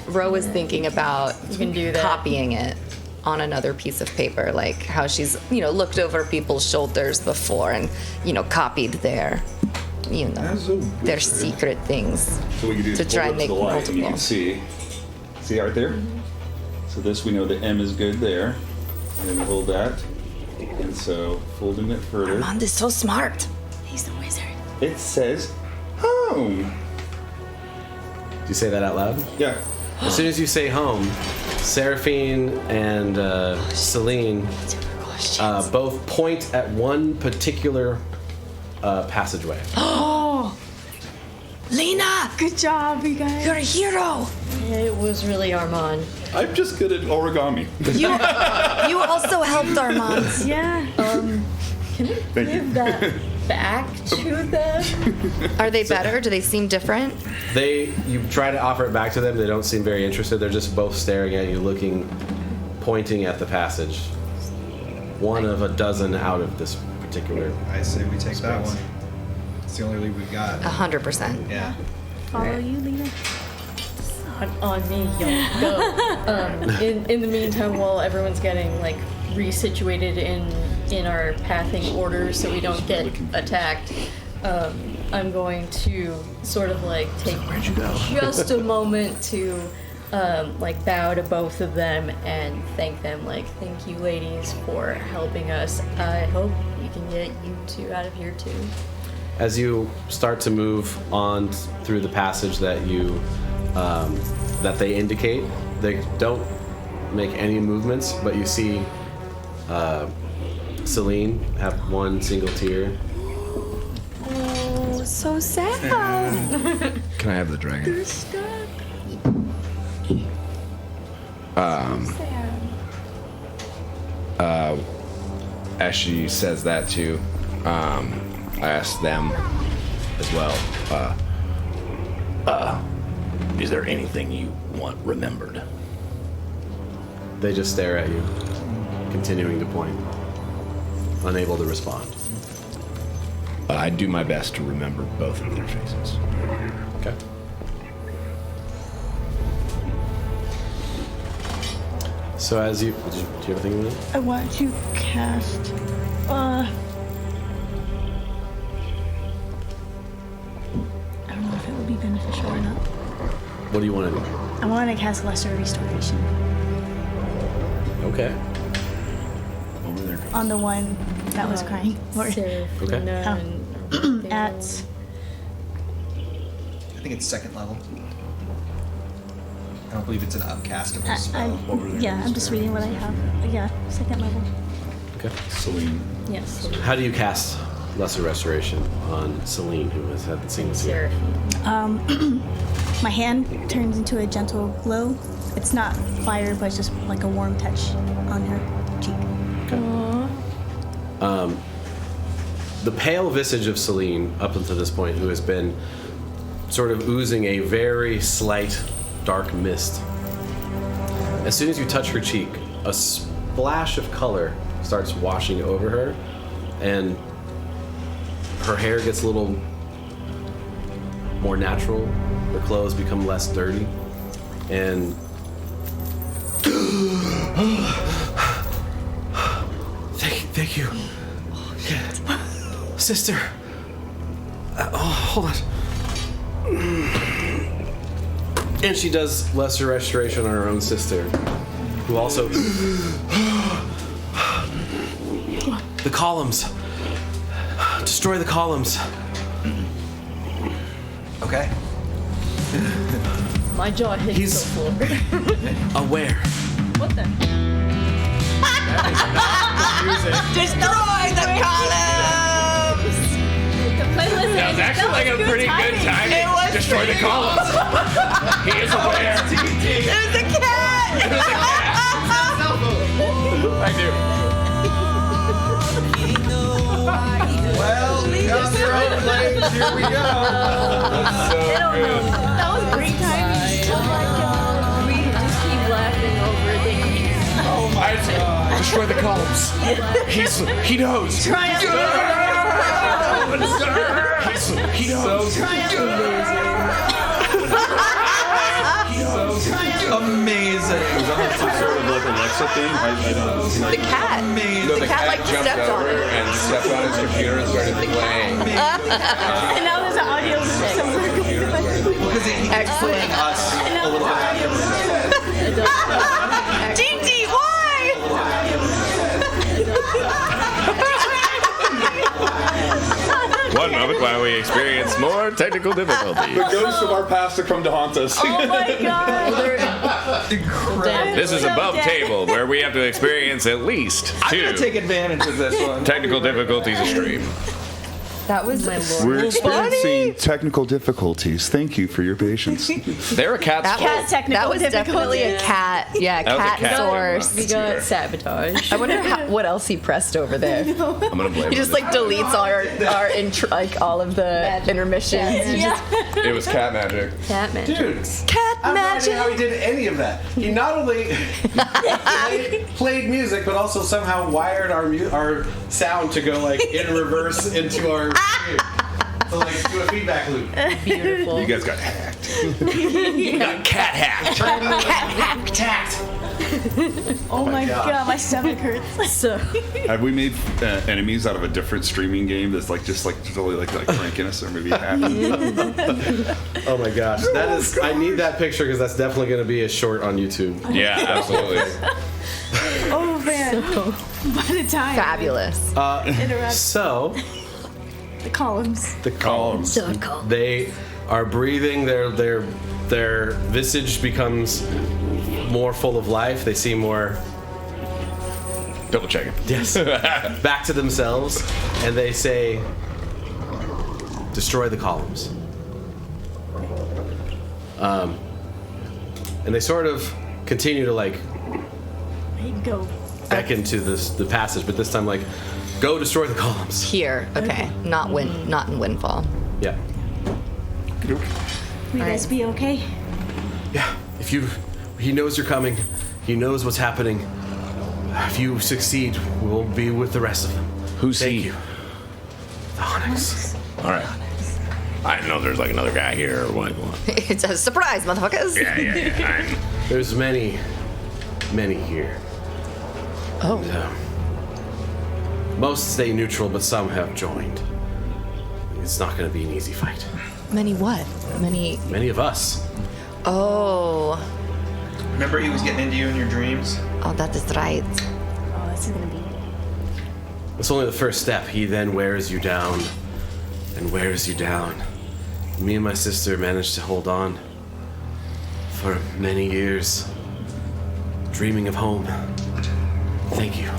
Ro was thinking about You can do that. copying it on another piece of paper, like how she's, looked over people's shoulders before and, copied their, As a their wizard. secret things. So we can do To is try hold and up to make the light and you can multiple. see right there. So this we know the M is good there, and then we hold that, and so folding it further, Armand is so smart. He's the wizard. it says home. Do you say that out loud? Yeah. As soon as you say home, Seraphine and Celine both point at one particular passageway. Oh, Leina! good job, you guys. You're a hero! It was really Armonde. I'm just good at origami. You also helped Armand. Yeah. Can I Thank you. give that back to them? Are they better? Do they seem different? You try to offer it back to them. They don't seem very interested. They're just both staring at you, pointing at the passage. One of a dozen out of this particular. I say we take that one. It's the only lead we've got. 100%. Yeah. Follow you, Leina. On me, y'all go. In the meantime, while everyone's getting like resituated in our pathing order so we don't get attacked, I'm going to sort of like take just a moment to like bow to both of them and thank them. Like, thank you, ladies, for helping us. I hope we can get you two out of here too. As you start to move on through the passage that they indicate, they don't make any movements, but you see Celine have one single tear. Oh, so sad. Can I have the dragon? As she says that too, I ask them as well. Is there anything you want remembered? They just stare at you, continuing to point, unable to respond. I do my best to remember both of their faces. Okay. So as you, do you have anything with it? I want to cast. I don't know if it would be beneficial or not. What do you want to do? I want to cast Lesser Restoration Okay. Over there. on the one that was crying. Or Seraphina and at. I think it's second level. I don't believe it's an upcastable spell. Yeah, I'm just reading what I have. Yeah, second level. Okay. Celine. Yes. How do you cast Lesser Restoration on Celine, who has had the same tear? Seraphine. My hand turns into a gentle glow. It's not fire, but it's just like a warm touch on her cheek. The pale visage of Celine, up until this point, who has been sort of oozing a very slight dark mist. As soon as you touch her cheek, a splash of color starts washing over her, and her hair gets a little more natural. Her clothes become less dirty, and thank you, sister. Hold on. And she does Lesser Restoration on her own sister, who also. The columns. Destroy the columns. Okay. My jaw hits He's- the floor. Aware. What the? Destroy the columns! That was actually like a pretty good time It was to destroy the columns. He is aware. There's a cat! I do. Well, come your own flames, here we go. That was great timing. Oh my god. We just keep laughing over things. Oh my god. Destroy the columns. He knows. He knows. Amazing. Some sort of like Alexa thing. I don't. The cat. Amazing. The cat like jumped stepped on over it. and stepped on his computer and started playing. And now there's an audio somewhere. Because he's Excellent. us a little bit. Gigi, why? One moment while we experience more technical difficulties. The ghosts of our past have come to haunt us. Oh my god. Incredible. This is above table, where we have to experience at least I'm 2 gonna take advantage of this one. technical difficulties extreme. That was We're experiencing technical difficulties. Thank you for your patience. There are cats. Cat technical that was definitely a cat. Yeah, That was a cat cat source. We got sabotage. I wonder what else he pressed over there. I'm gonna blame He just him. like deletes all of the intermissions. It was cat magic. Cat magic. Dude, Cat I have no magic. idea how he did any of that. He not only played music, but also somehow wired our sound to go like in reverse into our to like do a feedback loop. Beautiful. You guys got hacked. You got cat hacked. Oh my god, my stomach hurts. So, Have we made enemies out of a different streaming game that's like just like totally like pranking us or maybe hacking? Oh my gosh, that is. I need that picture because that's definitely going to be a short on YouTube. Yeah, absolutely. Oh man. By the time. Fabulous. Interrupt So the columns. the columns, they are breathing. Their visage becomes more full of life. They seem more Double checking. back to themselves, and they say, "Destroy the columns." And they sort of continue to like There you go. beckon to the passage, but this time like, "Go destroy the columns." Here, okay, not in Windfall. Yeah, Will you guys be okay? yeah. He knows you're coming. He knows what's happening. If you succeed, we'll be with the rest of them. Who's Thank he? you. The Onyx. All right. I didn't know there's like another guy here or what. It's a surprise, motherfuckers. Yeah. There's many here. Oh. Most stay neutral, but some have joined. It's not going to be an easy fight. Many what? Many. Many of us. Oh. Remember he was getting into you in your dreams? Oh, that is right. Oh, this is gonna be. It's only the first step. He then wears you down and wears you down. Me and my sister managed to hold on for many years, dreaming of home. Thank you.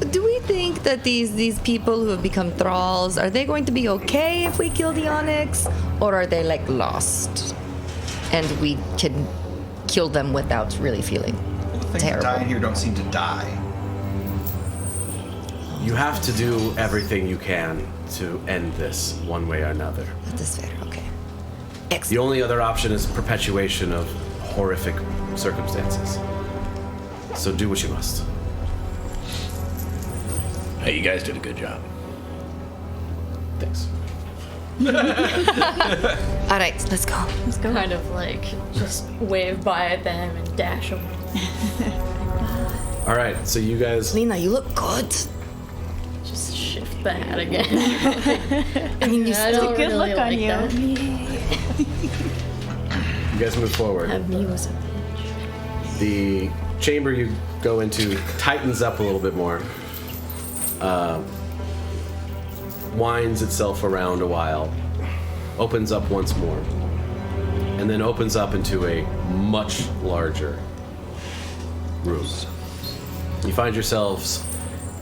Do we think that these people who have become thralls, are they going to be okay if we kill the Onyx? Or are they like lost? And we can kill them without really feeling Things that terrible. die in here don't seem to die. You have to do everything you can to end this one way or another. That is fair, okay. The Excellent. only other option is perpetuation of horrific circumstances. So do what you must. Hey, you guys did a good job. Thanks. All right, let's go. kind of like just wave by at them and dash them. All right, so you guys. Leina, you look good. Just shift the hat again. I mean, you I still don't good really look on like you. that. You guys move forward. Have me was a bitch. The chamber you go into tightens up a little bit more. Winds itself around a while. Opens up once more. And then opens up into a much larger room. You find yourselves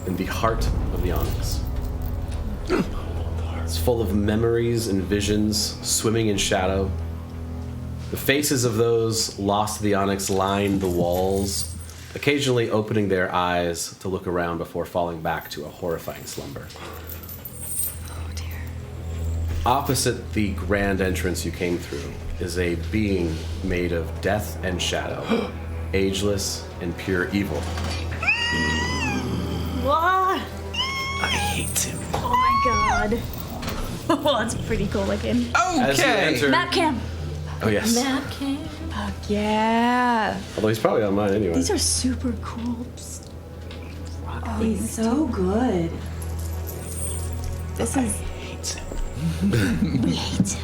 in the heart of the Onyx. It's full of memories and visions swimming in shadow. The faces of those lost to the Onyx line the walls, occasionally opening their eyes to look around before falling back to a horrifying slumber. Oh dear. Opposite the grand entrance you came through is a being made of death and shadow, ageless and pure evil. Wah! I hate him. Oh my god. Oh, that's pretty cool looking. As you Okay. enter, Map cam. oh yes, Napkin. Yeah. although he's probably on mine anyway. These are super cool. Oh, he's so good. This is. We hate him.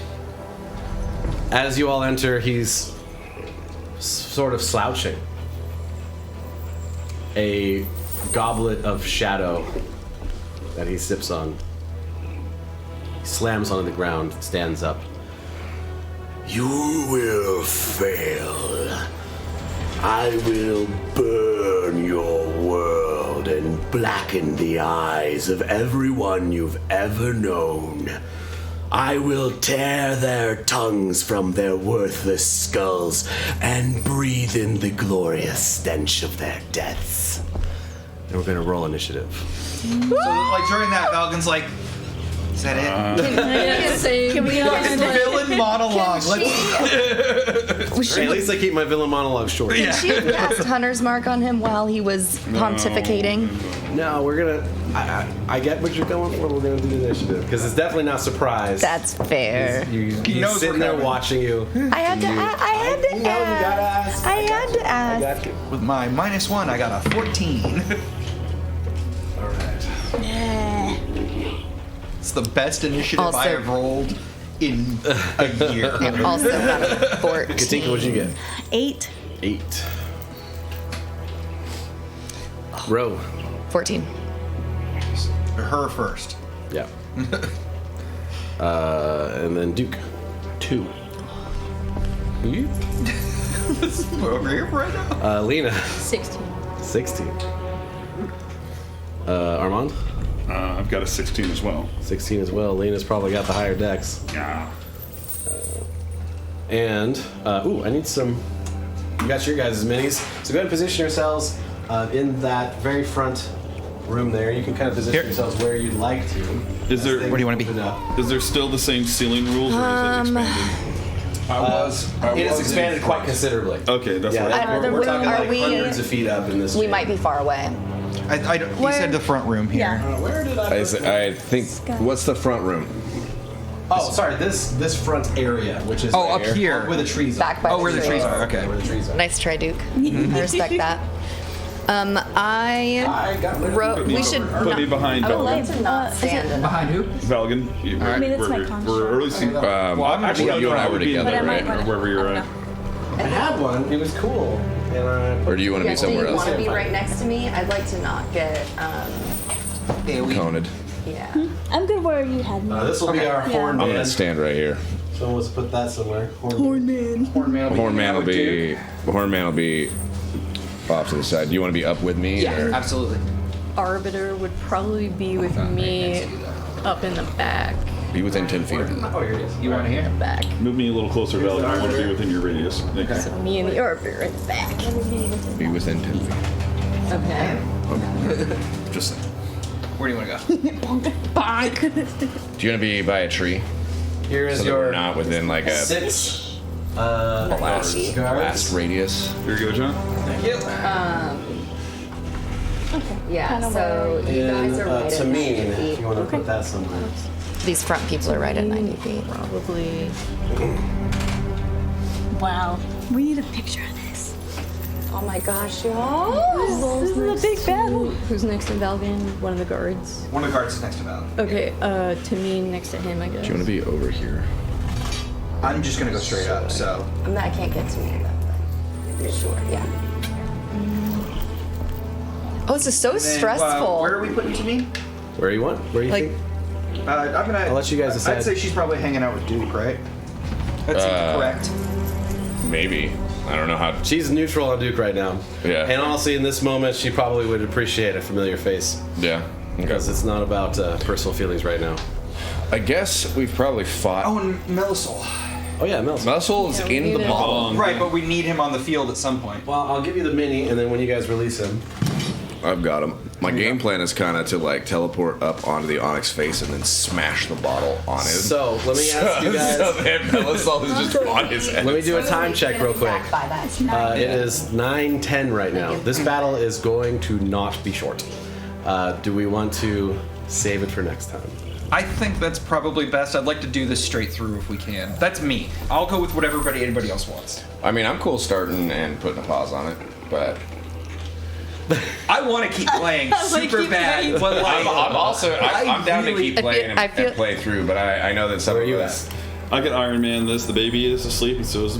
As you all enter, he's sort of slouching. A goblet of shadow that he sips on. He slams onto the ground, stands up. You will fail. I will burn your world and blacken the eyes of everyone you've ever known. I will tear their tongues from their worthless skulls and breathe in the glorious stench of their deaths. And we're gonna roll initiative. So, like, during that, Valgun's like, is that it? Can we Villain monologue. At least I keep my villain monologue short. Did she cast Hunter's Mark on him while he was pontificating? No, we're gonna. I get what you're going for. We're gonna do the initiative because it's definitely not surprise. That's fair. He's knows sitting we're there coming. watching you. I had to ask. I had to I ask. got you. With my -1, I got a 14. All right. It's the best initiative Also- I have rolled in a year. I also got a 14. Katinka, what'd you get? 8. 8. Roe. 14. Her first. Yeah. And then Duke. 2. You? We're over here right now. Leina. 16. 16. Armonde. I've got a 16 as well. 16 as well. Lena's probably got the higher dex. Yeah. And, I need some. You got your guys' minis. So go ahead and position yourselves in that very front room there. You can kind of position Here. yourselves where you'd like to. Is there? Where do you want to be? Open up. Is there still the same ceiling rules, or is it expanded? It has expanded quite considerably. Okay, that's Yeah, what we're talking are like we- hundreds of feet up in this. We chamber. might be far away. You said the front room here. Yeah. Where did I think. What's the front room? Oh, sorry. This front area, which is Oh, right up here. where the trees Back are. by Oh, where the trees are. Okay. Where the trees are. Nice try, Duke. I respect that. I got rid of We should. Put me behind I would like Valgun. to not stand in. Behind who? Valgun, you, I mean, it's my we're construct. early season. Well, I'm gonna Actually, be you and I I were would be in together, the right? or wherever you're at. I had one. It was cool. And I Or do you want to be Yes, do somewhere you else? want to be right next to me? I'd like to not get. Coned. Yeah. I'm good where you had me. this will be our horn I'm man. gonna stand right here. Someone wants to put that somewhere. Horn man. Hornman will be off to the side. Do you want to be up with me? Yeah. or- Absolutely. Arbiter would probably be with me up in the back. Be within 10 feet. Oh, here it is. You want to hear? Back. Move me a little closer, Valgun. I want to be within your radius. Thank you. So me and the Arbiter in the back. Be within 10 feet. Okay. Just saying. Where do you want to go? Back. Do you want to be by a tree? Here is So that your we're not within like a 6 blast guards. radius. Here you go, John. Yeah. So you guys And are right to at me, 90 if feet. you want to put that somewhere. These front people are right at 90 feet. Probably. Wow. We need a picture of this. Oh my gosh, y'all. This is a big battle. Who's next to Valgun? One of the guards. One of the guards is next to Val. Okay, to me next to him, I guess. Do you want to be over here? I'm just gonna go straight up. So I can't get to me. But sure. Yeah. Oh, this is so then, stressful. where are we putting to me? Where you want? Where you Like- think? I'm gonna. I'll let you guys decide. I'd say she's probably hanging out with Duke, right? That seems correct. Maybe. I don't know how. She's neutral on Duke right now. Yeah. And honestly, in this moment, she probably would appreciate a familiar face Yeah. because it's not about personal feelings right now. I guess we've probably fought. Oh, and Melisol. Oh yeah, Mel's. Muscle is Yeah, we in need the it. bottle. Right, but we need him on the field at some point. Well, I'll give you the mini, and then when you guys release him, I've got him. My game plan is kind of to like teleport up onto the Onyx face and then smash the bottle on him. So let me ask you guys. So then Melisol is just on his head. Let me do a time check real quick. By that. It is 9:10 right now. This battle is going to not be short. Do we want to save it for next time? I think that's probably best. I'd like to do this straight through if we can. That's me. I'll go with what anybody else wants. I mean, I'm cool starting and putting a pause on it, but I want to keep playing super bad, but like, I'm also I'm down to really- keep playing I feel- and play through. But I know that some Where are of you us. I get Iron Man this. The baby is asleep, and so is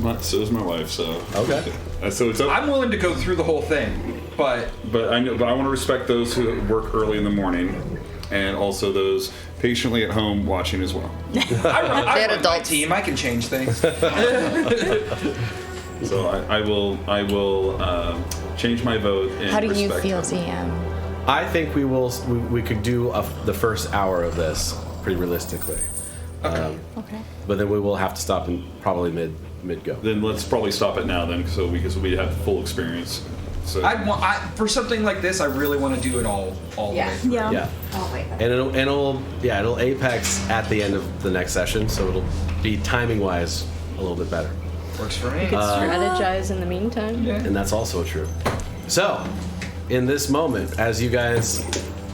my wife. So Okay. So it's up. I'm willing to go through the whole thing, but But I want to respect those who work early in the morning, and also those patiently at home watching as well. I had run my adults. team. I can change things. So I will change my vote. In How do you respect feel, of- DM? I think we could do the first hour of this pretty realistically. Okay. But then we will have to stop in probably mid go. Then let's probably stop it now then, because we have full experience. So For something like this, I really want to do it all the way through. Yeah. Yeah. Oh, wait. And it'll apex at the end of the next session, so it'll be timing wise a little bit better. Works for me. You could strategize in the meantime. Yeah. And that's also true. So, in this moment, as you guys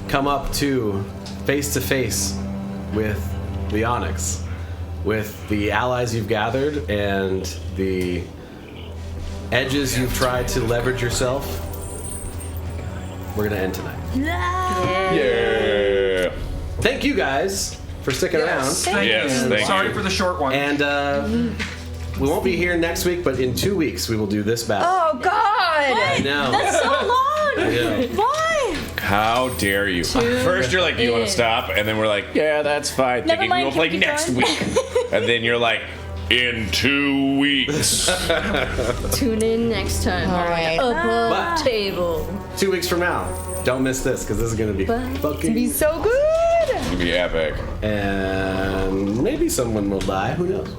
come up to face with the Onyx, with the allies you've gathered and the edges you've tried to leverage yourself, we're gonna end tonight. Yeah. Thank you guys for sticking around. Yes, thank Sorry you. for the short one. And we won't be here next week, but in 2 weeks we will do this battle. Oh God! I know. That's so long. Yeah. Why? How dare you? First you're like, do you want to stop? And then we're like, yeah, that's fine. Never Thinking mind, we'll play keep next going. week. And then you're like, in 2 weeks. Tune in next time. All right. Above Bye. table. 2 weeks from now. Don't miss this, because this is going to be fucking... Be so good. It's gonna be epic. And maybe someone will die. Who knows?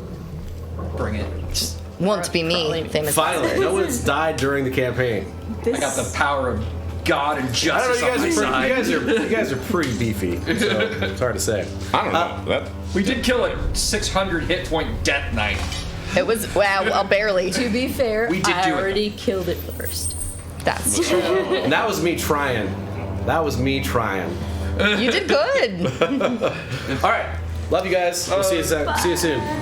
Bring it. Won't be me, famous. Finally, no one's died during the campaign. I got the power of God and I justice don't know. on my side. You guys are pretty beefy. So it's hard to say. I don't know. That We did kill a 600 hit point Death Knight. It was well, barely. To be fair, We did I do it, already killed it first. That's true. And that was me trying. You did good. All right. Love you guys. We'll see you soon.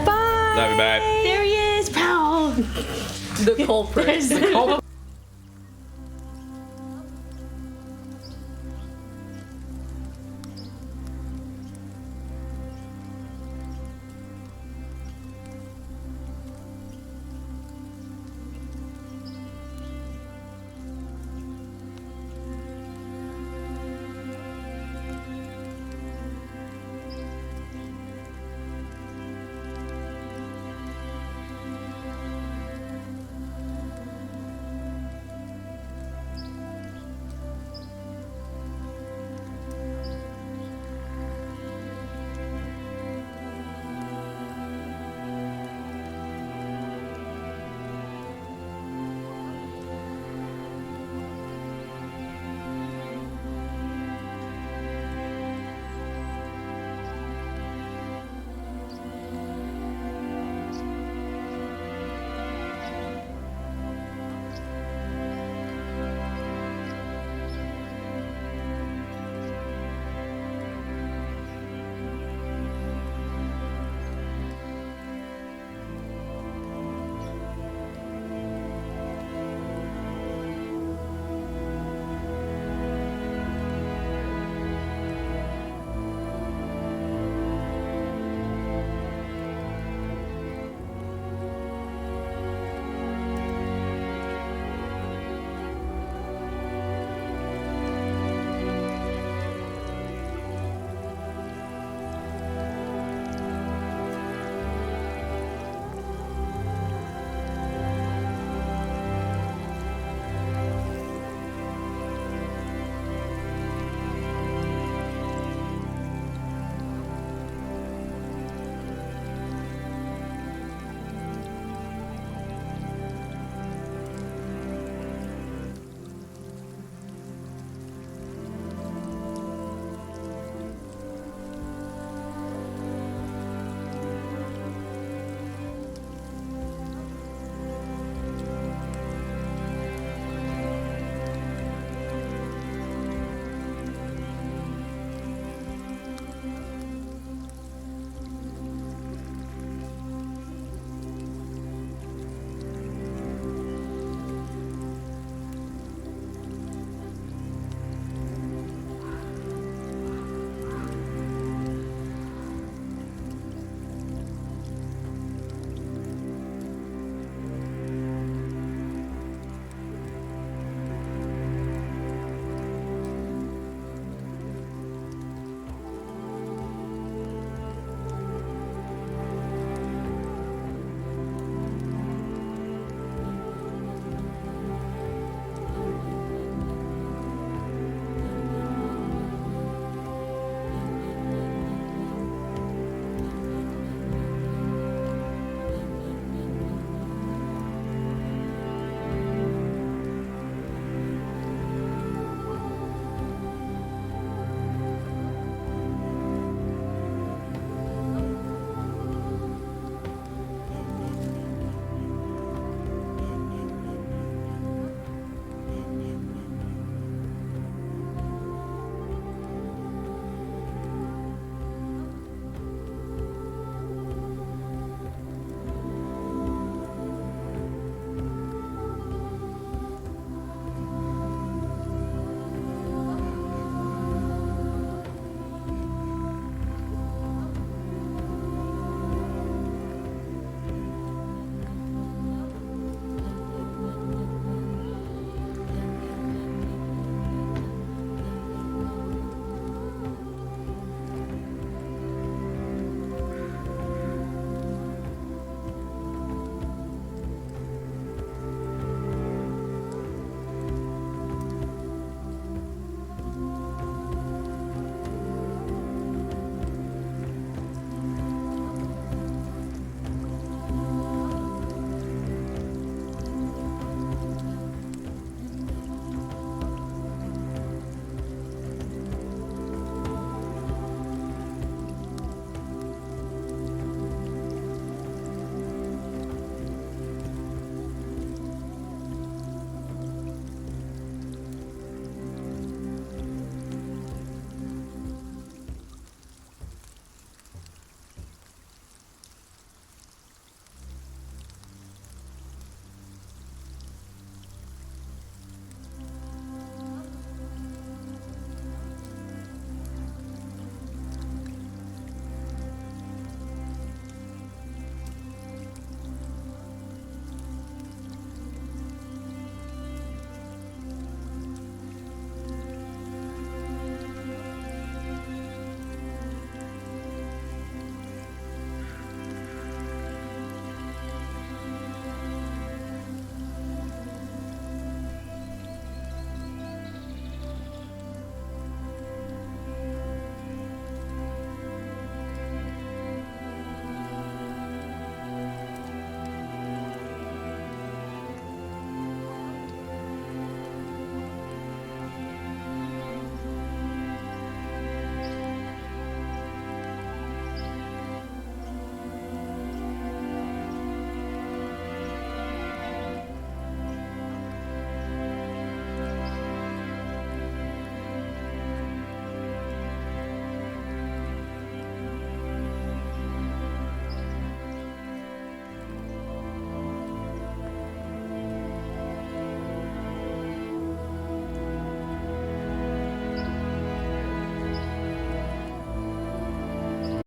Bye. love you, bye. There he is. Pow. The culprit. There's